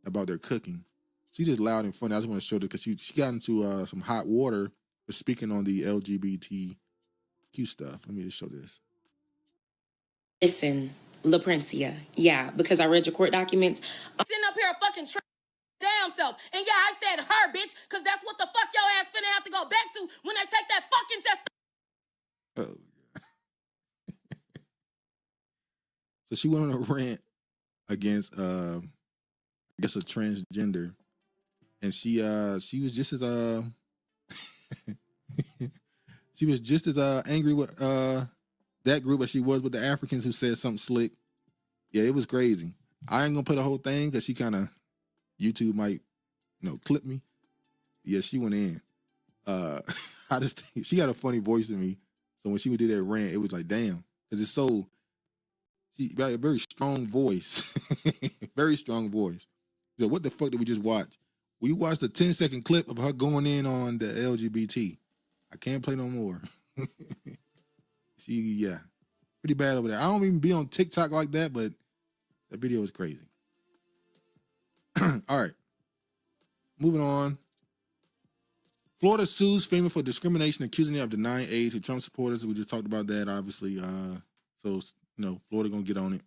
about their cooking. She's just loud and funny. I just want to show this because she got into some hot water for speaking on the LGBTQ stuff. Let me just show this. Listen, LaPrincia, yeah, because I read your court documents. Sitting up here a fucking damn self. And yeah, I said her, bitch, because that's what the fuck your ass finna have to go back to when they take that fucking test. Oh. So she went on a rant against I guess a transgender, and she was just as she was just as angry with that group as she was with the Africans who said something slick. Yeah, it was crazy. I ain't gonna play the whole thing because she kind of YouTube might clip me. Yeah, she went in. I just think she got a funny voice to me. So when she did that rant, it was like, damn, because she got a very strong voice. Very strong voice. So what the fuck did we just watch? We watched a 10-second clip of her going in on the LGBT. I can't play no more. Yeah, pretty bad over there. I don't even be on TikTok like that, but that video was crazy. All right. Moving on. Florida sues FEMA for discrimination, accusing them of denying aid to Trump supporters. We just talked about that, obviously. Florida gonna get on it.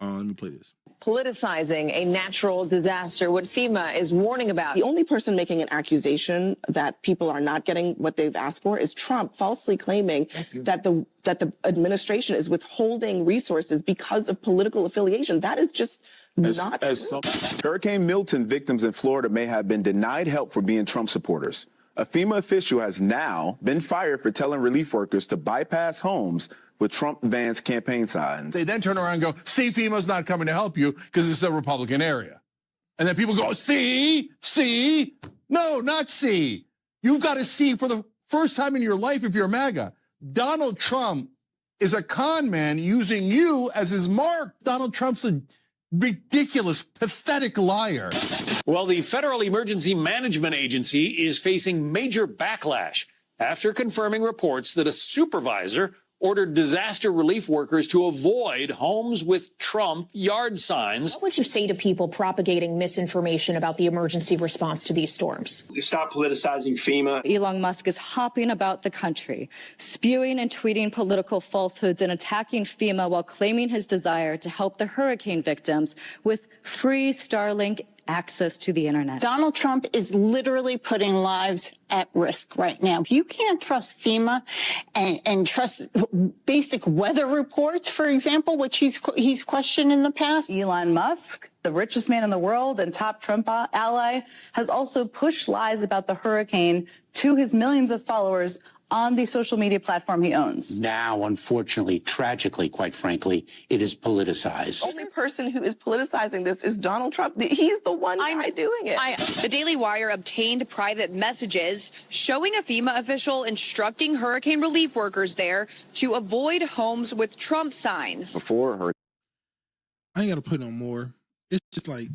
Let me play this. Politicizing a natural disaster, what FEMA is warning about. The only person making an accusation that people are not getting what they've asked for is Trump, falsely claiming that the administration is withholding resources because of political affiliation. That is just not true. Hurricane Milton victims in Florida may have been denied help for being Trump supporters. A FEMA official has now been fired for telling relief workers to bypass homes with Trump vans campaign signs. They then turn around and go, see, FEMA's not coming to help you because it's a Republican area. And then people go, see? No, not see. You've got to see for the first time in your life if you're MAGA. Donald Trump is a con man using you as his mark. Donald Trump's a ridiculous, pathetic liar. Well, the Federal Emergency Management Agency is facing major backlash after confirming reports that a supervisor ordered disaster relief workers to avoid homes with Trump yard signs. What would you say to people propagating misinformation about the emergency response to these storms? Stop politicizing FEMA. Elon Musk is hopping about the country, spewing and tweeting political falsehoods and attacking FEMA while claiming his desire to help the hurricane victims with free Starlink access to the internet. Donald Trump is literally putting lives at risk right now. If you can't trust FEMA and trust basic weather reports, for example, which he's questioned in the past. Elon Musk, the richest man in the world and top Trump ally, has also pushed lies about the hurricane to his millions of followers on the social media platform he owns. Now, unfortunately, tragically, quite frankly, it is politicized. The only person who is politicizing this is Donald Trump. He's the one guy doing it. The Daily Wire obtained private messages showing a FEMA official instructing hurricane relief workers there to avoid homes with Trump signs. Before her, I ain't got to put no more. It's just like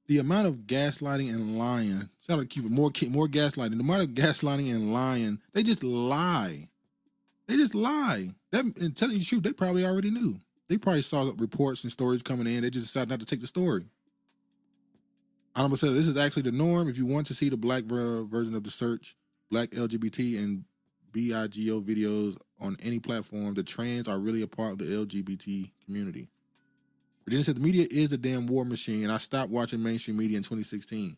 the amount of gaslighting and lying. Shout out to keep it more gaslighting. The amount of gaslighting and lying, they just lie. They just lie. And telling you the truth, they probably already knew. They probably saw reports and stories coming in. They just decided not to take the story. I'm gonna say this is actually the norm. If you want to see the black version of the search, black LGBT and BIGO videos on any platform, the trans are really a part of the LGBT community. Virginia said the media is a damn war machine, and I stopped watching mainstream media in 2016.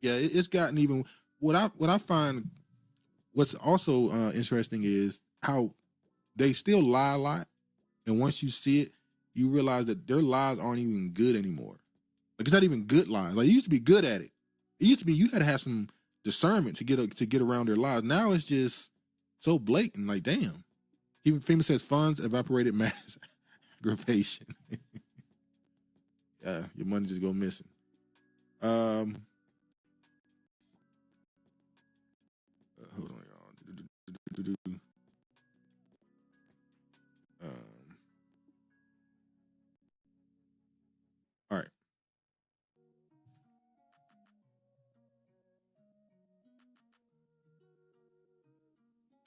Yeah, it's gotten even. What I find, what's also interesting is how they still lie a lot, and once you see it, you realize that their lies aren't even good anymore. Like it's not even good lies. Like you used to be good at it. It used to be you had to have some discernment to get around their lies. Now it's just so blatant. Like damn. Even FEMA says funds evaporated mass aggravation. Yeah, your money just go missing. Hold on, y'all. All right.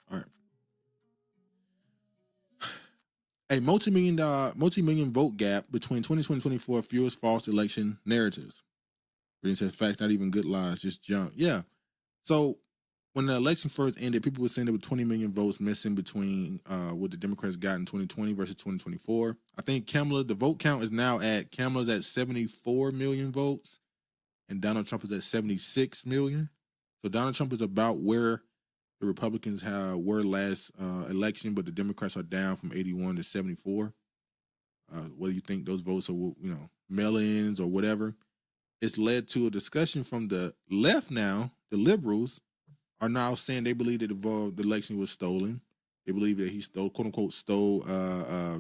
All right. A multi-million vote gap between 2020 and 2024 fuels false election narratives. It says facts, not even good lies, just junk. Yeah. So when the election first ended, people were saying there were 20 million votes missing between what the Democrats got in 2020 versus 2024. I think the vote count is now Kamala's at 74 million votes, and Donald Trump is at 76 million. So Donald Trump is about where the Republicans were last election, but the Democrats are down from 81 to 74. Whether you think those votes are, mail-ins or whatever, it's led to a discussion from the left now. The liberals are now saying they believe that the election was stolen. They believe that he stole, quote unquote,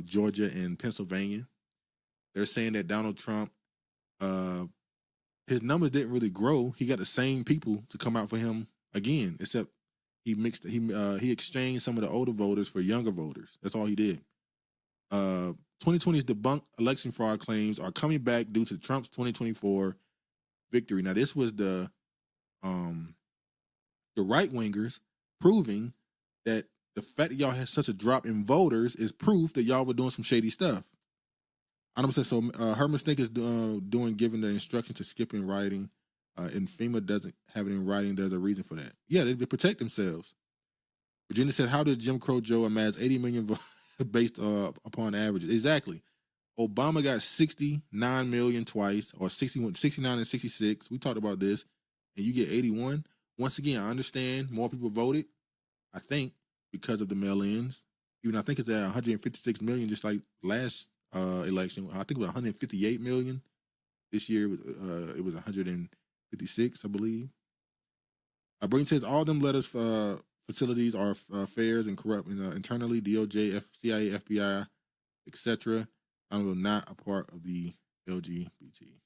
Georgia and Pennsylvania. They're saying that Donald Trump, his numbers didn't really grow. He got the same people to come out for him again, except he exchanged some of the older voters for younger voters. That's all he did. 2020's debunked election fraud claims are coming back due to Trump's 2024 victory. Now, this was the right wingers proving that the fact that y'all had such a drop in voters is proof that y'all were doing some shady stuff. I don't say so. Her mistake is giving the instruction to skip in writing, and FEMA doesn't have it in writing. There's a reason for that. Yeah, they protect themselves. Virginia said, "How did Jim Crow Joe amass 80 million votes based upon averages?" Exactly. Obama got 69 million twice, or 61, 69 and 66. We talked about this, and you get 81. Once again, I understand more people voted, I think, because of the mail-ins. Even I think it's at 156 million, just like last election. I think it was 158 million. This year, it was 156, I believe. Brinton says all them letters facilities are fairs and corrupt internally, DOJ, CIA, FBI, etc. Not a part of the LGBT.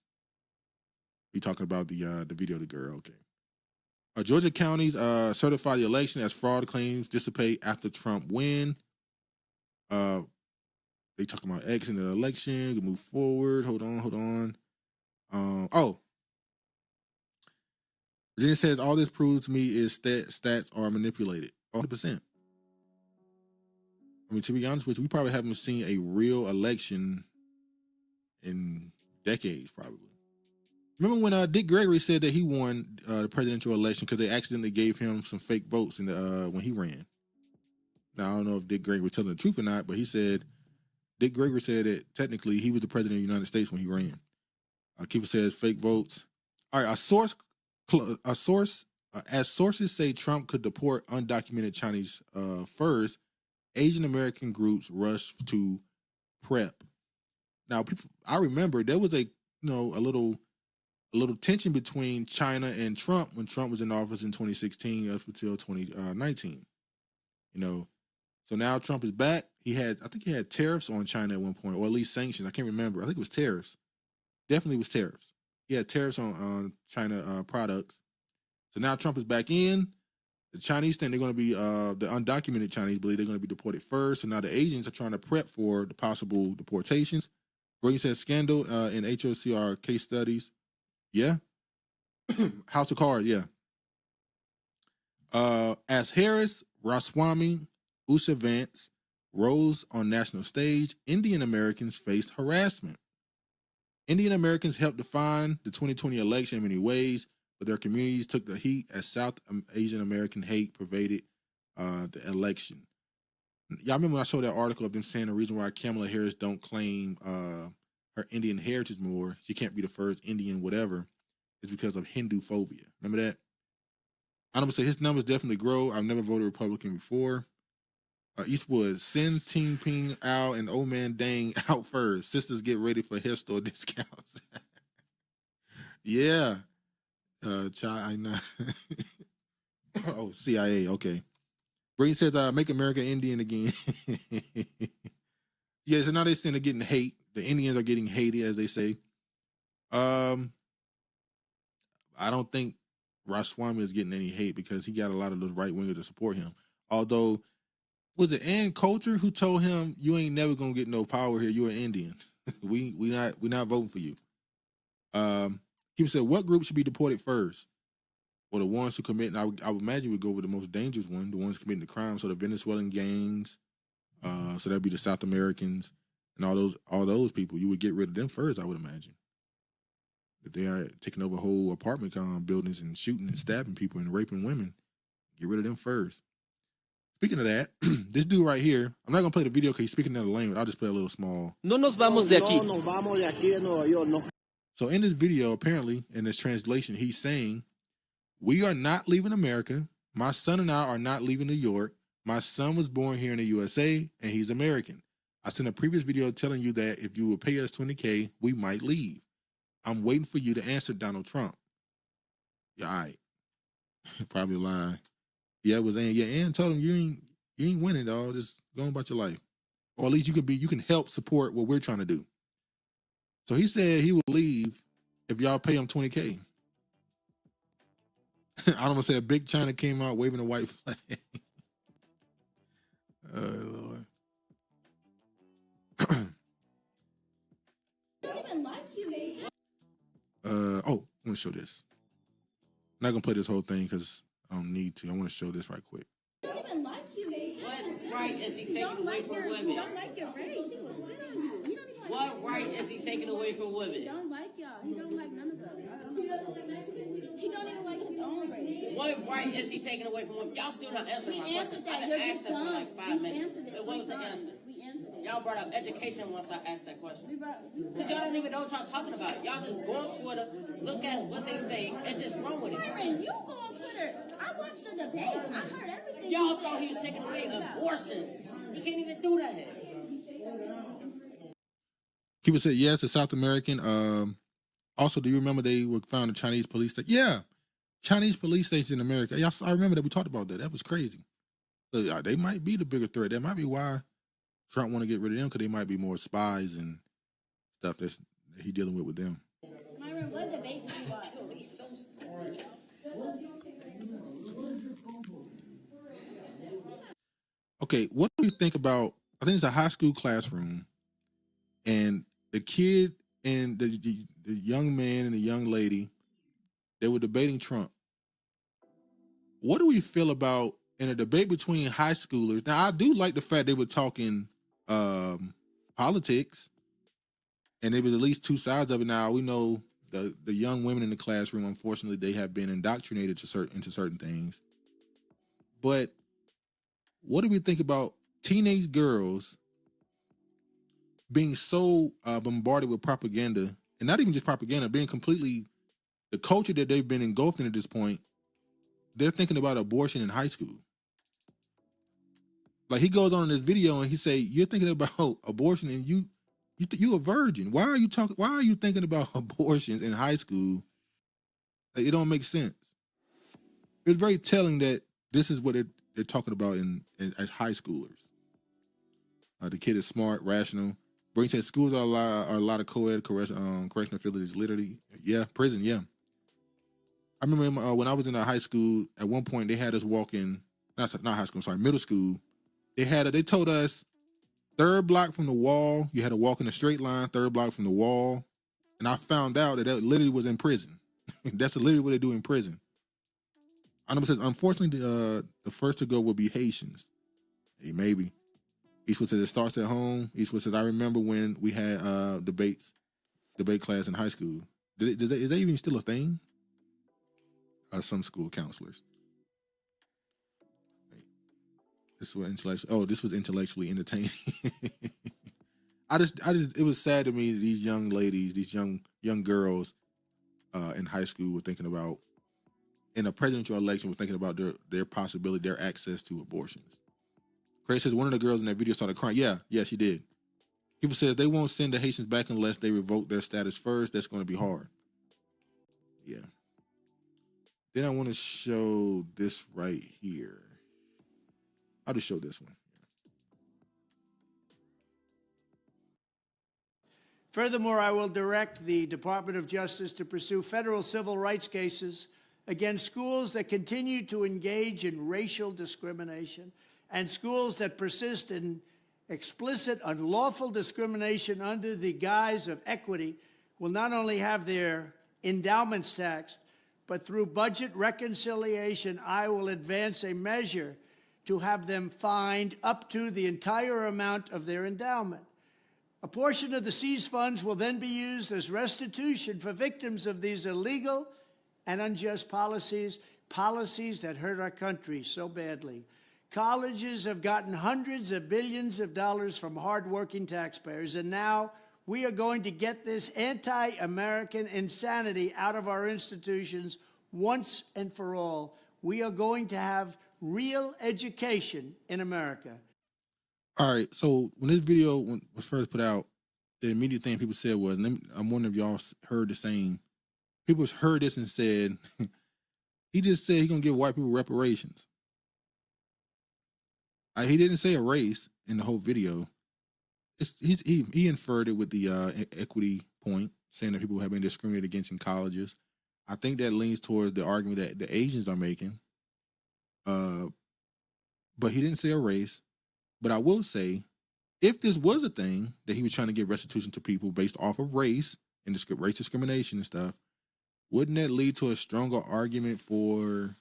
We talking about the video of the girl, okay. Georgia counties certify the election as fraud claims dissipate after Trump win. They talking about X in the election. We move forward. Hold on. Virginia says all this proves to me is stats are manipulated. 100%. I mean, to be honest with you, we probably haven't seen a real election in decades, probably. Remember when Dick Gregory said that he won the presidential election because they accidentally gave him some fake votes in when he ran? Now, I don't know if Dick Gregory was telling the truth or not, but Dick Gregory said that technically he was the president of the United States when he ran. Keeper says fake votes. All right, as sources say Trump could deport undocumented Chinese first, Asian American groups rush to prep. Now, I remember there was a little tension between China and Trump when Trump was in office in 2016 up until 2019. So now Trump is back. I think he had tariffs on China at one point, or at least sanctions. I can't remember. I think it was tariffs. Definitely was tariffs. He had tariffs on China products. So now Trump is back in. The Chinese think they're going to be, the undocumented Chinese believe they're going to be deported first. So now the Asians are trying to prep for the possible deportations. Brady says scandal in HOCR case studies. Yeah. House of Cards, yeah. As Harris, Ramaswamy, Usha Vance rose on national stage, Indian Americans faced harassment. Indian Americans helped define the 2020 election in many ways, but their communities took the heat as South Asian American hate pervaded the election. Y'all remember when I showed that article of them saying the reason why Kamala Harris don't claim her Indian heritage more, she can't be the first Indian whatever, is because of Hindu phobia. Remember that? I'm gonna say his numbers definitely grow. I've never voted Republican before. Eastwood, send Ting Ping Al and Old Man Dang out first. Sisters get ready for hair store discounts. Yeah. China. Oh, CIA, okay. Brady says, make America Indian again. Yeah, so now they're saying they're getting hate. The Indians are getting hated, as they say. I don't think Ramaswamy is getting any hate because he got a lot of those right-wingers to support him. Although, was it Ann Coulter who told him, you ain't never gonna get no power here, you're an Indian. we not voting for you. He said, what group should be deported first? Well, the ones who commit, and I would imagine we'd go with the most dangerous one, the ones committing the crime, so the Venezuelan gangs, so that'd be the South Americans, and all those people, you would get rid of them first, I would imagine. If they are taking over whole apartment buildings and shooting and stabbing people and raping women, get rid of them first. Speaking of that, this dude right here, I'm not going to play the video because he's speaking another language. I'll just play a little small. No nos vamos de aquí. No nos vamos de aquí de Nueva York, no. So in this video, apparently, in this translation, he's saying, we are not leaving America. My son and I are not leaving New York. My son was born here in the USA, and he's American. I sent a previous video telling you that if you would pay us $20K, we might leave. I'm waiting for you to answer Donald Trump. Yeah, all right. Probably lying. Yeah, it was Ann. Yeah, Ann told him you ain't winning, dog. Just go on about your life. Or at least you can help support what we're trying to do. So he said he will leave if y'all pay him $20K. I don't want to say a big China came out waving a white flag. Oh, Lord. I want to show this. I'm not going to play this whole thing because I don't need to. I want to show this right quick. Like you, right is he taking away from women? He don't like your race. He will spit on you. He don't even What right is he taking away from women? He don't like y'all. He don't like none of us. He don't even like his own race. What right is he taking away from women? Y'all still not answering my question. That. I've You're been just asking for dumb. like 5 minutes. What was the We answer? answered it. Y'all brought up education once I asked that question. Because y'all don't even know what y'all talking about. Y'all just go on Twitter, look at what they say, and just run with it. Byron, you go on Twitter. I watched the debate. I heard everything. Y'all thought he was taking away abortions. He can't even do that here. People said yes, it's South American. Also, do you remember they were found a Chinese police station? Yeah, Chinese police station in America. I remember that we talked about that. That was crazy. So, they might be the bigger threat. That might be why Trump want to get rid of them, because they might be more spies and stuff that he dealing with them. Myron, what debate did you watch? He's so stupid. Okay, what do you think about, I think it's a high school classroom, and the kid and the young man and the young lady, they were debating Trump. What do we feel about, in a debate between high schoolers? Now, I do like the fact they were talking politics, and there was at least two sides of it. Now, we know the young women in the classroom, unfortunately, they have been indoctrinated into certain things. But what do we think about teenage girls being so bombarded with propaganda, and not even just propaganda, being completely, the culture that they've been engulfed in at this point, they're thinking about abortion in high school. Like, he goes on in this video and he say, you're thinking about abortion and you a virgin. Why are you thinking about abortions in high school? Like, it don't make sense. It's very telling that this is what they're talking about as high schoolers. The kid is smart, rational. Brady said schools are a lot of co-ed correctional facilities. Literally, yeah, prison, yeah. I remember when I was in high school, at one point they had us walking, not high school, sorry, middle school. They told us, third block from the wall, you had to walk in a straight line, third block from the wall. And I found out that literally was in prison. That's literally what they do in prison. I know it says, unfortunately, the first to go will be Haitians. Hey, maybe. Eastwood says it starts at home. Eastwood says, I remember when we had debate class in high school. Is that even still a thing? Some school counselors. This was intellectually entertaining. It was sad to me that these young ladies, these young girls in high school were thinking about, in a presidential election, were thinking about their possibility, their access to abortions. Craig says one of the girls in that video started crying. Yeah, she did. People says they won't send the Haitians back unless they revoke their status first. That's going to be hard. Yeah. Then I want to show this right here. I'll just show this one. Furthermore, I will direct the Department of Justice to pursue federal civil rights cases against schools that continue to engage in racial discrimination and schools that persist in explicit, unlawful discrimination under the guise of equity will not only have their endowments taxed, but through budget reconciliation, I will advance a measure to have them fined up to the entire amount of their endowment. A portion of the seized funds will then be used as restitution for victims of these illegal and unjust policies that hurt our country so badly. Colleges have gotten hundreds of billions of dollars from hardworking taxpayers, and now we are going to get this anti-American insanity out of our institutions once and for all. We are going to have real education in America. All right, so when this video was first put out, the immediate thing people said was, and I'm wondering if y'all heard the same, people heard this and said, he just said he's going to give white people reparations. He didn't say a race in the whole video. He inferred it with the equity point, saying that people have been discriminated against in colleges. I think that leans towards the argument that the Asians are making. But he didn't say a race. But I will say, if this was a thing that he was trying to give restitution to people based off of race and race discrimination and stuff, wouldn't that lead to a stronger argument for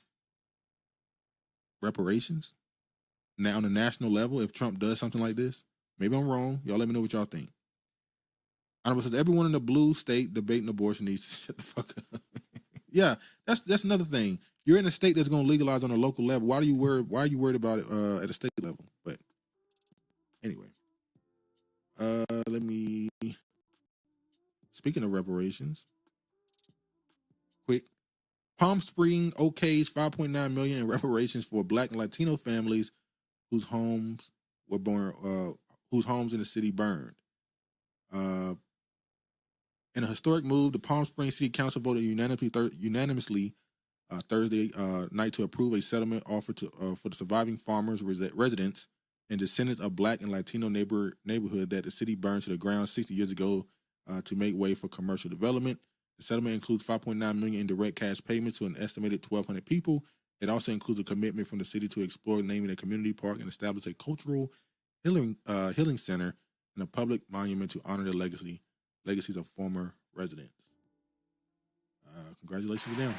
reparations? now on a national level if Trump does something like this. Maybe I'm wrong. Y'all let me know what y'all think. Honorable says everyone in the blue state debating abortion needs to shut the fuck up. Yeah, that's another thing. You're in a state that's going to legalize on a local level. Why are you worried about it at a state level? But anyway, let me. Speaking of reparations, quick. Palm Springs okays $5.9 million in reparations for Black and Latino families whose homes in the city burned. In a historic move, the Palm Springs City Council voted unanimously Thursday night to approve a settlement offer for the surviving farmers, residents, and descendants of Black and Latino neighborhood that the city burned to the ground 60 years ago to make way for commercial development. The settlement includes $5.9 million in direct cash payments to an estimated 1,200 people. It also includes a commitment from the city to explore naming a community park and establish a cultural healing center and a public monument to honor the legacies of former residents. Congratulations to them.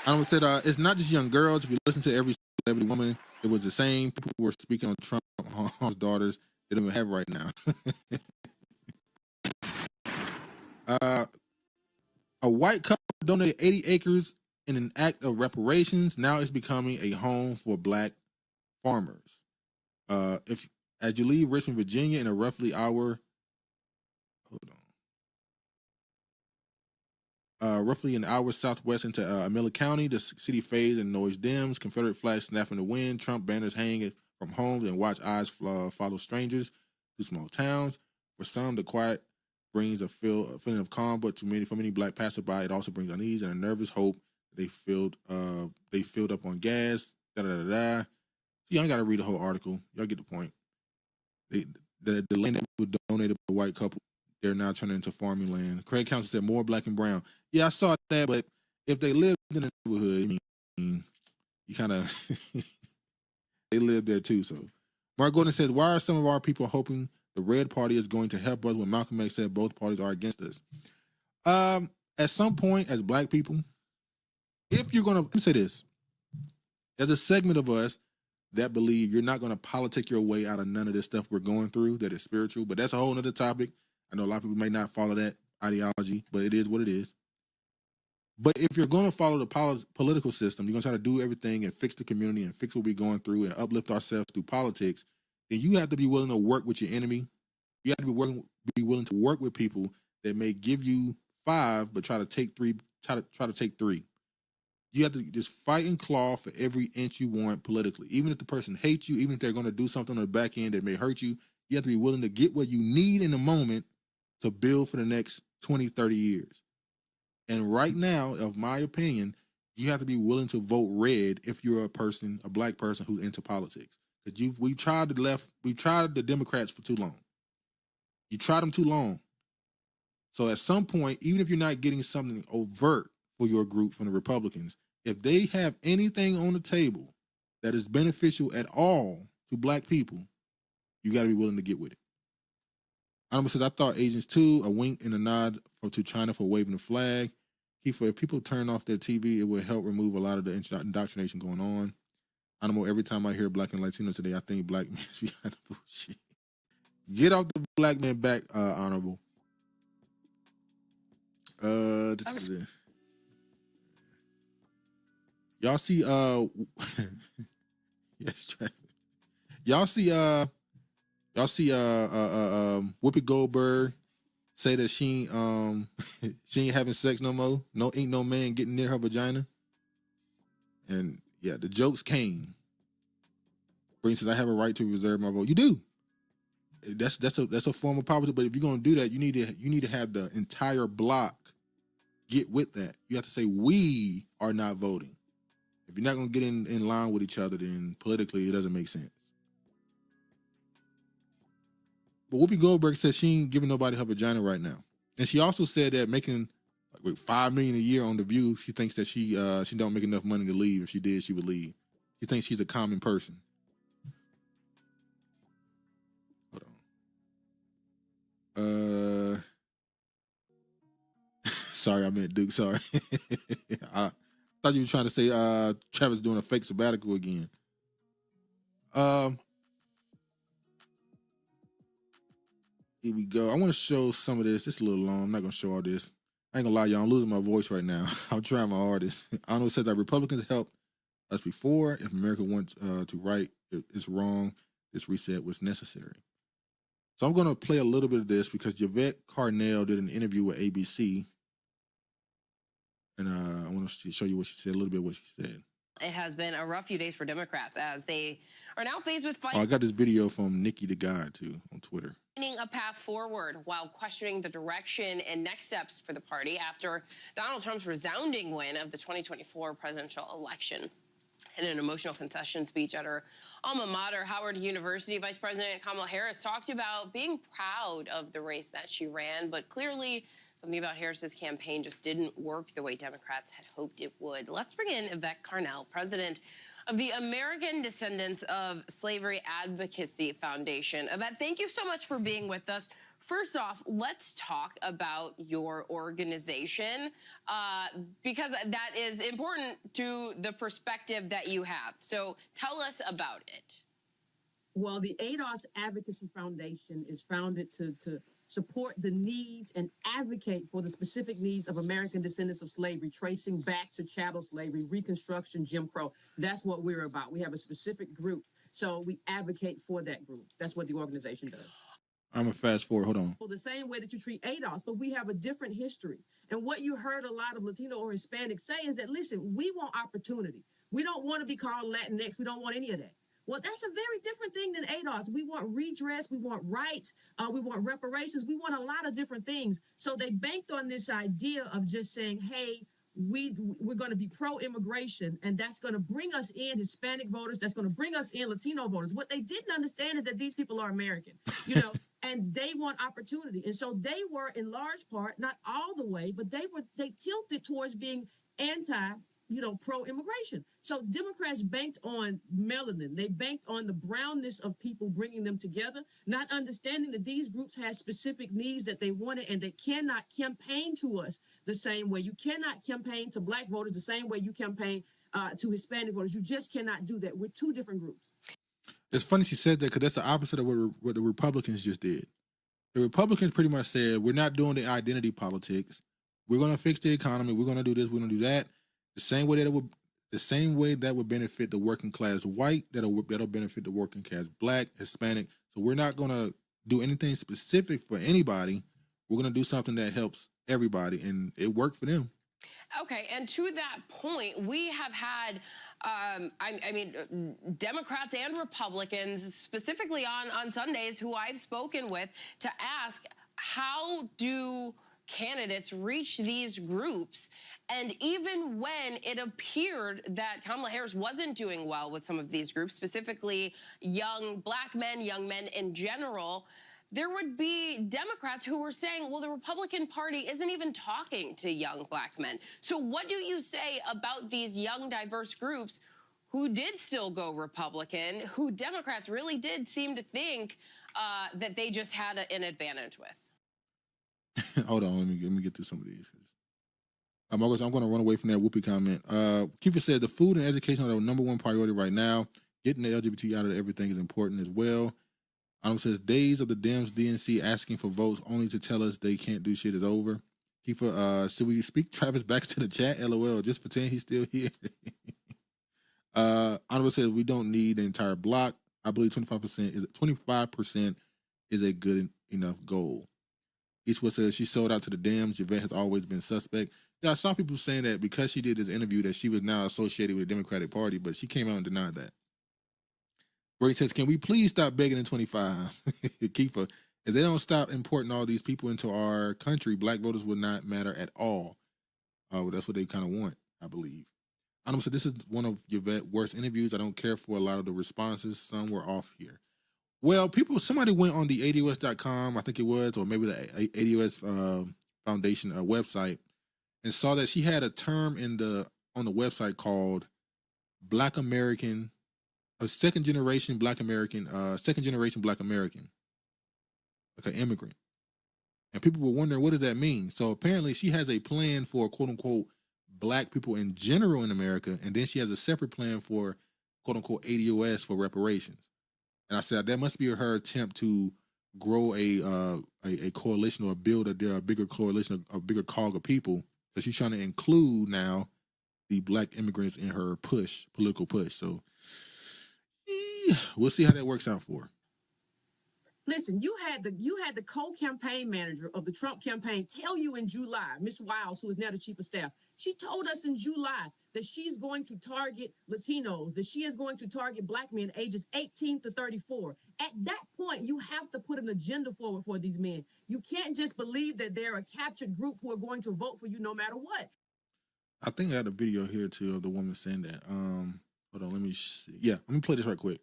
I said it's not just young girls. If you listen to every celebrity woman, it was the same people who were speaking on Trump's daughters. They don't even have right now. A white couple donated 80 acres in an act of reparations. Now it's becoming a home for Black farmers. As you leave Richmond, Virginia, in a roughly hour, roughly an hour southwest into Miller County, the city fades and noise dims. Confederate flags snap in the wind. Trump banners hang from homes and watch eyes follow strangers to small towns. For some, the quiet brings a feeling of calm, but for many Black passerby, it also brings unease and a nervous hope. They filled up on gas. So y'all got to read the whole article. Y'all get the point. The land that was donated by a white couple, they're now turning into farming land. Craig Council said more Black and brown. Yeah, I saw that, but if they lived in the neighborhood, I mean, you kind of they live there too. So Mark Gordon says, why are some of our people hoping the Red Party is going to help us when Malcolm X said both parties are against us? At some point, as Black people, if you're going to say this, there's a segment of us that believe you're not going to politic your way out of none of this stuff we're going through that is spiritual, but that's a whole other topic. I know a lot of people may not follow that ideology, but it is what it is. But if you're going to follow the political system, you're going to try to do everything and fix the community and fix what we're going through and uplift ourselves through politics, then you have to be willing to work with your enemy. You have to be willing to work with people that may give you 5, but try to take 3. Try to take 3. You have to just fight and claw for every inch you want politically. Even if the person hates you, even if they're going to do something on the back end that may hurt you, you have to be willing to get what you need in the moment to build for the next 20, 30 years. And right now, of my opinion, you have to be willing to vote red if you're a Black person who's into politics. Because we've tried the Democrats for too long. You tried them too long. So at some point, even if you're not getting something overt for your group from the Republicans, if they have anything on the table that is beneficial at all to Black people, you got to be willing to get with it. Honorable says, I thought Asians too, a wink and a nod to China for waving the flag. If people turn off their TV, it will help remove a lot of the indoctrination going on. Honorable, every time I hear Black and Latino today, I think Black men is behind the bullshit. Get off the Black man back, Honorable. Y'all see yes, Travis. Y'all see Whoopi Goldberg say that she ain't having sex no more. Ain't no man getting near her vagina. And yeah, the jokes came. Green says, I have a right to reserve my vote. You do. That's a form of poverty, but if you're gonna do that, you need to have the entire block get with that. You have to say, we are not voting. If you're not going to get in line with each other, then politically it doesn't make sense. But Whoopi Goldberg says she ain't giving nobody her vagina right now. And she also said that making like $5 million a year on The View, she thinks that she don't make enough money to leave. If she did, she would leave. She thinks she's a common person. Hold on. Sorry, I meant Duke. Sorry. Thought you were trying to say Travis doing a fake sabbatical again. Here we go. I want to show some of this. It's a little long. I'm not going to show all this. I ain't going to lie, y'all. I'm losing my voice right now. I'm trying my hardest. I know it says that Republicans helped us before. If America wants to right, it's wrong. This reset was necessary. So I'm going to play a little bit of this because Yvette Carnell did an interview with ABC. And I want to show you what she said, a little bit of what she said. It has been a rough few days for Democrats as they are now faced with fighting. I got this video from Nikki the God, too, on Twitter. Finding a path forward while questioning the direction and next steps for the party after Donald Trump's resounding win of the 2024 presidential election. In an emotional concession speech at her alma mater, Howard University, Vice President Kamala Harris talked about being proud of the race that she ran, but clearly something about Harris's campaign just didn't work the way Democrats had hoped it would. Let's bring in Yvette Carnell, president of the American Descendants of Slavery Advocacy Foundation. Yvette, thank you so much for being with us. First off, let's talk about your organization because that is important to the perspective that you have. So tell us about it. Well, the ADOS Advocacy Foundation is founded to support the needs and advocate for the specific needs of American descendants of slavery, tracing back to chattel slavery, Reconstruction, Jim Crow. That's what we're about. We have a specific group, so we advocate for that group. That's what the organization does. I'm going to fast forward. Hold on. Well, the same way that you treat ADOS, but we have a different history. And what you heard a lot of Latino or Hispanics say is that, listen, we want opportunity. We don't want to be called Latinx. We don't want any of that. Well, that's a very different thing than ADOS. We want redress. We want rights. We want reparations. We want a lot of different things. So they banked on this idea of just saying, hey, we're going to be pro-immigration, and that's going to bring us in Hispanic voters. That's going to bring us in Latino voters. What they didn't understand is that these people are American, you know, and they want opportunity. And so they were, in large part, not all the way, but they tilted towards being pro-immigration. So Democrats banked on melanin. They banked on the brownness of people, bringing them together, not understanding that these groups have specific needs that they wanted, and they cannot campaign to us the same way. You cannot campaign to Black voters the same way you campaign to Hispanic voters. You just cannot do that. We're two different groups. It's funny she said that because that's the opposite of what the Republicans just did. The Republicans pretty much said, we're not doing the identity politics. We're going to fix the economy. We're going to do this. We're going to do that. The same way that would benefit the working class white, that'll benefit the working class Black, Hispanic. So we're not going to do anything specific for anybody. We're going to do something that helps everybody, and it worked for them. Okay, and to that point, we have had, Democrats and Republicans, specifically on Sundays, who I've spoken with, to ask, how do candidates reach these groups? And even when it appeared that Kamala Harris wasn't doing well with some of these groups, specifically young Black men, young men in general, there would be Democrats who were saying, well, the Republican Party isn't even talking to young Black men. So what do you say about these young, diverse groups who did still go Republican, who Democrats really did seem to think that they just had an advantage with? Hold on, let me get through some of these. Marcus, I'm going to run away from that whoopee comment. Keeper said the food and education are the number one priority right now. Getting the LGBT out of everything is important as well. Adam says days of the Dems DNC asking for votes only to tell us they can't do shit is over. Keeper, should we speak Travis back to the chat? LOL, just pretend he's still here. Honorable says we don't need the entire block. I believe 25% is a good enough goal. Eastwood says she sold out to the Dems. Yvette has always been suspect. Yeah, I saw people saying that because she did this interview that she was now associated with the Democratic Party, but she came out and denied that. Ray says, can we please stop begging in 25? Keeper, if they don't stop importing all these people into our country, Black voters will not matter at all. That's what they kind of want, I believe. I don't say this is one of Yvette's worst interviews. I don't care for a lot of the responses. Some were off here. Well, somebody went on the ADOS.com, I think it was, or maybe the ADOS Foundation website, and saw that she had a term on the website called Black American, second generation Black American, like an immigrant. And people were wondering, what does that mean? So apparently she has a plan for a quote unquote black people in general in America, and then she has a separate plan for quote unquote ADOS for reparations. And I said that must be her attempt to grow a coalition or build a bigger coalition, a bigger cog of people. So she's trying to include now the black immigrants in her political push. So we'll see how that works out for her. Listen, you had the co-campaign manager of the Trump campaign tell you in July, Ms. Wiles, who is now the chief of staff, she told us in July that she's going to target Latinos, that she is going to target black men ages 18 to 34. At that point, you have to put an agenda forward for these men. You can't just believe that they're a captured group who are going to vote for you no matter what. I think I had a video here too of the woman saying that. Hold on, let me see. Yeah, let me play this right quick.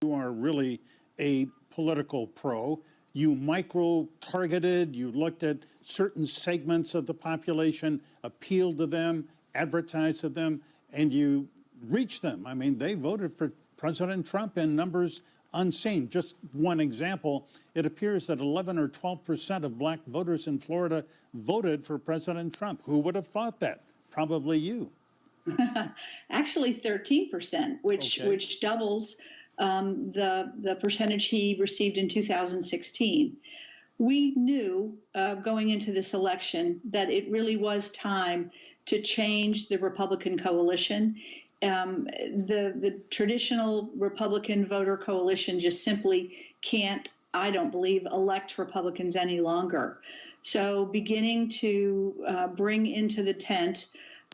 You are really a political pro. You micro-targeted, you looked at certain segments of the population, appealed to them, advertised to them, and you reached them. I mean, they voted for President Trump in numbers unseen. Just one example, it appears that 11 or 12% of black voters in Florida voted for President Trump. Who would have thought that? Probably you. Actually, 13%, which doubles the percentage he received in 2016. We knew going into this election that it really was time to change the Republican coalition. The traditional Republican voter coalition just simply can't, I don't believe, elect Republicans any longer. So beginning to bring into the tent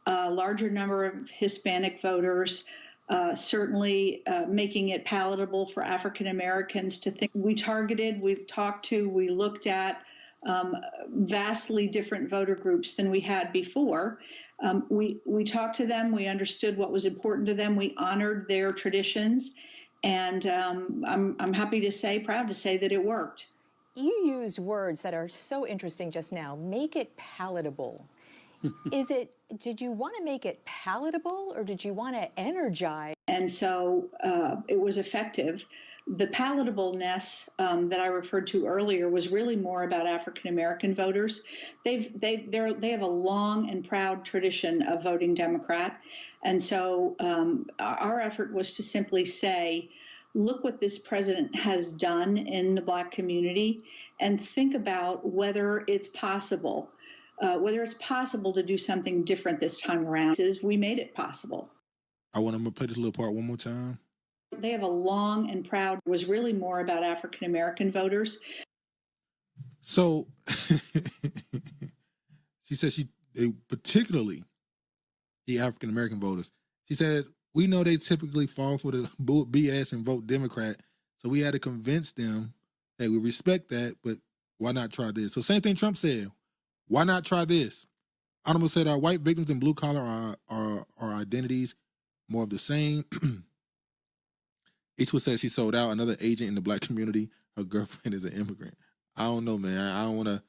a larger number of Hispanic voters, certainly making it palatable for African Americans to think. We targeted, we've talked to, we looked at vastly different voter groups than we had before. We talked to them, we understood what was important to them, we honored their traditions, and I'm happy to say, proud to say that it worked. You used words that are so interesting just now. Make it palatable. Did you want to make it palatable or did you want to energize? And so it was effective. The palatableness that I referred to earlier was really more about African American voters. They have a long and proud tradition of voting Democrat. And so our effort was to simply say, look what this president has done in the Black community and think about whether it's possible. Whether it's possible to do something different this time around. We made it possible. I'm going to play this little part one more time. They have a long and proud, was really more about African American voters. So she said particularly the African American voters, she said, we know they typically fall for the BS and vote Democrat. So we had to convince them, hey, we respect that, but why not try this? So same thing Trump said. Why not try this? Honorable said our white victims and blue collar are identities more of the same. Each one said she sold out. Another agent in the black community, her girlfriend is an immigrant. I don't know, man. I don't want to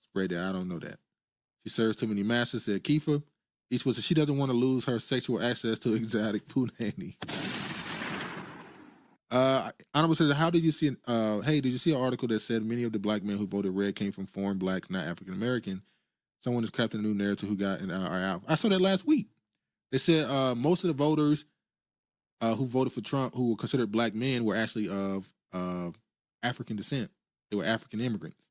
spread that. I don't know that. She serves too many masters, said Kiefer. Each one said she doesn't want to lose her sexual access to exotic food nanny. Honorable says, how did you see, did you see an article that said many of the black men who voted red came from foreign blacks, not African American? Someone is crafting a new narrative who got in our out. I saw that last week. They said most of the voters who voted for Trump, who were considered black men, were actually of African descent. They were African immigrants.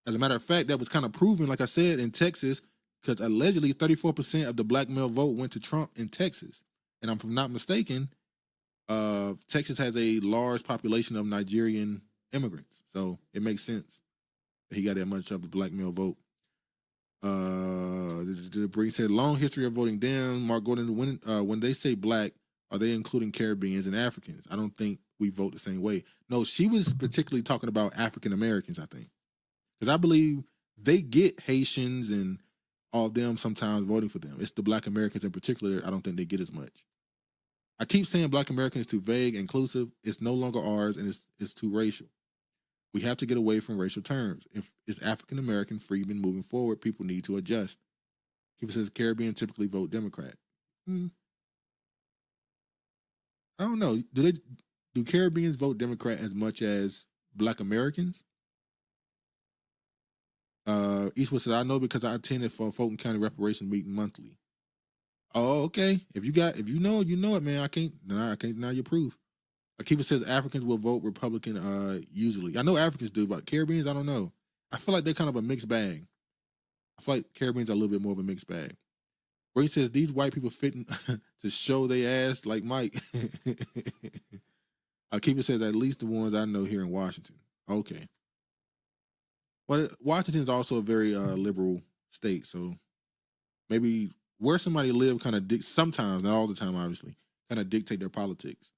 As a matter of fact, that was kind of proven, like I said, in Texas, because allegedly 34% of the black male vote went to Trump in Texas. And if I'm not mistaken, Texas has a large population of Nigerian immigrants, so it makes sense that he got that much of the black male vote. Bree said, long history of voting Dems. Mark Gordon, when they say black, are they including Caribbeans and Africans? I don't think we vote the same way. No, she was particularly talking about African Americans, I think, because I believe they get Haitians and all of them sometimes voting for them. It's the black Americans in particular, I don't think they get as much. I keep saying black American is too vague, inclusive. It's no longer ours, and it's too racial. We have to get away from racial terms. If it's African American freedmen moving forward, people need to adjust. People says Caribbean typically vote Democrat. I don't know. Do Caribbeans vote Democrat as much as black Americans? Eastwood says, I know because I attended for a Fulton County reparation meeting monthly. Oh, okay. If you know it, man. I can't deny your proof. Akiva says Africans will vote Republican usually. I know Africans do, but Caribbeans, I don't know. I feel like they're kind of a mixed bag. I feel like Caribbeans are a little bit more of a mixed bag. Where he says these white people fitting to show they ass like Mike. Akiva says at least the ones I know here in Washington. Okay. Well, Washington is also a very liberal state, so maybe where somebody live kind of sometimes, not all the time, obviously, kind of dictate their politics.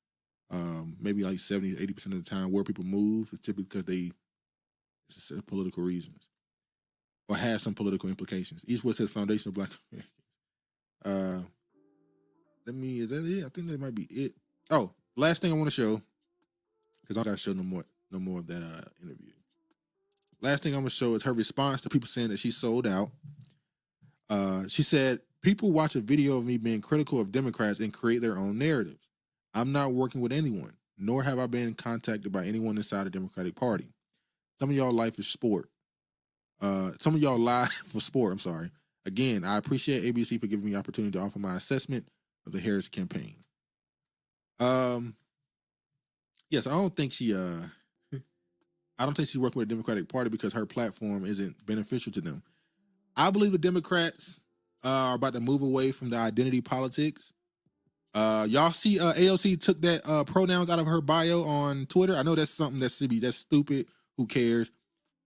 Maybe like 70, 80% of the time where people move is typically because it's political reasons or has some political implications. Eastwood says Foundation of Black Americans. Is that it? I think that might be it. Oh, last thing I want to show, because I don't got to show no more of that interview. Last thing I'm going to show is her response to people saying that she sold out. She said, people watch a video of me being critical of Democrats and create their own narratives. I'm not working with anyone, nor have I been contacted by anyone inside the Democratic Party. Some of y'all life is sport. Some of y'all lie for sport, I'm sorry. Again, I appreciate ABC for giving me the opportunity to offer my assessment of the Harris campaign. Yes, I don't think she's working with the Democratic Party because her platform isn't beneficial to them. I believe the Democrats are about to move away from the identity politics. Y'all see AOC took that pronouns out of her bio on Twitter. I know that's something that's stupid. Who cares?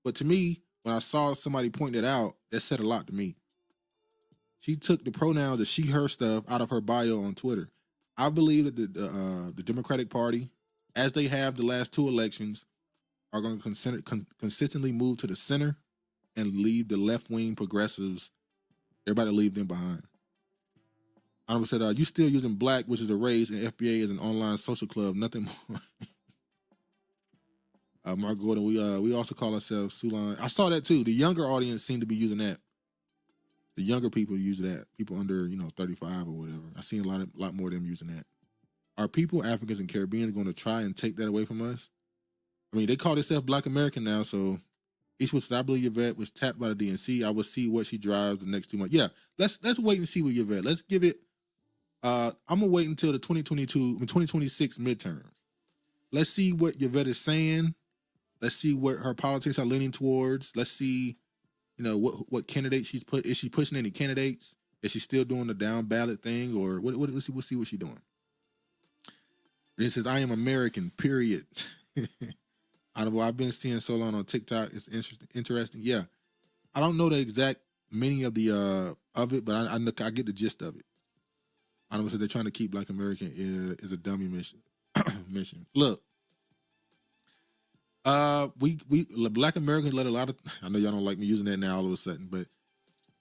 But to me, when I saw somebody point that out, that said a lot to me. She took the pronouns, the she, her stuff out of her bio on Twitter. I believe that the Democratic Party, as they have the last two elections, are going to consistently move to the center and leave the left-wing progressives. They're about to leave them behind. Honorable said, you still using black, which is a race, and FBA is an online social club, nothing more. Mark Gordon, we also call ourselves Sulan. I saw that too. The younger audience seemed to be using that. The younger people use that. People under 35 or whatever. I seen a lot more of them using that. Are people, Africans and Caribbeans, going to try and take that away from us? I mean, they call themselves Black American now, so Eastwood said, I believe Yvette was tapped by the DNC. I will see what she drives the next 2 months. Yeah, let's wait and see what Yvette. Let's give it. I'm gonna wait until the 2026 midterms. Let's see what Yvette is saying. Let's see what her politics are leaning towards. Let's see, what candidate she's put. Is she pushing any candidates? Is she still doing the down ballot thing, or what? Let's see what she's doing. It says, "I am American." Period. I've been seeing so long on TikTok. It's interesting. Yeah, I don't know the exact meaning of the of it, but I get the gist of it. I don't know if they're trying to keep Black American is a dummy mission. Look, we Black Americans let a lot of. I know y'all don't like me using that now all of a sudden, but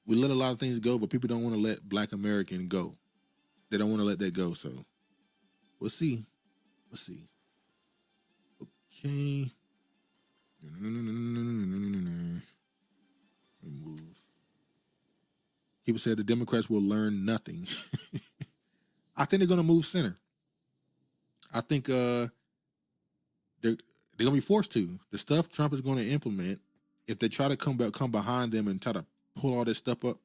we let a lot of things go. But people don't want to let Black American go. They don't want to let that go. So we'll see. We'll see. Okay. Move. People said the Democrats will learn nothing. I think they're going to move center. I think they're going to be forced to. The stuff Trump is going to implement, if they try to come behind them and try to pull all this stuff up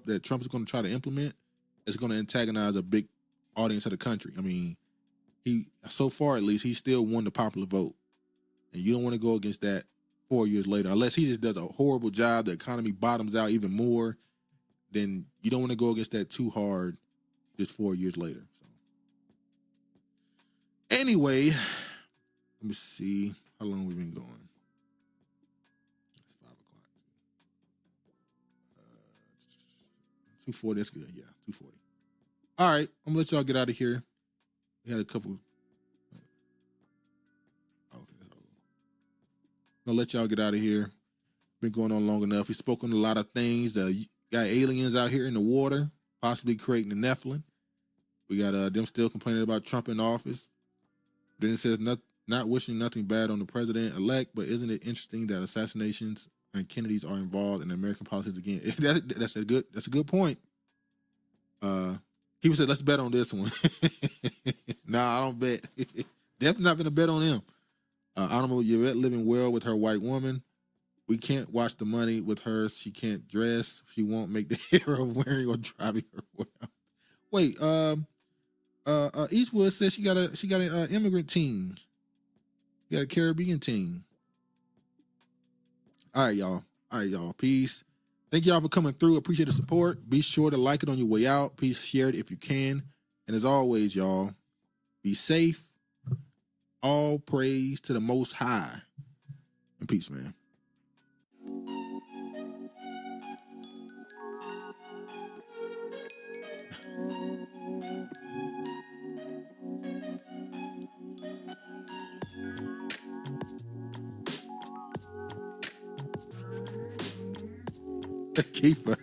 that Trump is going to try to implement, it's going to antagonize a big audience of the country. I mean, so far at least, he still won the popular vote. And you don't want to go against that 4 years later. Unless he just does a horrible job, the economy bottoms out even more, then you don't want to go against that too hard just 4 years later. So. Anyway, let me see how long we've been going. It's 5 o'clock. 2:40, that's good. Yeah, 2:40. All right, I'm going to let y'all get out of here. We had a couple. I'll let y'all get out of here. Been going on long enough. We've spoken a lot of things. Got aliens out here in the water, possibly creating the Nephilim. We got them still complaining about Trump in office. Then it says not wishing nothing bad on the president-elect, but isn't it interesting that assassinations and Kennedys are involved in American politics again? That's a good point. People said, let's bet on this one. Nah, I don't bet. Definitely not going to bet on him. Honorable Yvette living well with her white woman. We can't watch the money with her. She can't dress. She won't make the hair of wearing or driving her well. Wait, Eastwood says she got an immigrant team. She got a Caribbean team. All right, y'all. Peace. Thank y'all for coming through. Appreciate the support. Be sure to like it on your way out. Please share it if you can. And as always, y'all, be safe. All praise to the Most High. And peace, man. Keeper.